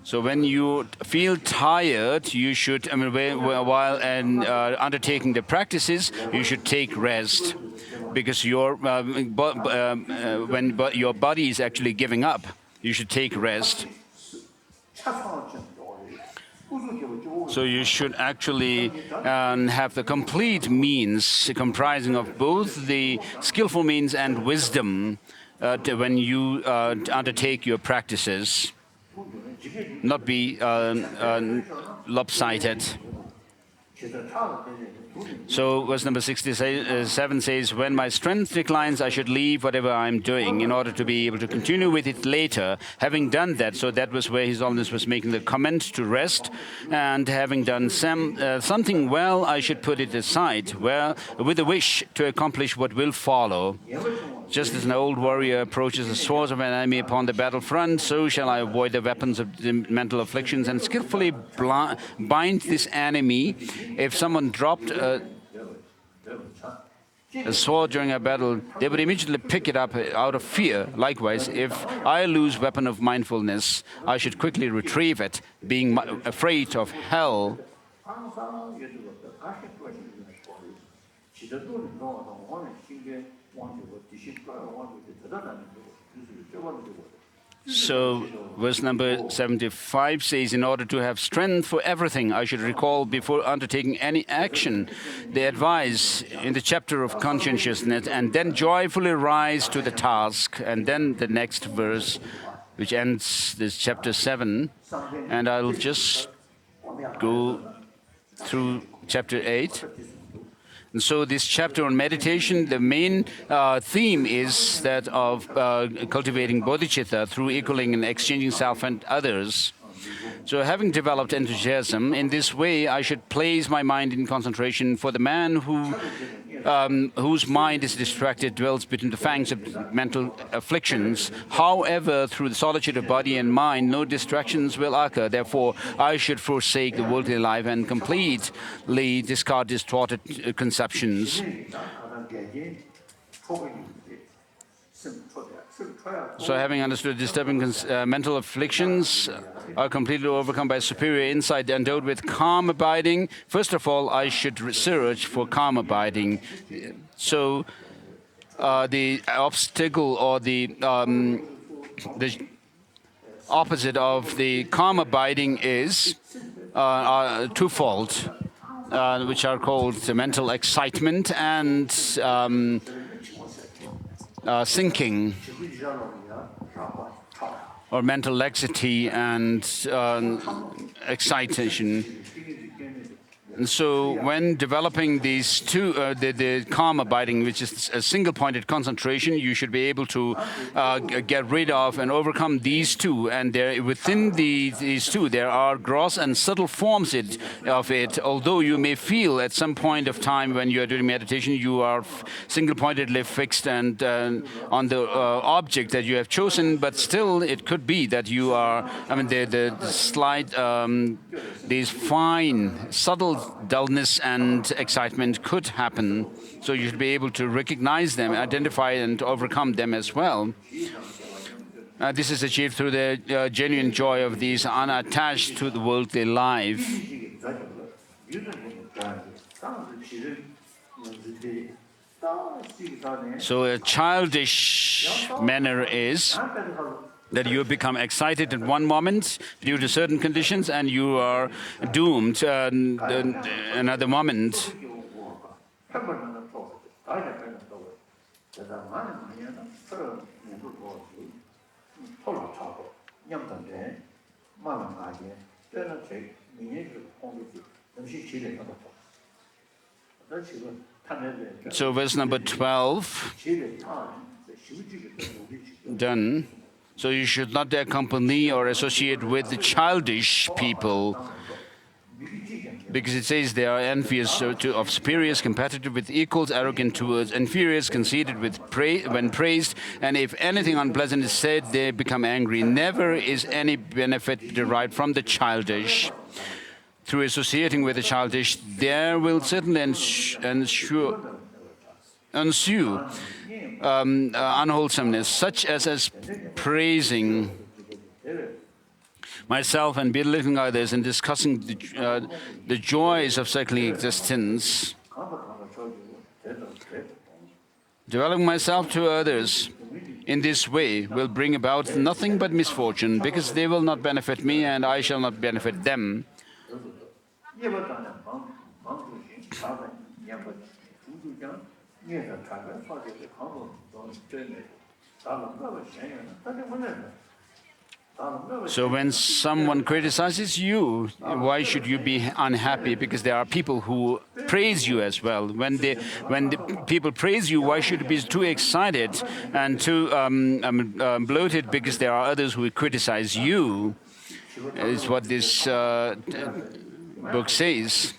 A: So when you feel tired, you should, while undertaking the practices, you should take rest, because when your body is actually giving up, you should take rest. So you should actually have the complete means comprising of both the skillful means and wisdom when you undertake your practices, not be lopsided. So verse number 67 says, when my strength declines, I should leave whatever I'm doing in order to be able to continue with it later. Having done that, so that was where His Holiness was making the comment to rest, and having done something well, I should put it aside, with a wish to accomplish what will follow. Just as an old warrior approaches the swords of an enemy upon the battlefront, so shall I avoid the weapons of the mental afflictions and skillfully bind this enemy. If someone dropped a sword during a battle, they would immediately pick it up out of fear. Likewise, if I lose weapon of mindfulness, I should quickly retrieve it, being afraid of hell.
D: 起着多种状况上，往往心边忘记我底线，不要忘记得到的那个，就是这忘记我的。
A: So, verse number 75 says, in order to have strength for everything, I should recall before undertaking any action the advice in the chapter of conscientiousness, and then joyfully rise to the task. And then the next verse, which ends this chapter 7, and I'll just go through chapter 8. And so this chapter on meditation, the main theme is that of cultivating bodhicitta through equaling and exchanging self and others. So having developed enthusiasm, in this way I should place my mind in concentration, for the man whose mind is distracted dwells between the fangs of mental afflictions. However, through the solitude of body and mind, no distractions will occur. Therefore, I should forsake the worldly life and completely discard distorted conceptions. So having understood disturbing mental afflictions are completely overcome by superior insight endowed with calm abiding, first of all, I should search for calm abiding. So the obstacle or the opposite of the calm abiding is twofold, which are called mental excitement and sinking, or mental laxity and excitation. And so when developing these two, the calm abiding, which is a single-pointed concentration, you should be able to get rid of and overcome these two. And there, within these two, there are gross and subtle forms of it. Although you may feel at some point of time when you are doing meditation, you are single-pointedly fixed and on the object that you have chosen, but still it could be that you are, I mean, the slight, these fine, subtle dullness and excitement could happen. So you should be able to recognize them, identify and overcome them as well. This is achieved through the genuine joy of these unattached to the worldly life. So a childish manner is that you become excited at one moment due to certain conditions and you are doomed another moment. So verse number 12, done. So you should not accompany or associate with the childish people, because it says they are envious of superiors, competitive with equals, arrogant towards inferiors, conceited when praised, and if anything unpleasant is said, they become angry. Never is any benefit derived from the childish. Through associating with the childish, there will certainly ensue unwholesomeness, such as praising myself and belittling others and discussing the joys of circling existence. Developing myself to others in this way will bring about nothing but misfortune, because they will not benefit me and I shall not benefit them. So when someone criticizes you, why should you be unhappy? Because there are people who praise you as well. When the people praise you, why should you be too excited and too bloated? Because there are others who criticize you, is what this book says.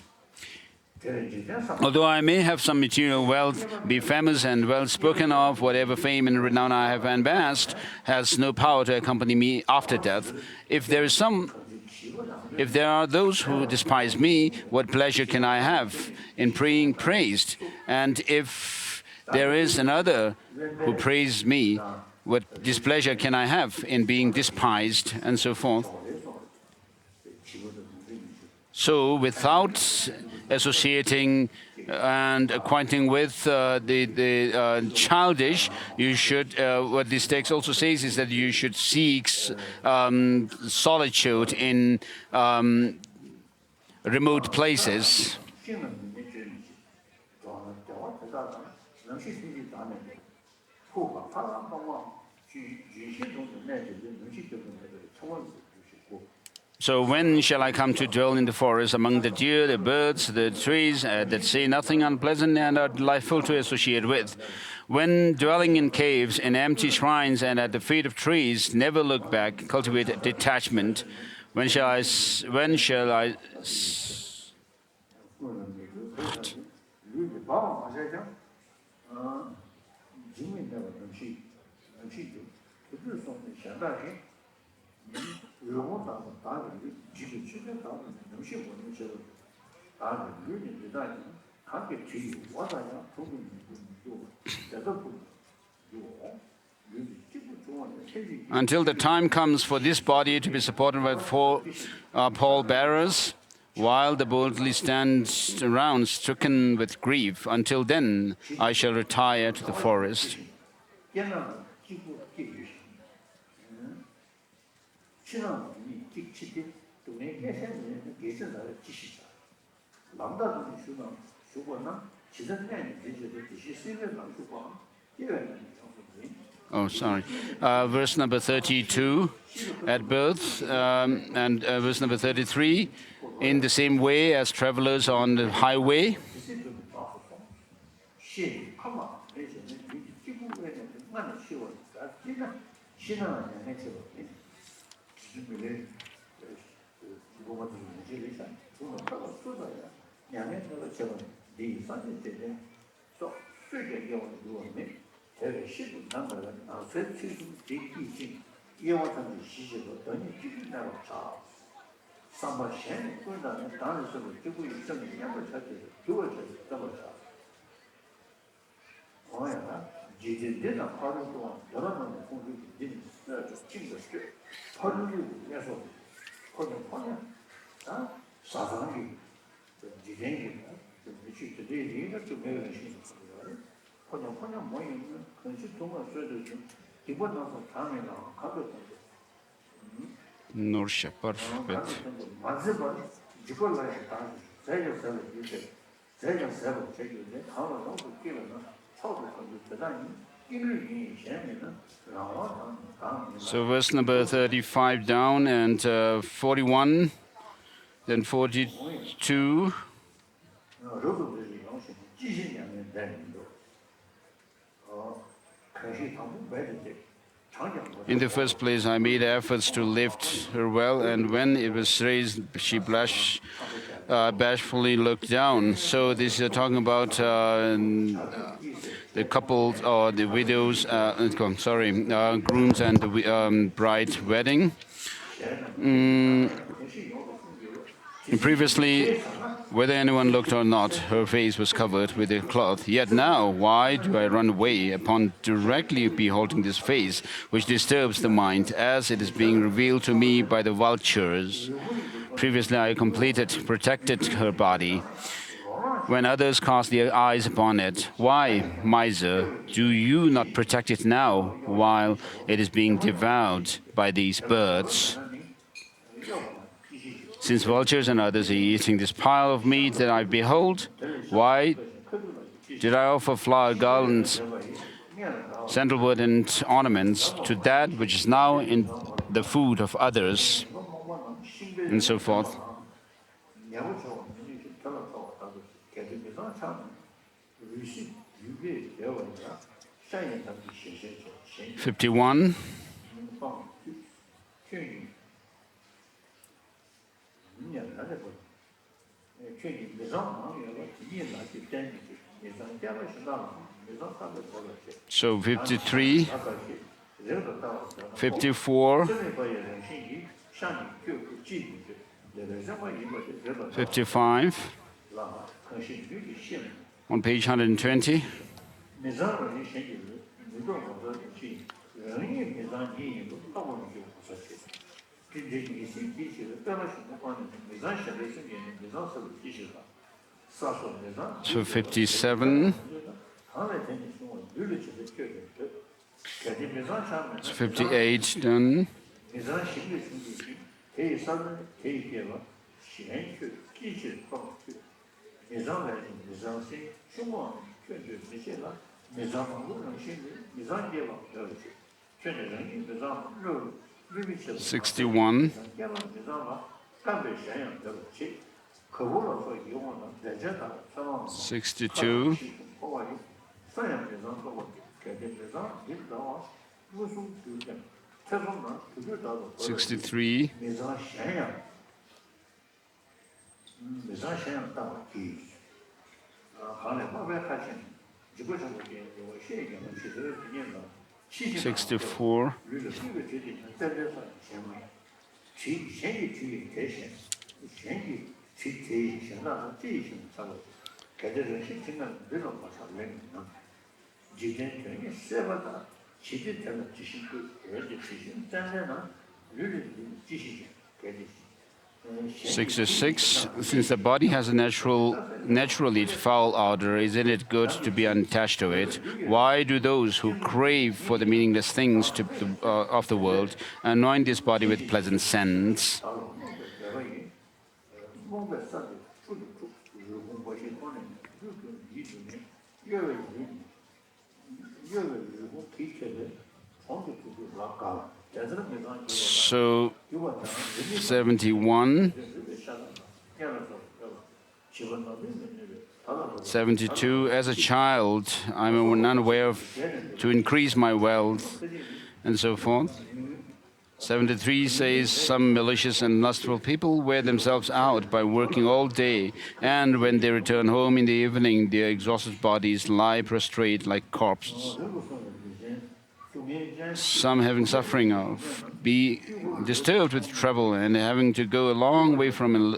A: Although I may have some material wealth, be famous and well spoken of, whatever fame and renown I have amassed has no power to accompany me after death. If there are those who despise me, what pleasure can I have in being praised? And if there is another who praises me, what displeasure can I have in being despised, and so forth? So without associating and acquainting with the childish, you should, what this text also says is that you should seek solitude in remote places. So when shall I come to dwell in the forest among the deer, the birds, the trees that say nothing unpleasant and are delightful to associate with? When dwelling in caves, in empty shrines, and at the feet of trees, never look back, cultivate detachment. When shall I until the time comes for this body to be supported by four pall-bearers, while the boldly stands around stricken with grief, until then I shall retire to the forest. Oh, sorry. Verse number 32 at birth, and verse number 33, in the same way as travelers on the highway. Norsha, perfect. So verse number 35 down and 41, then 42. In the first place, I made efforts to lift her well, and when it was raised, she bashfully looked down. So this is talking about the couple or the widows, grooms and the bride wedding. Previously, whether anyone looked or not, her face was covered with a cloth. Yet now, why do I run away upon directly beholding this face, which disturbs the mind, as it is being revealed to me by the vultures? Previously, I protected her body, when others cast their eyes upon it. Why, miser, do you not protect it now, while it is being devoured by these birds? Since vultures and others are eating this pile of meat that I behold, why did I offer flower garlands, sandalwood and ornaments to that which is now in the food of others, and so forth? 51. So 53, 54, 55, on page 120. So 57. So 58 done. '61. 62. 63. 64. 66. Since the body has a naturally foul odor, isn't it good to be unattached to it? Why do those who crave for the meaningless things of the world anoint this body with pleasant scents? So 71. 72. As a child, I'm unaware of to increase my wealth, and so forth. 73 says some malicious and lustful people wear themselves out by working all day, and when they return home in the evening, their exhausted bodies lie prostrate like corpses. Some having suffering of, be disturbed with trouble and having to go a long way from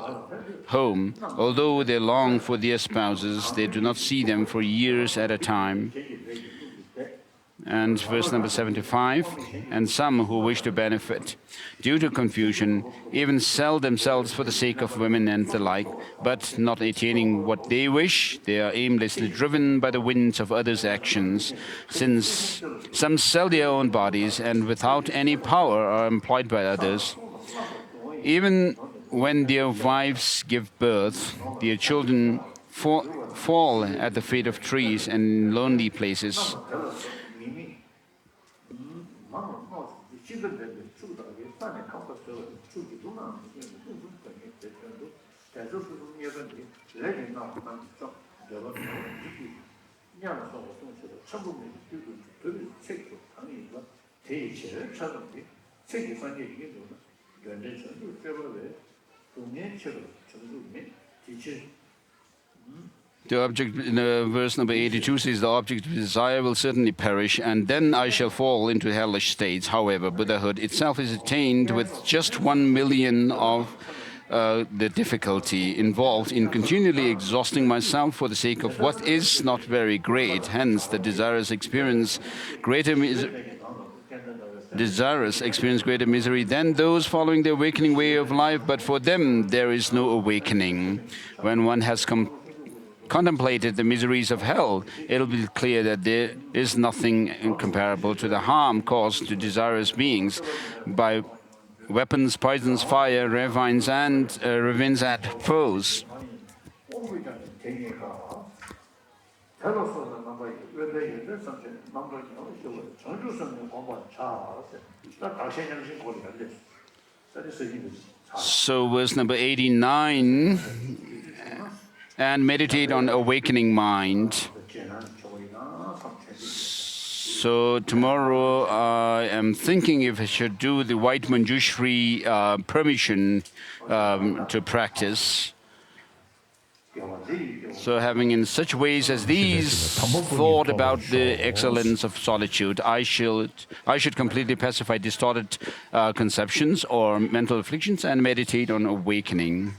A: home. Although they long for their spouses, they do not see them for years at a time. And verse number 75, and some who wish to benefit, due to confusion, even sell themselves for the sake of women and the like, but not attaining what they wish, they are aimlessly driven by the winds of others' actions, since some sell their own bodies and without any power are employed by others. Even when their wives give birth, their children fall at the feet of trees and in lonely places. The object in verse number 82 says the object of desire will certainly perish, and then I shall fall into hellish states. However, Buddhahood itself is attained with just 1 million of the difficulty involved in continually exhausting myself for the sake of what is not very great. Hence, the desirous experience greater misery than those following the awakening way of life, but for them there is no awakening. When one has contemplated the miseries of hell, it will be clear that there is nothing comparable to the harm caused to desirous beings by weapons, poisons, fire, ravines, and ravines at foes. So verse number 89, and meditate on awakening mind. So tomorrow I am thinking if I should do the white Manjushri permission to practice. So having in such ways as these thought about the excellence of solitude, I should completely pacify distorted conceptions or mental afflictions and meditate on awakening.